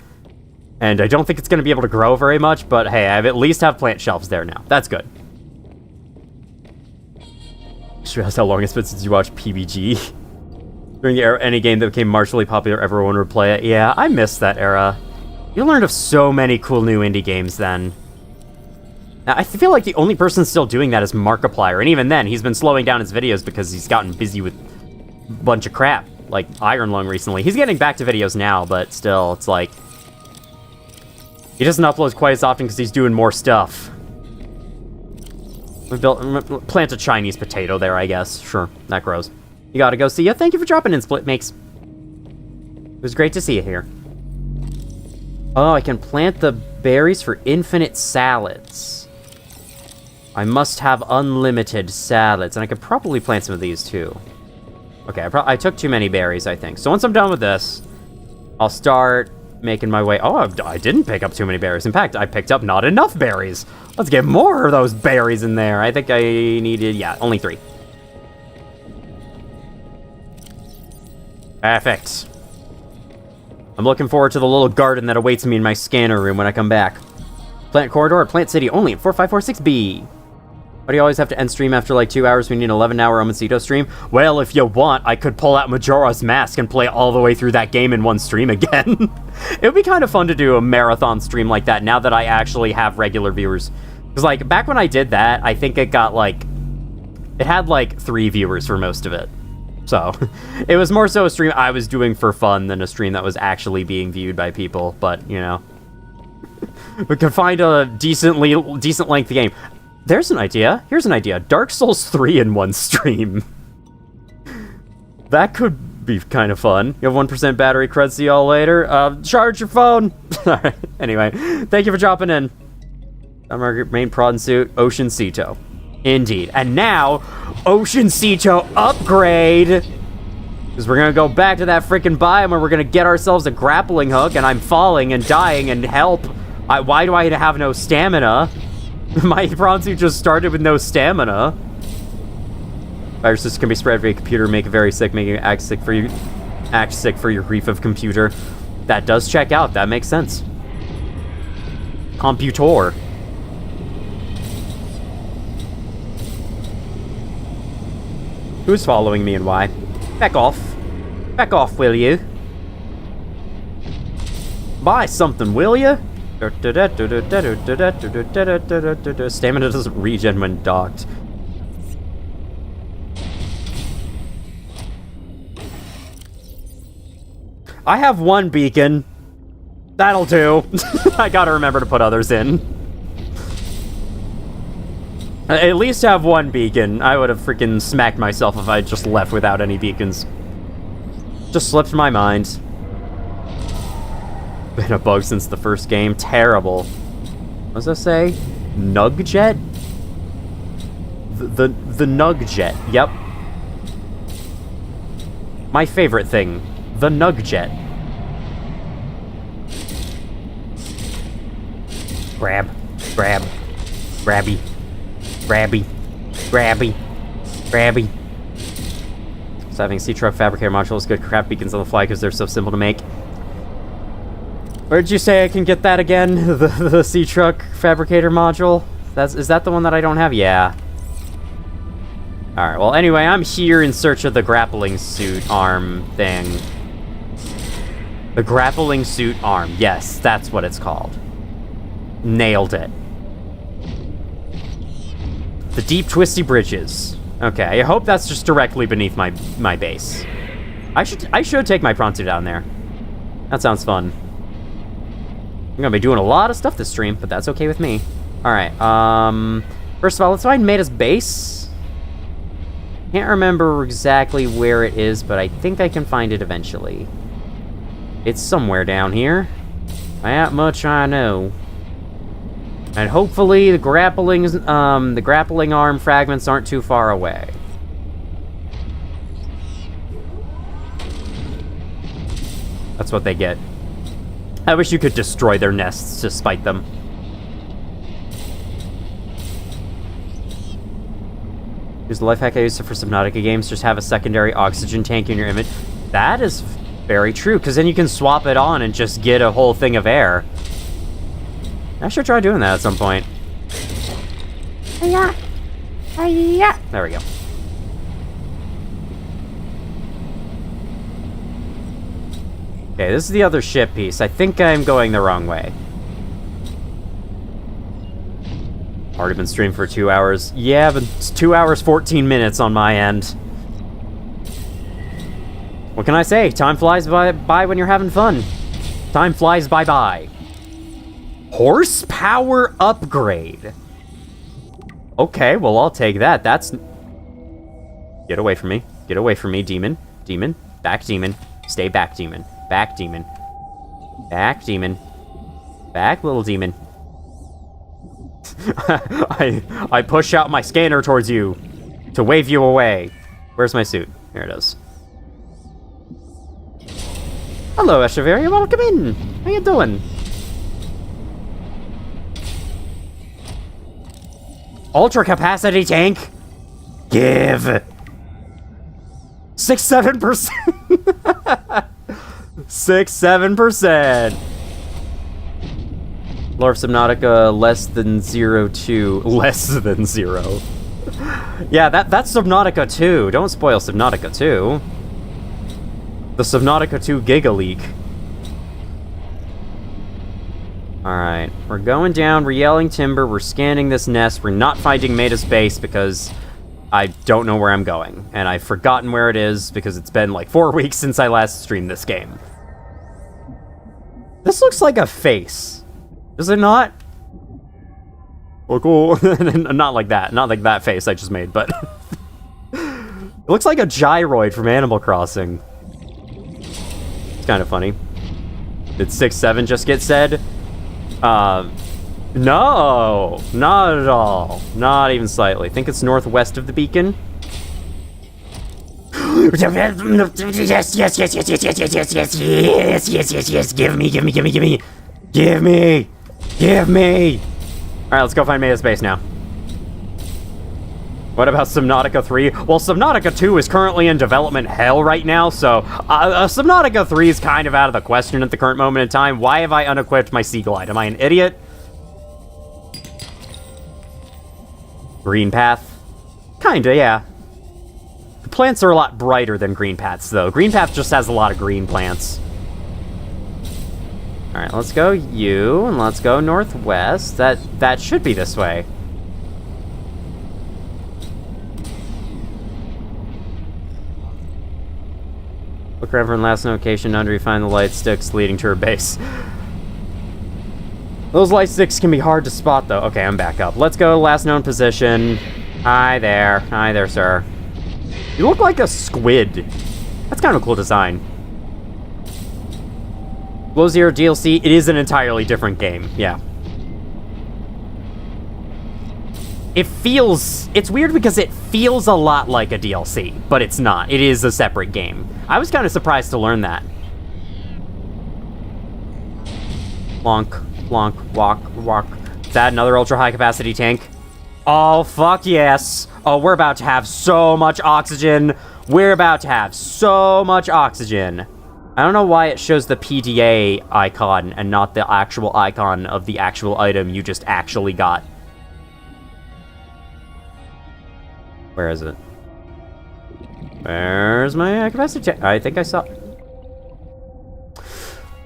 And I don't think it's going to be able to grow very much, but hey, I at least have plant shelves there now. That's good. Just realized how long it's been since you watched PBG. During the era, any game that became marginally popular, everyone would play it. Yeah, I missed that era. You learned of so many cool new indie games then. Now, I feel like the only person still doing that is Markiplier, and even then, he's been slowing down his videos because he's gotten busy with a bunch of crap, like Iron Lung recently. He's getting back to videos now, but still, it's like... He doesn't upload quite as often because he's doing more stuff. Plant a Chinese potato there, I guess. Sure, that grows. You gotta go see ya. Thank you for dropping in, Split Makes. It was great to see you here. Oh, I can plant the berries for infinite salads. I must have unlimited salads, and I could probably plant some of these too. Okay, I took too many berries, I think. So once I'm done with this, I'll start making my way. Oh, I didn't pick up too many berries. In fact, I picked up not enough berries. Let's get more of those berries in there. I think I needed, yeah, only 3. Perfect. I'm looking forward to the little garden that awaits me in my scanner room when I come back. Plant Corridor, Plant City, only at 4546B. Why do you always have to end stream after like 2 hours when you need an 11-hour Omencito stream? Well, if you want, I could pull out Majora's Mask and play all the way through that game in one stream again. It would be kind of fun to do a marathon stream like that now that I actually have regular viewers. Because, like, back when I did that, I think it got, like... It had, like, 3 viewers for most of it. So, it was more so a stream I was doing for fun than a stream that was actually being viewed by people. But, you know... We could find a decent length game. There's an idea. Here's an idea. Dark Souls 3 in one stream. That could be kind of fun. You have 1% battery cred. See y'all later. Charge your phone. Alright. Anyway, thank you for dropping in. I'm our main prawn suit, Ocean Cito. Indeed. And now, Ocean Cito upgrade. Because we're going to go back to that freaking biome where we're going to get ourselves a grappling hook, and I'm falling and dying and help. Why do I have no stamina? My prawn suit just started with no stamina. Viruses can be spread via computer, make it very sick, making it act sick for your grief of computer. That does check out. That makes sense. Computor. Who's following me and why? Back off. Back off, will you? Buy something, will you? Stamina doesn't regen when docked. I have 1 beacon. That'll do. I gotta remember to put others in. At least have 1 beacon. I would have freaking smacked myself if I just left without any beacons. Just slipped my mind. Been a bug since the first game. Terrible. What does that say? Nugjet? The Nugjet. Yep. My favorite thing. The Nugjet. Grab. Grab. Grabby. Grabby. Grabby. Grabby. So having C-Truck Fabricator module is good. Craft beacons on the fly because they're so simple to make. Where did you say I can get that again? The C-Truck Fabricator module? Is that the one that I don't have? Yeah. Alright, well anyway, I'm here in search of the grappling suit arm thing. The grappling suit arm. Yes, that's what it's called. Nailed it. The deep twisty bridges. Okay, I hope that's just directly beneath my base. I should take my prawn suit down there. That sounds fun. I'm gonna be doing a lot of stuff this stream, but that's okay with me. Alright, first of all, let's find Maida's base. Can't remember exactly where it is, but I think I can find it eventually. It's somewhere down here. That much I know. And hopefully the grappling arm fragments aren't too far away. That's what they get. I wish you could destroy their nests to spite them. Here's the life hack I used for Subnautica games. Just have a secondary oxygen tank in your image. That is very true, because then you can swap it on and just get a whole thing of air. I should try doing that at some point. Hiya. Hiya. There we go. Okay, this is the other ship piece. I think I'm going the wrong way. Already been streaming for 2 hours. Yeah, but it's 2 hours, 14 minutes on my end. What can I say? Time flies by when you're having fun. Time flies by. Horsepower upgrade. Okay, well, I'll take that. That's... Get away from me. Get away from me, demon. Demon. Back, demon. Stay back, demon. Back, demon. Back, demon. Back, little demon. I push out my scanner towards you to wave you away. Where's my suit? Here it is. Hello, Echeverria. Welcome in. How you doing? Ultra capacity tank. Give. 6-7%. 6-7%. Lore of Subnautica less than 0-2. Less than 0. Yeah, that's Subnautica 2. Don't spoil Subnautica 2. The Subnautica 2 Giga Leak. Alright, we're going down, we're yelling timber, we're scanning this nest, we're not finding Maida's base because I don't know where I'm going. And I've forgotten where it is because it's been like 4 weeks since I last streamed this game. This looks like a face. Does it not? Oh, cool. Not like that. Not like that face I just made, but... It looks like a gyroid from Animal Crossing. It's kind of funny. Did 6-7 just get said? No, not at all. Not even slightly. I think it's northwest of the beacon. Yes, yes, yes, yes, yes, yes, yes, yes, yes, yes, yes, yes, yes. Give me, give me, give me, give me, give me, give me. All right, let's go find Maida's base now. What about Subnautica 3? Well, Subnautica 2 is currently in development hell right now, so Subnautica 3 is kind of out of the question at the current moment in time. Why have I unequipped my Sea Glide? Am I an idiot? Green Path? Kinda, yeah. The plants are a lot brighter than Green Paths, though. Green Path just has a lot of green plants. Alright, let's go you, and let's go northwest. That should be this way. Look forever in last location under you find the light sticks leading to her base. Those light sticks can be hard to spot, though. Okay, I'm back up. Let's go last known position. Hi there. Hi there, sir. You look like a squid. That's kind of a cool design. Below Zero DLC, it is an entirely different game. Yeah. It's weird because it feels a lot like a DLC, but it's not. It is a separate game. I was kind of surprised to learn that. Plonk, plonk, walk, walk. Is that another ultra high capacity tank? Oh, fuck yes. Oh, we're about to have so much oxygen. We're about to have so much oxygen. I don't know why it shows the PDA icon and not the actual icon of the actual item you just actually got. Where is it? Where's my capacity tank? I think I saw...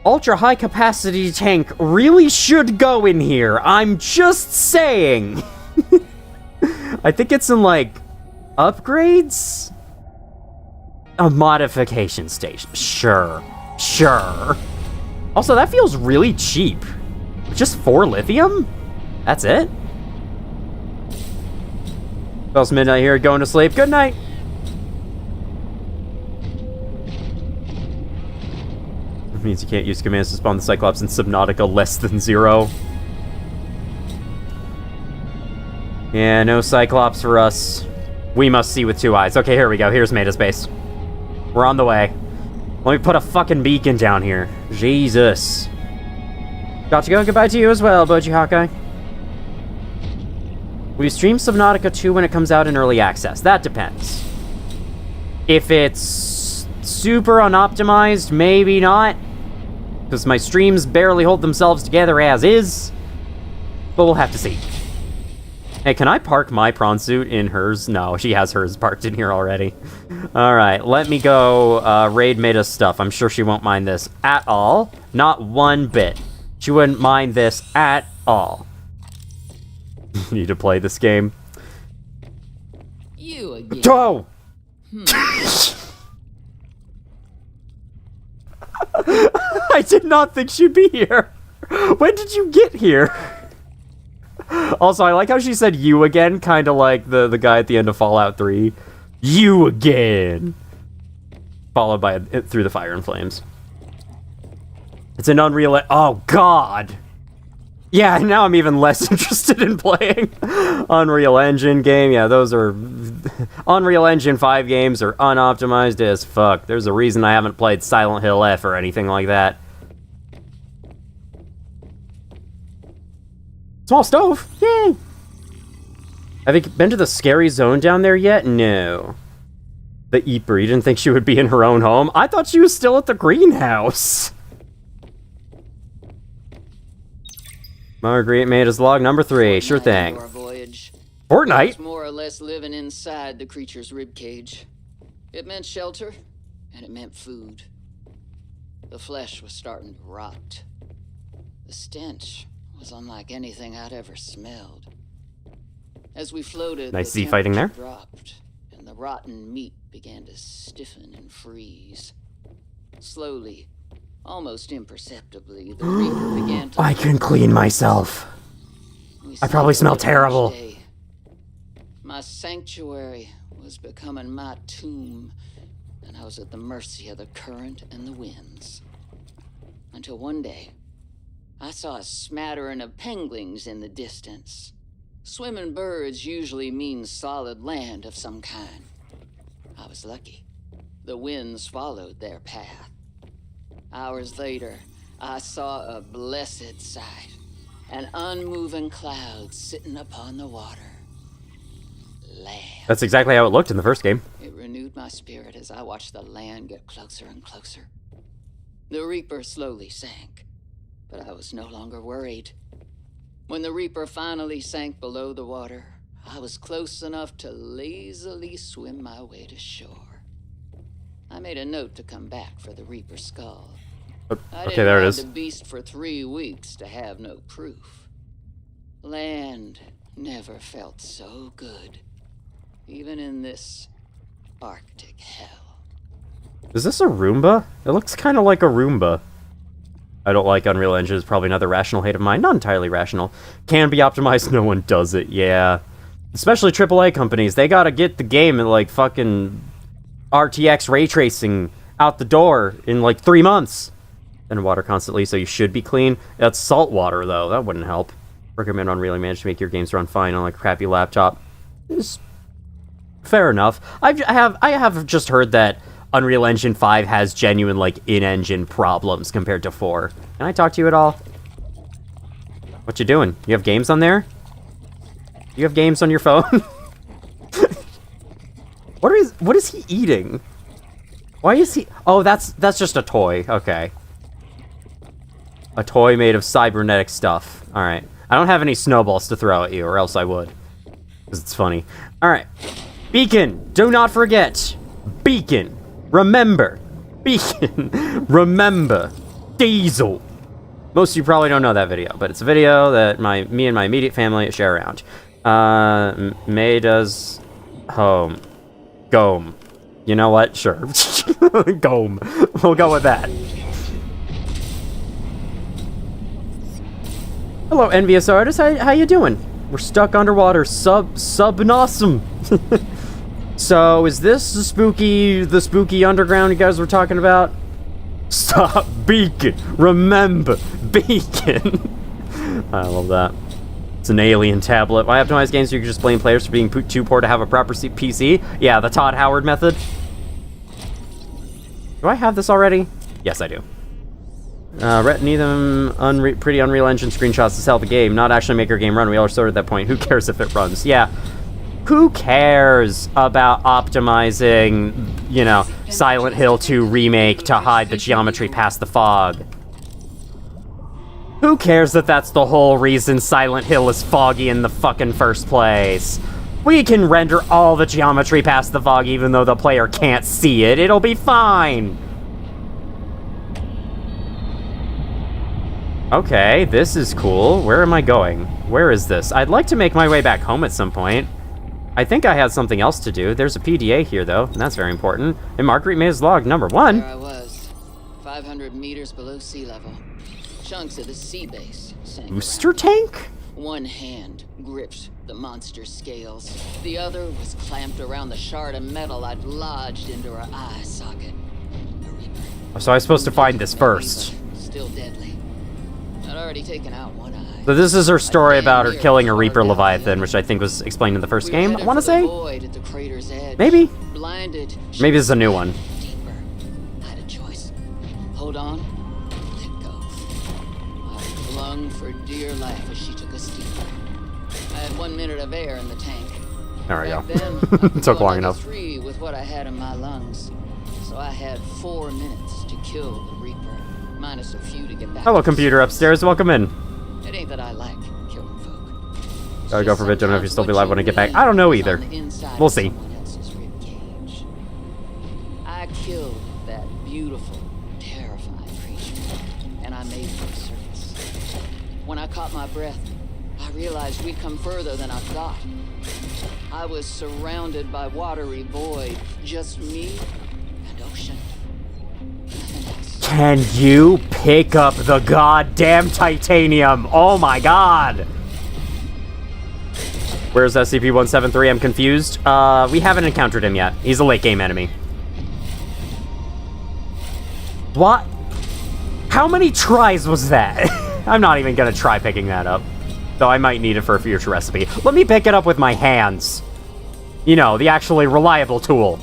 Ultra high capacity tank really should go in here. I'm just saying. I think it's in, like, upgrades? A modification station. Sure. Sure. Also, that feels really cheap. Just 4 lithium? That's it? Well, it's midnight here, going to sleep. Good night. It means you can't use commands to spawn the Cyclops in Subnautica less than 0. Yeah, no Cyclops for us. We must see with 2 eyes. Okay, here we go. Here's Maida's base. We're on the way. Let me put a fucking beacon down here. Jesus. Got to go. Goodbye to you as well, Boji Hawkeye. We stream Subnautica 2 when it comes out in early access. That depends. If it's super unoptimized, maybe not. Because my streams barely hold themselves together as is. But we'll have to see. Hey, can I park my prawn suit in hers? No, she has hers parked in here already. Alright, let me go raid Maida's stuff. I'm sure she won't mind this at all. Not one bit. She wouldn't mind this at all. Need to play this game. You again. Oh! I did not think she'd be here. When did you get here? Also, I like how she said you again, kind of like the guy at the end of Fallout 3. You again! Followed by through the fire and flames. It's an Unreal... Oh, God! Yeah, now I'm even less interested in playing Unreal Engine game. Yeah, those are... Unreal Engine 5 games are unoptimized as fuck. There's a reason I haven't played Silent Hill F or anything like that. Small stove! Yay! Have you been to the scary zone down there yet? No. The Eeper, you didn't think she would be in her own home? I thought she was still at the greenhouse. Marguerite Maida's log number 3. Sure thing. Our voyage. Fortnite? Was more or less living inside the creature's ribcage. It meant shelter, and it meant food. The flesh was starting to rot. The stench was unlike anything I'd ever smelled. As we floated, Nice the Z fighting there. temperature dropped, and the rotten meat began to stiffen and freeze. Slowly, almost imperceptibly, the reaper began to... I can clean myself. I probably smell terrible. Day. My sanctuary was becoming my tomb, and I was at the mercy of the current and the winds. Until one day, I saw a smattering of penguins in the distance. Swimming birds usually mean solid land of some kind. I was lucky. The winds followed their path. Hours later, I saw a blessed sight. An unmoving cloud sitting upon the water. Land. That's exactly how it looked in the first game. It renewed my spirit as I watched the land get closer and closer. The Reaper slowly sank, but I was no longer worried. When the Reaper finally sank below the water, I was close enough to lazily swim my way to shore. I made a note to come back for the Reaper skull. Okay, there it is. I didn't ride the beast for 3 weeks to have no proof. Land never felt so good, even in this Arctic hell. Is this a Roomba? It looks kind of like a Roomba. I don't like Unreal Engine. It's probably another rational hate of mine. Not entirely rational. Can be optimized. No one does it. Yeah. Especially AAA companies. They gotta get the game in like fucking RTX ray tracing out the door in like 3 months. And water constantly, so you should be clean. That's salt water, though. That wouldn't help. Recommend Unreal managed to make your games run fine on like a crappy laptop. It's fair enough. I have just heard that Unreal Engine 5 has genuine like in-engine problems compared to 4. Can I talk to you at all? What you doing? You have games on there? You have games on your phone? What is he eating? Why is he... Oh, that's just a toy. Okay. A toy made of cybernetic stuff. Alright. I don't have any snowballs to throw at you, or else I would. Because it's funny. Alright. Beacon! Do not forget! Beacon! Remember! Beacon! Remember! Diesel! Most of you probably don't know that video, but it's a video that me and my immediate family share around. Maida's home. Gome. You know what? Sure. Gome. We'll go with that. Hello, envious artist. How you doing? We're stuck underwater. Subnautica. So, is this the spooky underground you guys were talking about? Stop, Beacon. Remember, Beacon. I love that. It's an alien tablet. Why optimize games so you can just blame players for being too poor to have a proper PC? Yeah, the Todd Howard method. Do I have this already? Yes, I do. Need them pretty Unreal Engine screenshots to sell the game, not actually make your game run. We all sort of at that point. Who cares if it runs? Yeah. Who cares about optimizing, you know, Silent Hill 2 remake to hide the geometry past the fog? Who cares that that's the whole reason Silent Hill is foggy in the fucking first place? We can render all the geometry past the fog even though the player can't see it. It'll be fine. Okay, this is cool. Where am I going? Where is this? I'd like to make my way back home at some point. I think I had something else to do. There's a PDA here, though, and that's very important. And Marguerite Maida's log number 1. There I was, 500 meters below sea level. Chunks of the sea base sank Booster around. tank? One hand gripped the monster's scales. The other was clamped around the shard of metal I'd lodged into her eye socket. The Reaper. So I was supposed to find this first. Still deadly. I'd already taken out one eye. So this is her story about her killing a Reaper Leviathan, which I think was explained in the first game, I want to say? Maybe? Blinded. Maybe this is a new one. Deeper. I had a choice. Hold on. Let go. I flung for dear life as she took us deeper. I had 1 minute of air in the tank. There we go. Back then, I could Took go long another enough. 3 with what I had in my lungs. So I had 4 minutes to kill the Reaper, minus a few to get back. Hello, to computer upstairs. Welcome in. It ain't that I like killing folk. It's Gotta go just for a bit. Don't know if you sometimes still be what alive you when I get back. need I don't know is either. on the inside We'll of see. someone else's ribcage. I killed that beautiful, terrifying creature, and I made it to the surface. When I caught my breath, I realized we'd come further than I thought. I was surrounded by watery void, just me and ocean. Nothing else. Can you pick up the goddamn titanium? Oh my god! Where's SCP-173? I'm confused. We haven't encountered him yet. He's a late game enemy. What? How many tries was that? I'm not even gonna try picking that up. Though I might need it for a future recipe. Let me pick it up with my hands. You know, the actually reliable tool.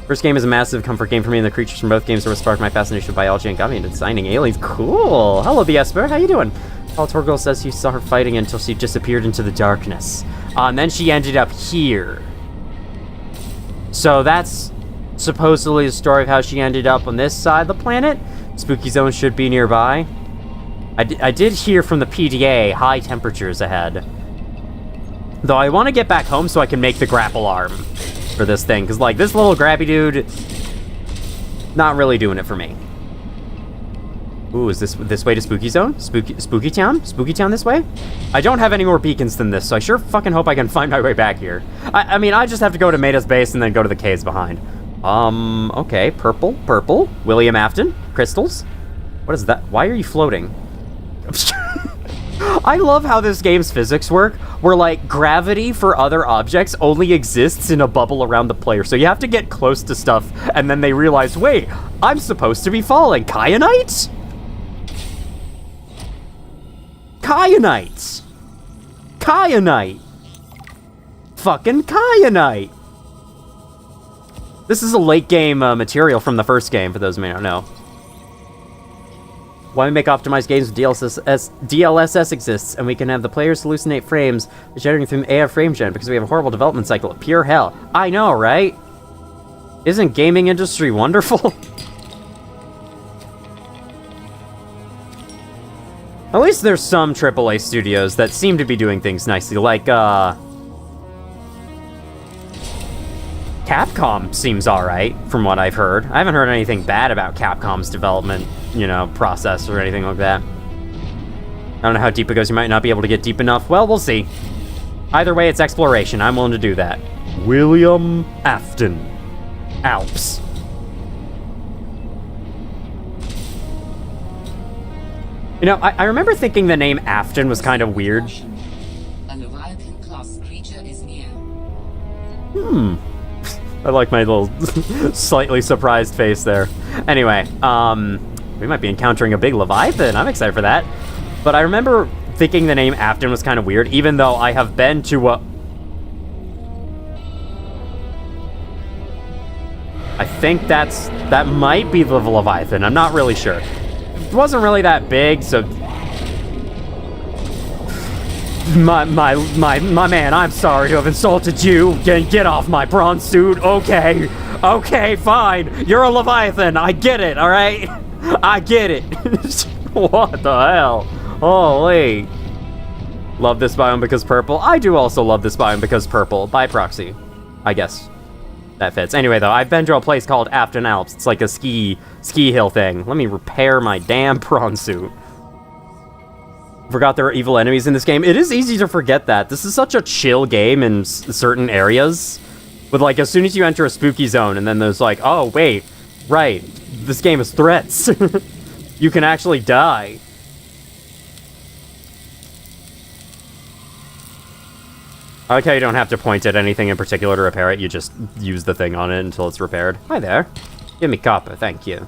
First game is a massive comfort game for me, and the creatures from both games sort of sparked my fascination with biology and got me into designing aliens. Cool! Hello, the Esper. How you doing? Paul Torgal says he saw her fighting until she disappeared into the darkness. And then she ended up here. So that's supposedly the story of how she ended up on this side of the planet. Spooky Zone should be nearby. I did hear from the PDA high temperatures ahead. Though I want to get back home so I can make the grapple arm for this thing. Because, like, this little grabby dude, not really doing it for me. Ooh, is this way to Spooky Zone? Spooky Town? Spooky Town this way? I don't have any more beacons than this, so I sure fucking hope I can find my way back here. I mean, I just have to go to Maida's base and then go to the caves behind. Okay, purple. William Afton, crystals. What is that? Why are you floating? I love how this game's physics work, where, like, gravity for other objects only exists in a bubble around the player. So you have to get close to stuff, and then they realize, wait, I'm supposed to be falling. Kyanite? Kyanite! Kyanite! Fucking kyanite! This is a late game material from the first game, for those who may not know. Why we make optimized games with DLSS exists, and we can have the players hallucinate frames generating from AI frame gen because we have a horrible development cycle. Pure hell. I know, right? Isn't gaming industry wonderful? At least there's some AAA studios that seem to be doing things nicely, like, Capcom seems alright, from what I've heard. I haven't heard anything bad about Capcom's development, you know, process or anything like that. I don't know how deep it goes. You might not be able to get deep enough. Well, we'll see. Either way, it's exploration. I'm willing to do that. William Afton. Alps. You know, I remember thinking the name Afton was kind of weird. A Leviathan-class creature is near. I like my little slightly surprised face there. Anyway, we might be encountering a big Leviathan. I'm excited for that. But I remember thinking the name Afton was kind of weird, even though I have been to a... I think that might be the Leviathan. I'm not really sure. It wasn't really that big, so... My man, I'm sorry to have insulted you. Get off my bronze suit. Okay, fine. You're a Leviathan. I get it, alright? I get it. What the hell? Holy. Love this biome because purple. I do also love this biome because purple. By proxy. I guess. That fits. Anyway, though, I've been to a place called Afton Alps. It's like a ski hill thing. Let me repair my damn prawn suit. Forgot there were evil enemies in this game. It is easy to forget that. This is such a chill game in certain areas. With, like, as soon as you enter a spooky zone, and then there's like, oh, wait, right, this game is threats. You can actually die. I like how you don't have to point at anything in particular to repair it. You just use the thing on it until it's repaired. Hi there. Give me copper, thank you.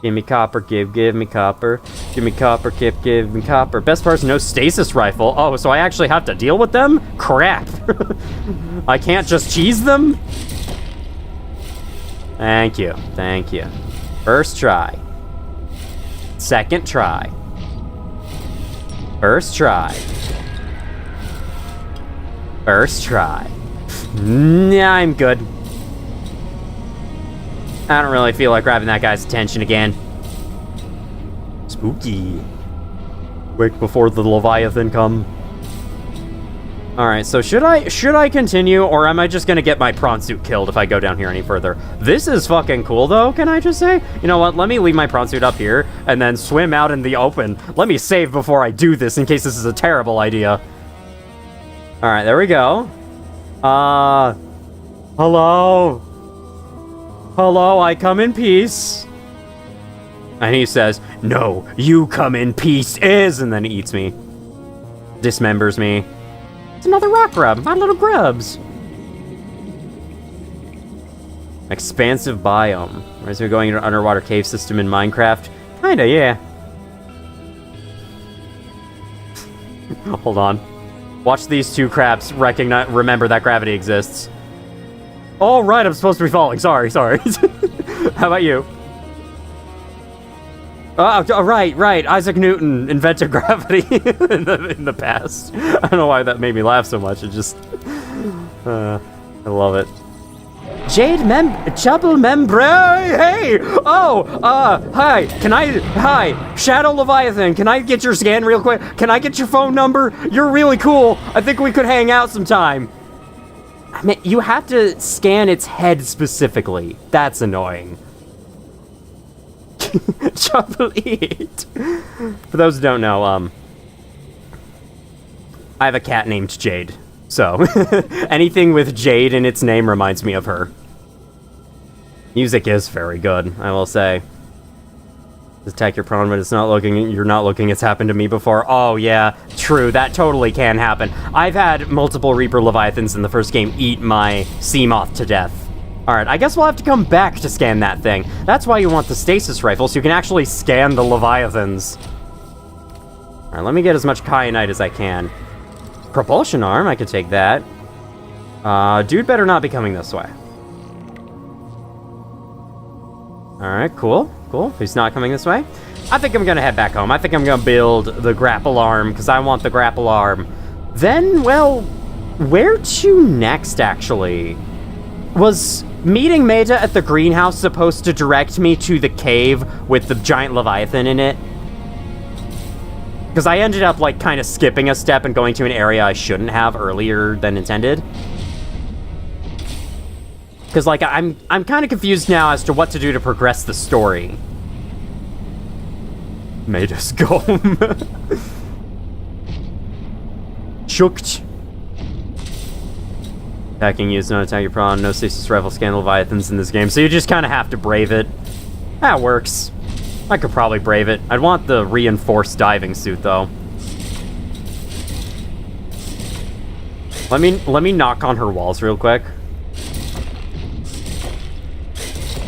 Give me copper, give me copper. Give me copper, give me copper. Best part is no stasis rifle. Oh, so I actually have to deal with them? Crap. I can't just cheese them? Thank you, thank you. First try. Second try. First try. First try. Nah, I'm good. I don't really feel like grabbing that guy's attention again. Spooky. Quick before the Leviathan come. Alright, so should I continue, or am I just gonna get my prawn suit killed if I go down here any further? This is fucking cool, though, can I just say? You know what, let me leave my prawn suit up here, and then swim out in the open. Let me save before I do this, in case this is a terrible idea. Alright, there we go. Hello? Hello, I come in peace. And he says, no, you come in peace is, and then he eats me. Dismembers me. It's another rock grub, my little grubs. Expansive biome. Right, so we're going into an underwater cave system in Minecraft? Kinda, yeah. Hold on. Watch these two crabs remember that gravity exists. Oh, right, I'm supposed to be falling. Sorry. How about you? Oh, right. Isaac Newton invented gravity in the past. I don't know why that made me laugh so much. It just... I love it. Trouble membre! Hey! Oh, hi. Hi. Shadow Leviathan, can I get your scan real quick? Can I get your phone number? You're really cool. I think we could hang out sometime. I mean, you have to scan its head specifically. That's annoying. Trouble eat. For those who don't know, I have a cat named Jade. So, anything with Jade in its name reminds me of her. Music is very good, I will say. Attack your prawn, but you're not looking, it's happened to me before. Oh yeah, true, that totally can happen. I've had multiple Reaper Leviathans in the first game eat my Seamoth to death. Alright, I guess we'll have to come back to scan that thing. That's why you want the stasis rifle, so you can actually scan the Leviathans. Alright, let me get as much kyanite as I can. Propulsion arm, I could take that. Dude better not be coming this way. Alright, cool. He's not coming this way. I think I'm gonna head back home. I think I'm gonna build the grapple arm, because I want the grapple arm. Then, well, where to next, actually? Was meeting Maida at the greenhouse supposed to direct me to the cave with the giant Leviathan in it? Because I ended up, like, kind of skipping a step and going to an area I shouldn't have earlier than intended. Because, like, I'm kind of confused now as to what to do to progress the story. Maida's gone. Shooked. Attacking you is not attack your prawn. No stasis rifle scan Leviathans in this game, so you just kind of have to brave it. That works. I could probably brave it. I'd want the reinforced diving suit, though. Let me knock on her walls real quick.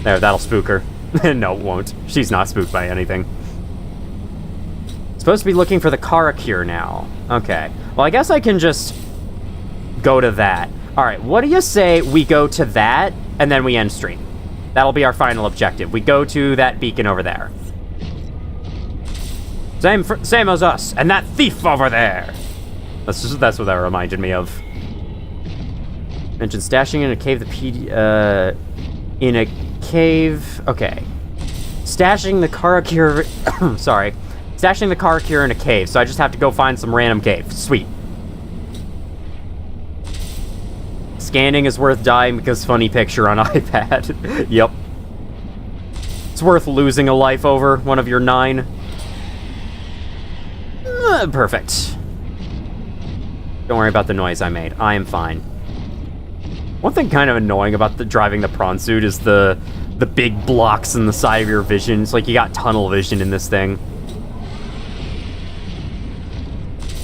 There, that'll spook her. No, it won't. She's not spooked by anything. Supposed to be looking for the Karakure now. Okay. Well, I guess I can just go to that. Alright, what do you say we go to that, and then we end stream? That'll be our final objective. We go to that beacon over there. Same as us, and that thief over there. That's what that reminded me of. Mentioned stashing in a cave. In a cave. Okay. Stashing the Karakure. Sorry. Stashing the Karakure in a cave. So I just have to go find some random cave. Sweet. Scanning is worth dying because funny picture on iPad. Yep. It's worth losing a life over, one of your 9. Perfect. Don't worry about the noise I made. I am fine. One thing kind of annoying about driving the prawn suit is the big blocks in the side of your vision. It's like you got tunnel vision in this thing.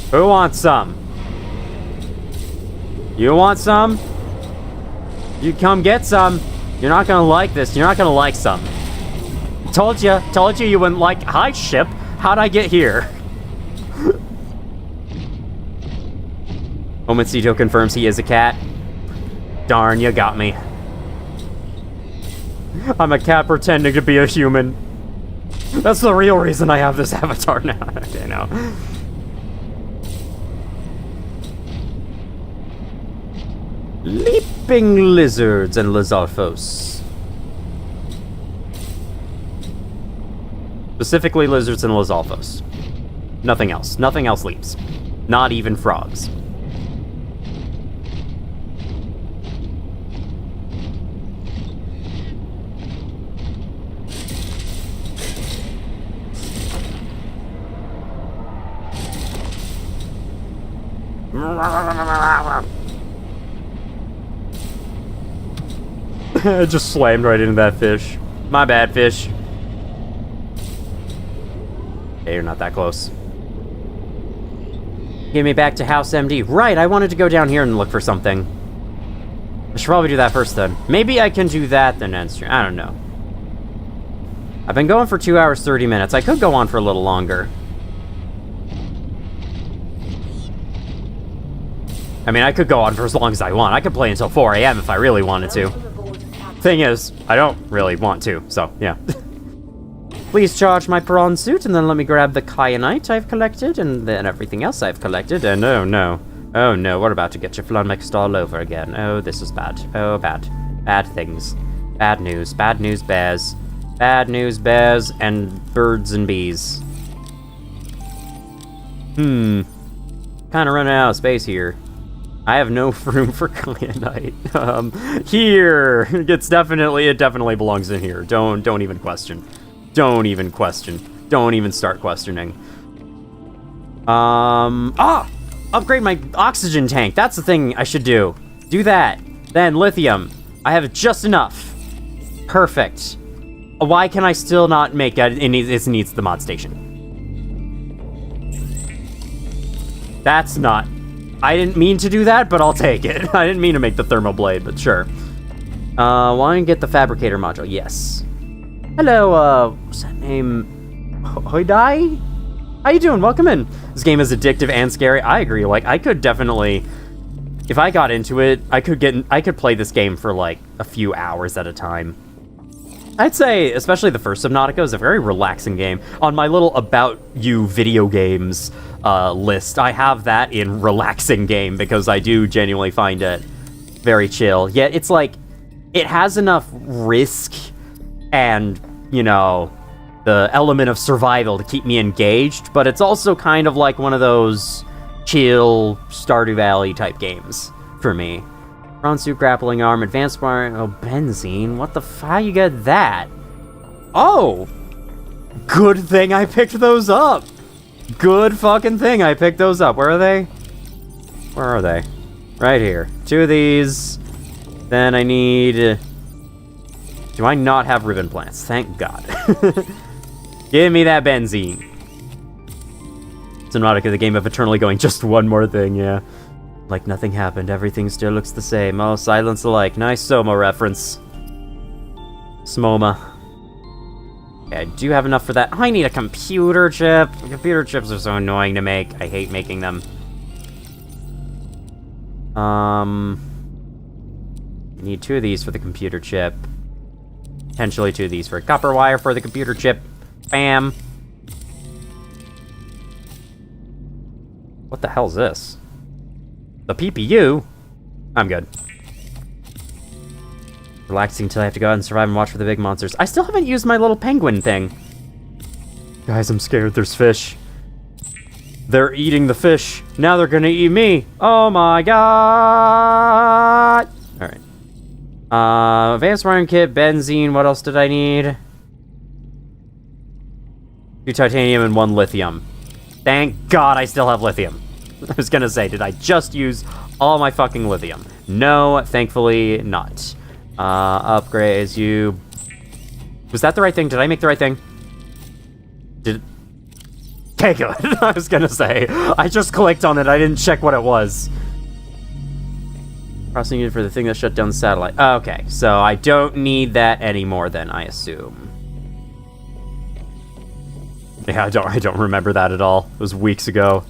Who wants some? You want some? You come get some. You're not gonna like this. You're not gonna like some. Told you you wouldn't like. Hi, ship. How'd I get here? Momentcito confirms he is a cat. Darn, you got me. I'm a cat pretending to be a human. That's the real reason I have this avatar now. Okay, now. Leaping lizards and lizarphos. Specifically lizards and lizarphos. Nothing else. Nothing else leaps. Not even frogs. I just slammed right into that fish. My bad, fish. Hey, you're not that close. Get me back to House MD. Right, I wanted to go down here and look for something. I should probably do that first then. Maybe I can do that then next stream. I don't know. I've been going for 2 hours, 30 minutes. I could go on for a little longer. I mean, I could go on for as long as I want. I could play until 4 a.m. if I really wanted to. Thing is, I don't really want to, so, yeah. Please charge my prawn suit, and then let me grab the kyanite I've collected, and then everything else I've collected, and oh no. Oh no, we're about to get you flummoxed all over again. Oh, this is bad. Oh, bad. Bad things. Bad news. Bad news bears. Bad news bears, and birds and bees. Kinda running out of space here. I have no room for kyanite. Here! It definitely belongs in here. Don't even question. Don't even question. Don't even start questioning. Upgrade my oxygen tank. That's the thing I should do. Do that. Then lithium. I have just enough. Perfect. Why can I still not make it? It needs the mod station. That's not... I didn't mean to do that, but I'll take it. I didn't mean to make the thermal blade, but sure. Want to get the fabricator module? Yes. Hello, what's that name? Hoidai? How you doing? Welcome in. This game is addictive and scary. I agree. Like, I could definitely, if I got into it, I could play this game for like a few hours at a time. I'd say, especially the first Subnautica, is a very relaxing game. On my little About You video games list, I have that in relaxing game because I do genuinely find it very chill. Yet it's like, it has enough risk and, you know, the element of survival to keep me engaged, but it's also kind of like one of those chill Stardew Valley type games for me. Prawn suit, grappling arm, advanced bar, oh, benzene. What the how you get that? Oh! Good thing I picked those up! Good fucking thing I picked those up. Where are they? Where are they? Right here. 2 of these. Then I need... Do I not have ribbon plants? Thank God. Give me that benzene. Subnautica, the game of eternally going, just one more thing, yeah. Like nothing happened, everything still looks the same. Oh, silence alike. Nice Soma reference. Smoma. Okay, I do have enough for that. I need a computer chip. Computer chips are so annoying to make. I hate making them. I need 2 of these for the computer chip. Potentially 2 of these for a copper wire for the computer chip. Bam. What the hell is this? The PPU? I'm good. Relaxing until I have to go out and survive and watch for the big monsters. I still haven't used my little penguin thing. Guys, I'm scared. There's fish. They're eating the fish. Now they're gonna eat me. Oh my god! Alright. Advanced wiring kit, benzene. What else did I need? 2 titanium and 1 lithium. Thank God I still have lithium. I was gonna say, did I just use all my fucking lithium? No, thankfully not. Upgrades, you... Was that the right thing? Did I make the right thing? Did... Okay, good. I was gonna say, I just clicked on it, I didn't check what it was. Crossing it for the thing that shut down the satellite. Okay, so I don't need that anymore then, I assume. Yeah, I don't remember that at all. It was weeks ago.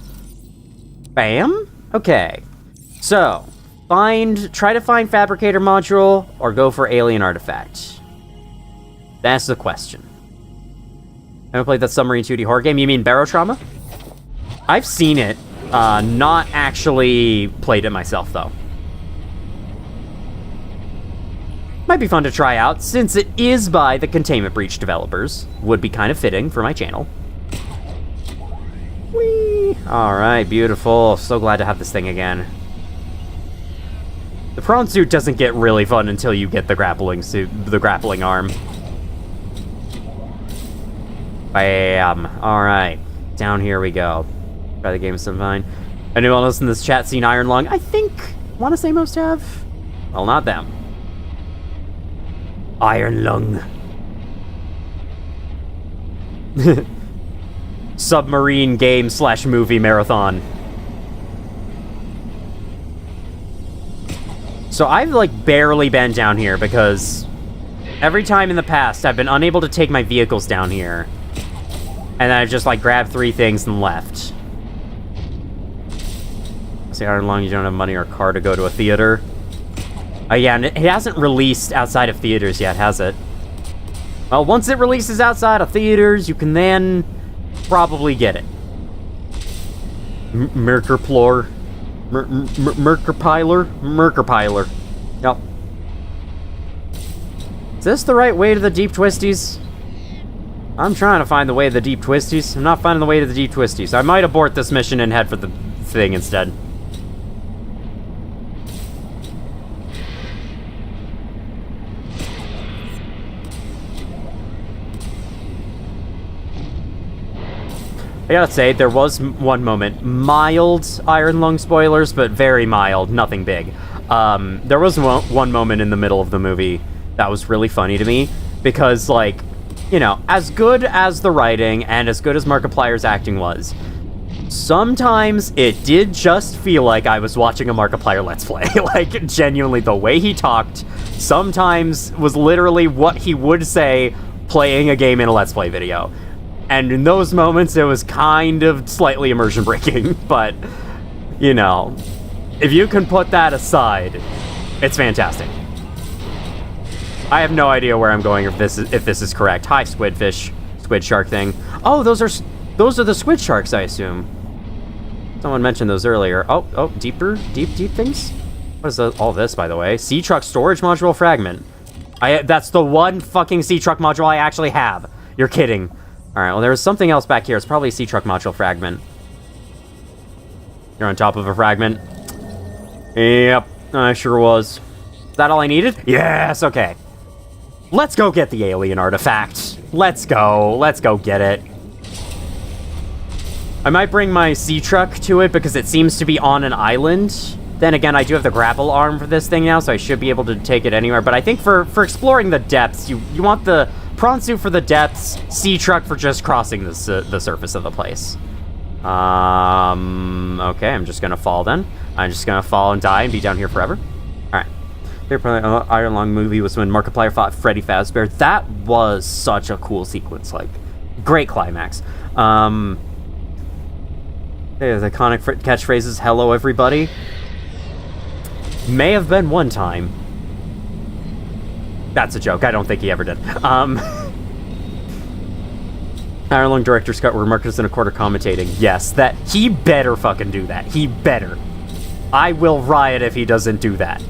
Bam? Okay. So, try to find Fabricator Module, or go for Alien Artifact. That's the question. Haven't played that submarine 2D horror game? You mean Barotrauma? I've seen it, not actually played it myself, though. Might be fun to try out, since it is by the Containment Breach developers. Would be kind of fitting for my channel. Whee! Alright, beautiful. So glad to have this thing again. The prawn suit doesn't get really fun until you get the grappling suit, the grappling arm. Bam. Alright. Down here we go. Try the game is some fine. Anyone else in this chat seen Iron Lung? I think, want to say most have? Well, not them. Iron Lung. Submarine game / movie marathon. So I've like barely been down here because every time in the past I've been unable to take my vehicles down here. And then I've just like grabbed 3 things and left. Say Iron Lung, you don't have money or a car to go to a theater. Yeah, and it hasn't released outside of theaters yet, has it? Well, once it releases outside of theaters, you can then probably get it. Merkerplor. Merkerpiler. Yep. Is this the right way to the Deep Twisties? I'm trying to find the way to the Deep Twisties. I'm not finding the way to the Deep Twisties. I might abort this mission and head for the thing instead. I gotta say, there was one moment, mild Iron Lung spoilers, but very mild, nothing big. There was one moment in the middle of the movie that was really funny to me, because, like, you know, as good as the writing and as good as Markiplier's acting was, sometimes it did just feel like I was watching a Markiplier Let's Play. Like, genuinely, the way he talked sometimes was literally what he would say playing a game in a Let's Play video. And in those moments, it was kind of slightly immersion-breaking, but, you know, if you can put that aside, it's fantastic. I have no idea where I'm going if this is correct. Hi, squidfish, squid shark thing. Oh, those are the squid sharks, I assume. Someone mentioned those earlier. Oh, deep things. What is all this, by the way? Sea truck storage module fragment. That's the one fucking sea truck module I actually have. You're kidding. Alright, well, there was something else back here. It's probably a sea truck module fragment. You're on top of a fragment. Yep, I sure was. Is that all I needed? Yes, okay. Let's go get the alien artifact. Let's go get it. I might bring my sea truck to it because it seems to be on an island. Then again, I do have the grapple arm for this thing now, so I should be able to take it anywhere. But I think for exploring the depths, you want the prawn suit for the depths, sea truck for just crossing the surface of the place. Okay, I'm just gonna fall then. I'm just gonna fall and die and be down here forever. Alright. Favorite part of the Iron Lung movie was when Markiplier fought Freddy Fazbear. That was such a cool sequence, like, great climax. Hey, the iconic catchphrases, hello everybody. May have been one time. That's a joke. I don't think he ever did. Iron Lung director's cut where Marcus in a quarter commentating. Yes, that he better fucking do that. He better. I will riot if he doesn't do that.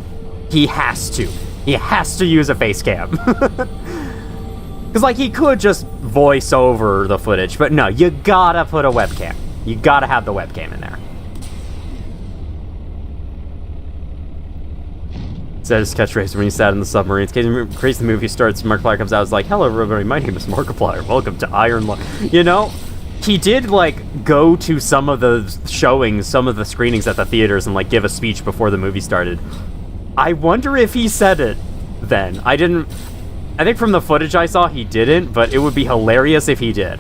He has to. He has to use a face cam. Because, like, he could just voice over the footage, but no, you gotta put a webcam. You gotta have the webcam in there. Says catchphrase when he sat in the submarines. Crazy the movie starts, Markiplier comes out, is like, hello everybody, my name is Markiplier, welcome to Iron Lung. You know, he did, like, go to some of the showings, some of the screenings at the theaters and, like, give a speech before the movie started. I wonder if he said it then. I think from the footage I saw, he didn't, but it would be hilarious if he did.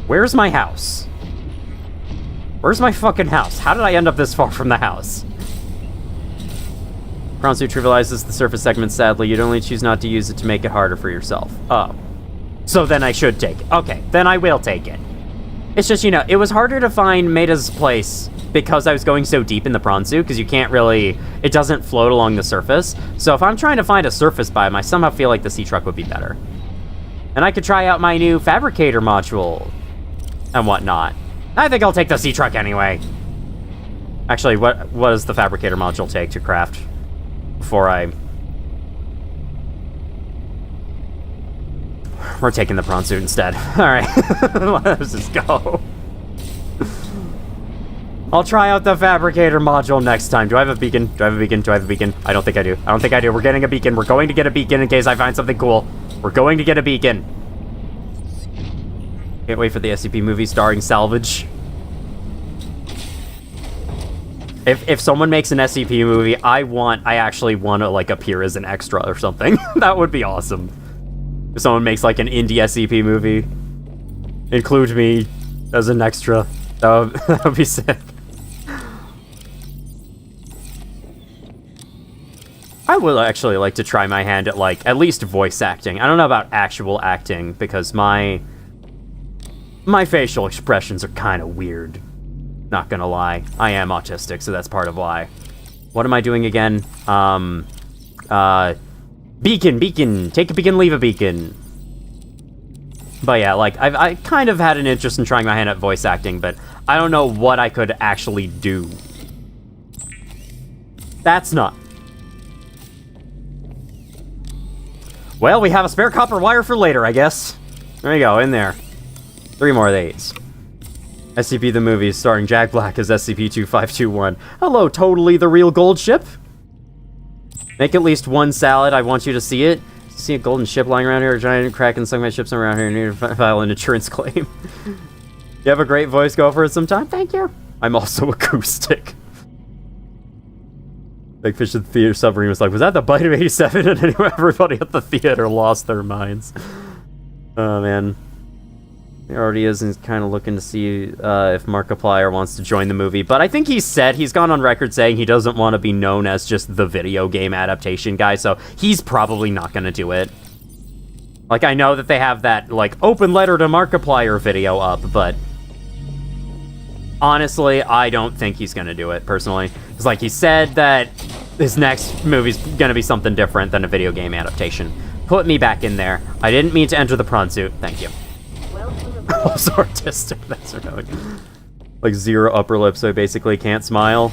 Where's my house? Where's my fucking house? How did I end up this far from the house? Prawn suit trivializes the surface segment, sadly. You'd only choose not to use it to make it harder for yourself. Oh. So then I should take it. Okay, then I will take it. It's just, you know, it was harder to find Maida's place because I was going so deep in the prawn suit, because you can't really... It doesn't float along the surface. So if I'm trying to find a surface biome, I somehow feel like the sea truck would be better. And I could try out my new fabricator module and whatnot. I think I'll take the sea truck anyway. Actually, what does the fabricator module take to craft before I... We're taking the prawn suit instead. Alright, let's just go. I'll try out the fabricator module next time. Do I have a beacon? Do I have a beacon? Do I have a beacon? I don't think I do. I don't think I do. We're getting a beacon. We're going to get a beacon in case I find something cool. We're going to get a beacon. Can't wait for the SCP movie starring Salvage. If someone makes an SCP movie, I actually want to, like, appear as an extra or something. That would be awesome. If someone makes, like, an indie SCP movie, include me as an extra. That would be sick. I would actually like to try my hand at, like, at least voice acting. I don't know about actual acting, because my facial expressions are kind of weird. Not gonna lie. I am autistic, so that's part of why. What am I doing again? Beacon. Take a beacon, leave a beacon. But yeah, like, I kind of had an interest in trying my hand at voice acting, but I don't know what I could actually do. That's not... Well, we have a spare copper wire for later, I guess. There you go, in there. 3 more of these. SCP the movie starring Jack Black as SCP-2521. Hello, totally the real gold ship? Make at least one salad, I want you to see it. See a golden ship lying around here, a giant crack and sunk my ships around here, need to file an insurance claim. You have a great voice, go for it sometime? Thank you. I'm also acoustic. Big Fish at the Theater Submarine was like, was that the bite of 87? And everybody at the theater lost their minds. Oh, man. He already is and kind of looking to see if Markiplier wants to join the movie. But I think he's gone on record saying he doesn't want to be known as just the video game adaptation guy, so he's probably not going to do it. Like, I know that they have that, like, open letter to Markiplier video up, but honestly, I don't think he's going to do it, personally. It's like, he said that his next movie's going to be something different than a video game adaptation. Put me back in there. I didn't mean to enter the prawn suit. Thank you. Also artistic. That's right. Like 0 upper lip, so I basically can't smile.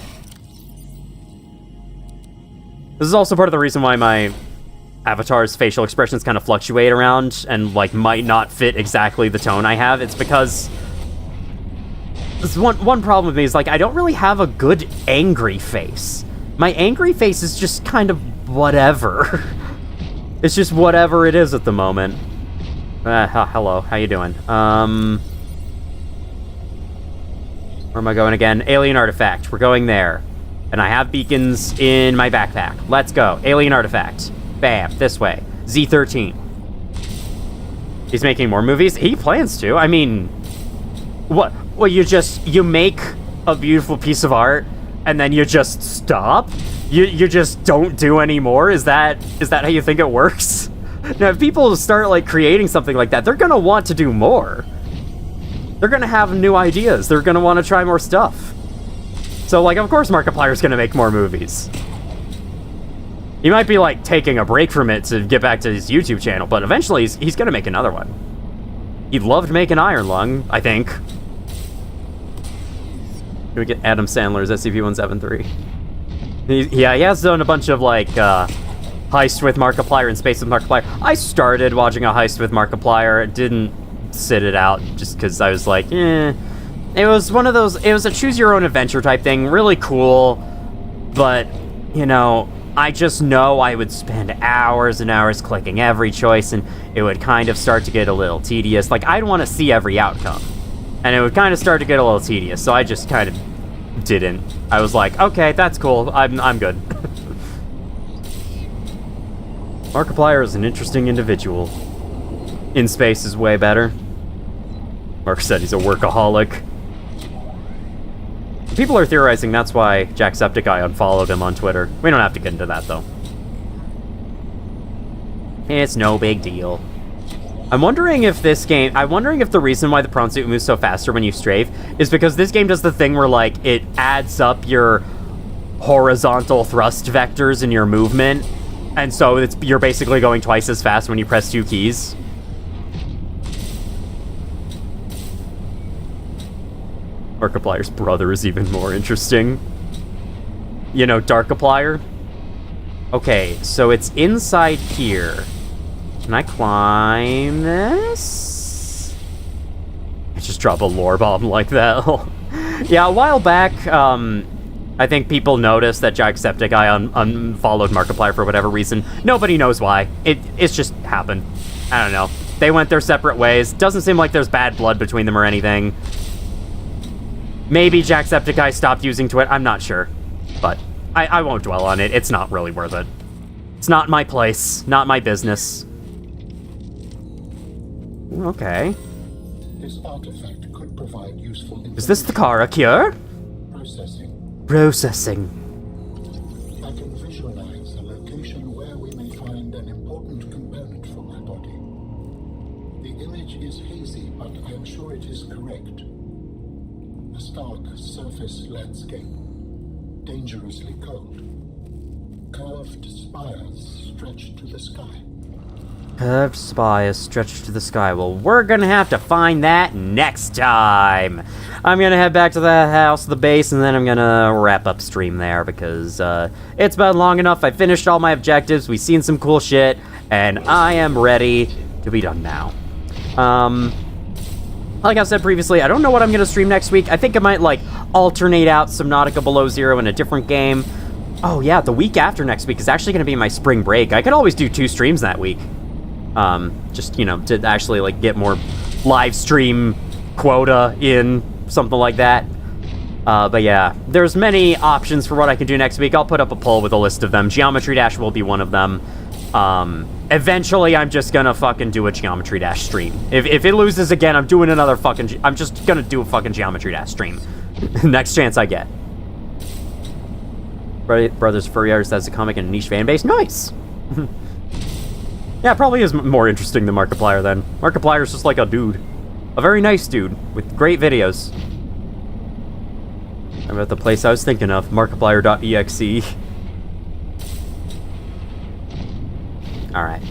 This is also part of the reason why my avatar's facial expressions kind of fluctuate around and, like, might not fit exactly the tone I have. It's because this one problem with me is, like, I don't really have a good angry face. My angry face is just kind of whatever. It's just whatever it is at the moment. Hello, how you doing? Where am I going again? Alien artifact, we're going there. And I have beacons in my backpack. Let's go, alien artifact. Bam, this way. Z13. He's making more movies? He plans to, I mean... What? Well, you make a beautiful piece of art, and then you just stop? You just don't do any more? Is that how you think it works? Now, if people start, like, creating something like that, they're gonna want to do more. They're gonna have new ideas. They're gonna want to try more stuff. So, like, of course Markiplier's gonna make more movies. He might be, like, taking a break from it to get back to his YouTube channel, but eventually he's gonna make another one. He loved making Iron Lung, I think. Can we get Adam Sandler's SCP-173? He has done a bunch of, like, Heist with Markiplier and Space with Markiplier. I started watching a Heist with Markiplier. Didn't sit it out just because I was like, eh. It was one of those, it was a choose-your-own-adventure type thing. Really cool. But, you know, I just know I would spend hours and hours clicking every choice, and it would kind of start to get a little tedious. Like, I'd want to see every outcome. And it would kind of start to get a little tedious, so I just kind of didn't. I was like, okay, that's cool. I'm good. Markiplier is an interesting individual. In space is way better. Mark said he's a workaholic. People are theorizing that's why Jacksepticeye unfollowed him on Twitter. We don't have to get into that, though. It's no big deal. I'm wondering if the reason why the prawn suit moves so faster when you strafe is because this game does the thing where, like, it adds up your horizontal thrust vectors in your movement, and so you're basically going twice as fast when you press 2 keys. Markiplier's brother is even more interesting. You know, Darkiplier? Okay, so it's inside here. Can I climb this? I just drop a lore bomb like that. Yeah, a while back, I think people noticed that Jacksepticeye unfollowed Markiplier for whatever reason. Nobody knows why. It's just happened. I don't know. They went their separate ways. Doesn't seem like there's bad blood between them or anything. Maybe Jacksepticeye stopped using Twitter. I'm not sure. But I won't dwell on it. It's not really worth it. It's not my place. Not my business. Okay. This artifact could provide useful information. Is this the Kara cure? Processing. Processing. I can visualize a location where we may find an important component for my body. The image is hazy, but I am sure it is correct. A stark surface landscape, dangerously cold. Curved spires stretch to the sky. Curved spires stretched to the sky. Well, we're gonna have to find that next time. I'm gonna head back to the house, the base, and then I'm gonna wrap up stream there because it's been long enough. I finished all my objectives. We've seen some cool shit, and I am ready to be done now. Like I said previously, I don't know what I'm gonna stream next week. I think I might, like, alternate out Subnautica Below Zero in a different game. Oh yeah, the week after next week is actually gonna be my spring break. I could always do 2 streams that week. Just, you know, to actually, like, get more live stream quota in, something like that. But yeah, there's many options for what I can do next week. I'll put up a poll with a list of them. Geometry Dash will be one of them. Eventually I'm just gonna fucking do a Geometry Dash stream. If it loses again, I'm doing another fucking... I'm just gonna do a fucking Geometry Dash stream. Next chance I get. Brothers Furry Artist has a comic and a niche fan base. Nice! Yeah, probably is more interesting than Markiplier then. Markiplier's just like a dude. A very nice dude with great videos. I'm at the place I was thinking of, Markiplier.exe. Alright.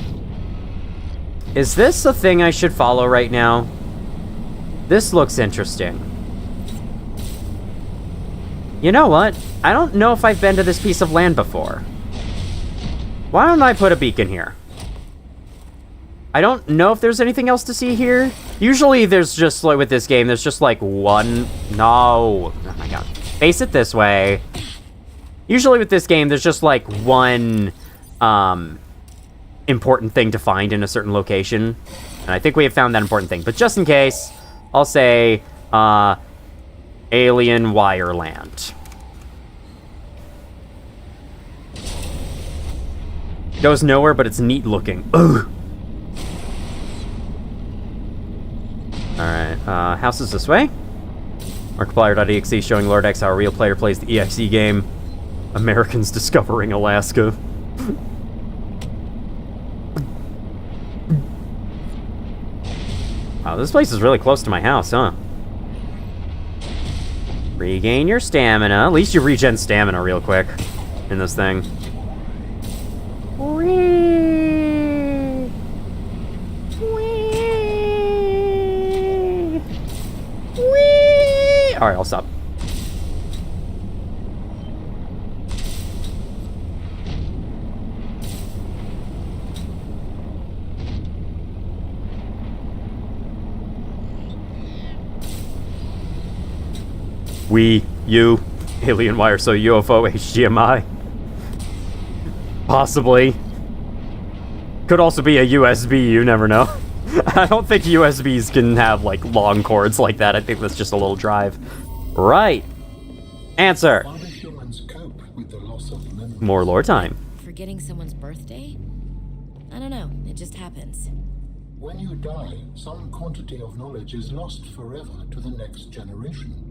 Is this a thing I should follow right now? This looks interesting. You know what? I don't know if I've been to this piece of land before. Why don't I put a beacon here? I don't know if there's anything else to see here. Usually there's just, like, with this game, there's just, like, one... No. Oh, my God. Face it this way. Usually with this game, there's just, like, one, important thing to find in a certain location. And I think we have found that important thing. But just in case, I'll say, Alien Wireland. Goes nowhere, but it's neat looking. Ugh. Alright, house is this way. Markiplier.exe showing Lord X how a real player plays the EXE game. Americans discovering Alaska. Wow, this place is really close to my house, huh? Regain your stamina. At least you regen stamina real quick in this thing. Whee! Whee! Whee! Alright, I'll stop. We, you, alien wire, so UFO, HDMI. Possibly. Could also be a USB, you never know. I don't think USBs can have, like, long cords like that. I think that's just a little drive. Right. Answer. How do humans cope with the loss of memory? More lore time. Forgetting someone's birthday? I don't know. It just happens. When you die, some quantity of knowledge is lost forever to the next generation.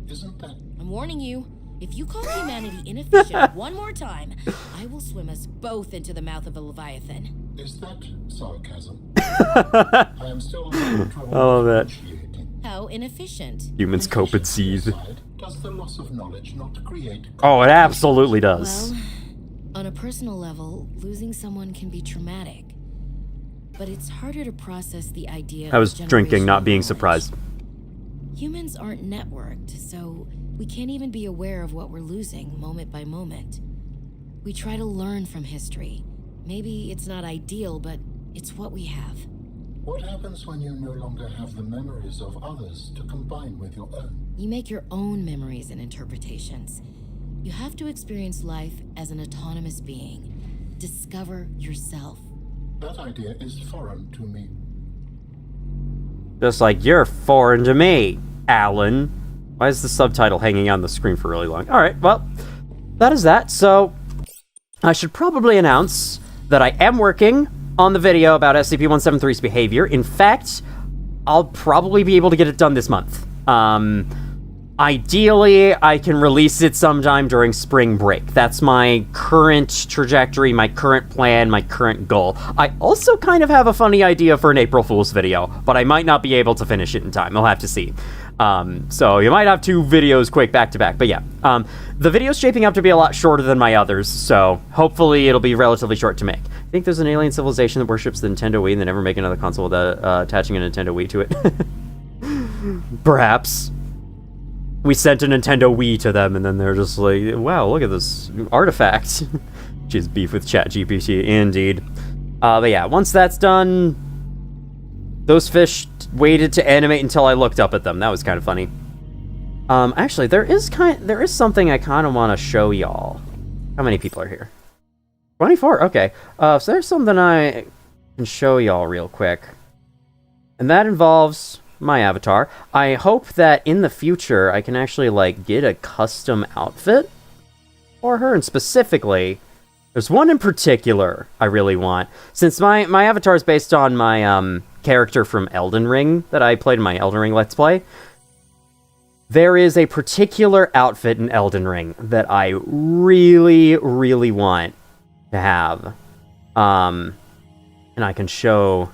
Isn't that... I'm warning you. If you call humanity inefficient one more time, I will swim us both into the mouth of a leviathan. is that sarcasm? I am still having trouble I love that. differentiating. How inefficient. Humans cope and seethe. Aside, does the loss of knowledge not create... Oh, it absolutely does. Well, on a personal level, losing someone can be traumatic. But it's harder to process the idea I was of drinking, not generational being knowledge. surprised. Humans aren't networked, so we can't even be aware of what we're losing moment by moment. We try to learn from history. Maybe it's not ideal, but it's what we have. What happens when you no longer have the memories of others to combine with your own? You make your own memories and interpretations. You have to experience life as an autonomous being. Discover yourself. That idea is foreign to me. Just like you're foreign to me, Alan. Why is the subtitle hanging on the screen for really long? Alright, well, that is that. So, I should probably announce that I am working on the video about SCP-173's behavior. In fact, I'll probably be able to get it done this month. Ideally, I can release it sometime during spring break. That's my current trajectory, my current plan, my current goal. I also kind of have a funny idea for an April Fool's video, but I might not be able to finish it in time. I'll have to see. So you might have 2 videos quick back to back, but yeah. The video's shaping up to be a lot shorter than my others, so hopefully it'll be relatively short to make. I think there's an alien civilization that worships the Nintendo Wii and they never make another console without attaching a Nintendo Wii to it. Perhaps. We sent a Nintendo Wii to them, and then they're just like, wow, look at this artifact. Which is beef with ChatGPT, indeed. But yeah, once that's done, those fish waited to animate until I looked up at them. That was kind of funny. Actually, there is something I kind of want to show y'all. How many people are here? 24, okay. So there's something I can show y'all real quick. And that involves my avatar. I hope that in the future I can actually like get a custom outfit for her, and specifically there's one in particular I really want. Since my avatar is based on my character from Elden Ring that I played in my Elden Ring Let's Play, there is a particular outfit in Elden Ring that I really, really want to have. And I can show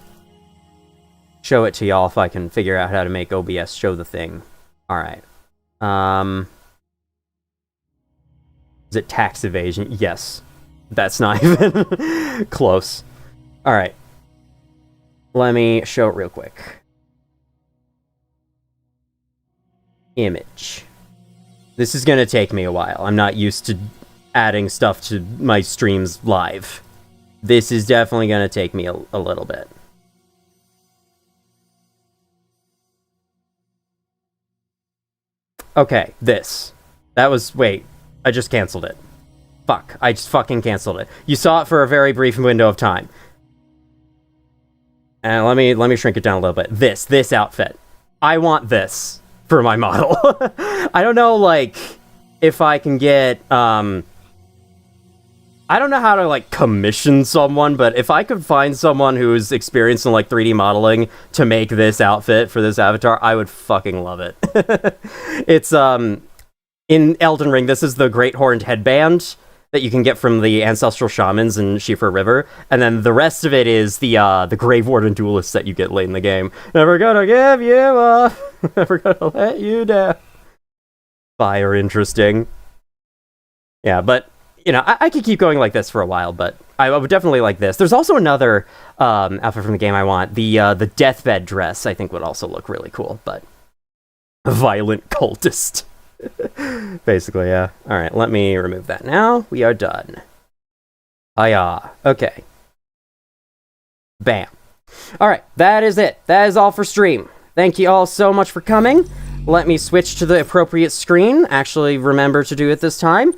it to y'all if I can figure out how to make OBS show the thing. Alright. Is it tax evasion? Yes. That's not even close. Alright. Let me show it real quick. Image. This is gonna take me a while. I'm not used to adding stuff to my streams live. This is definitely gonna take me a little bit. Okay, this. That was... Wait. I just canceled it. Fuck. I just fucking canceled it. You saw it for a very brief window of time. And let me shrink it down a little bit. This outfit. I want this for my model. I don't know, like, if I can get, I don't know how to, like, commission someone, but if I could find someone who's experienced in, like, 3D modeling to make this outfit for this avatar, I would fucking love it. It's, in Elden Ring, this is the Great Horned Headband that you can get from the Ancestral Shamans in Shifa River, and then the rest of it is the Grave Warden Duelists that you get late in the game. Never gonna give you up, never gonna let you down. Fire interesting. Yeah, but... You know, I could keep going like this for a while, but I would definitely like this. There's also another outfit from the game I want. The deathbed dress, I think, would also look really cool, but... Violent cultist. Basically, yeah. Alright, let me remove that now. We are done. Hiya. Okay. Bam. Alright, that is it. That is all for stream. Thank you all so much for coming. Let me switch to the appropriate screen. Actually, remember to do it this time.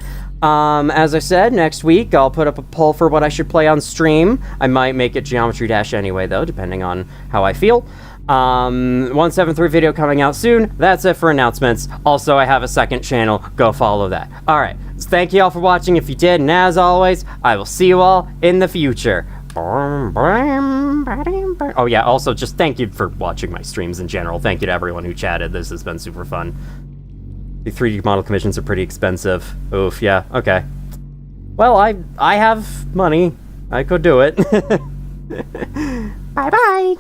As I said, next week I'll put up a poll for what I should play on stream. I might make it Geometry Dash anyway, though, depending on how I feel. 173 video coming out soon. That's it for announcements. Also, I have a second channel. Go follow that. Alright, so thank you all for watching if you did, and as always, I will see you all in the future. Oh yeah, also just thank you for watching my streams in general. Thank you to everyone who chatted. This has been super fun. The 3D model commissions are pretty expensive. Oof, yeah, okay. Well, I have money. I could do it. Bye-bye!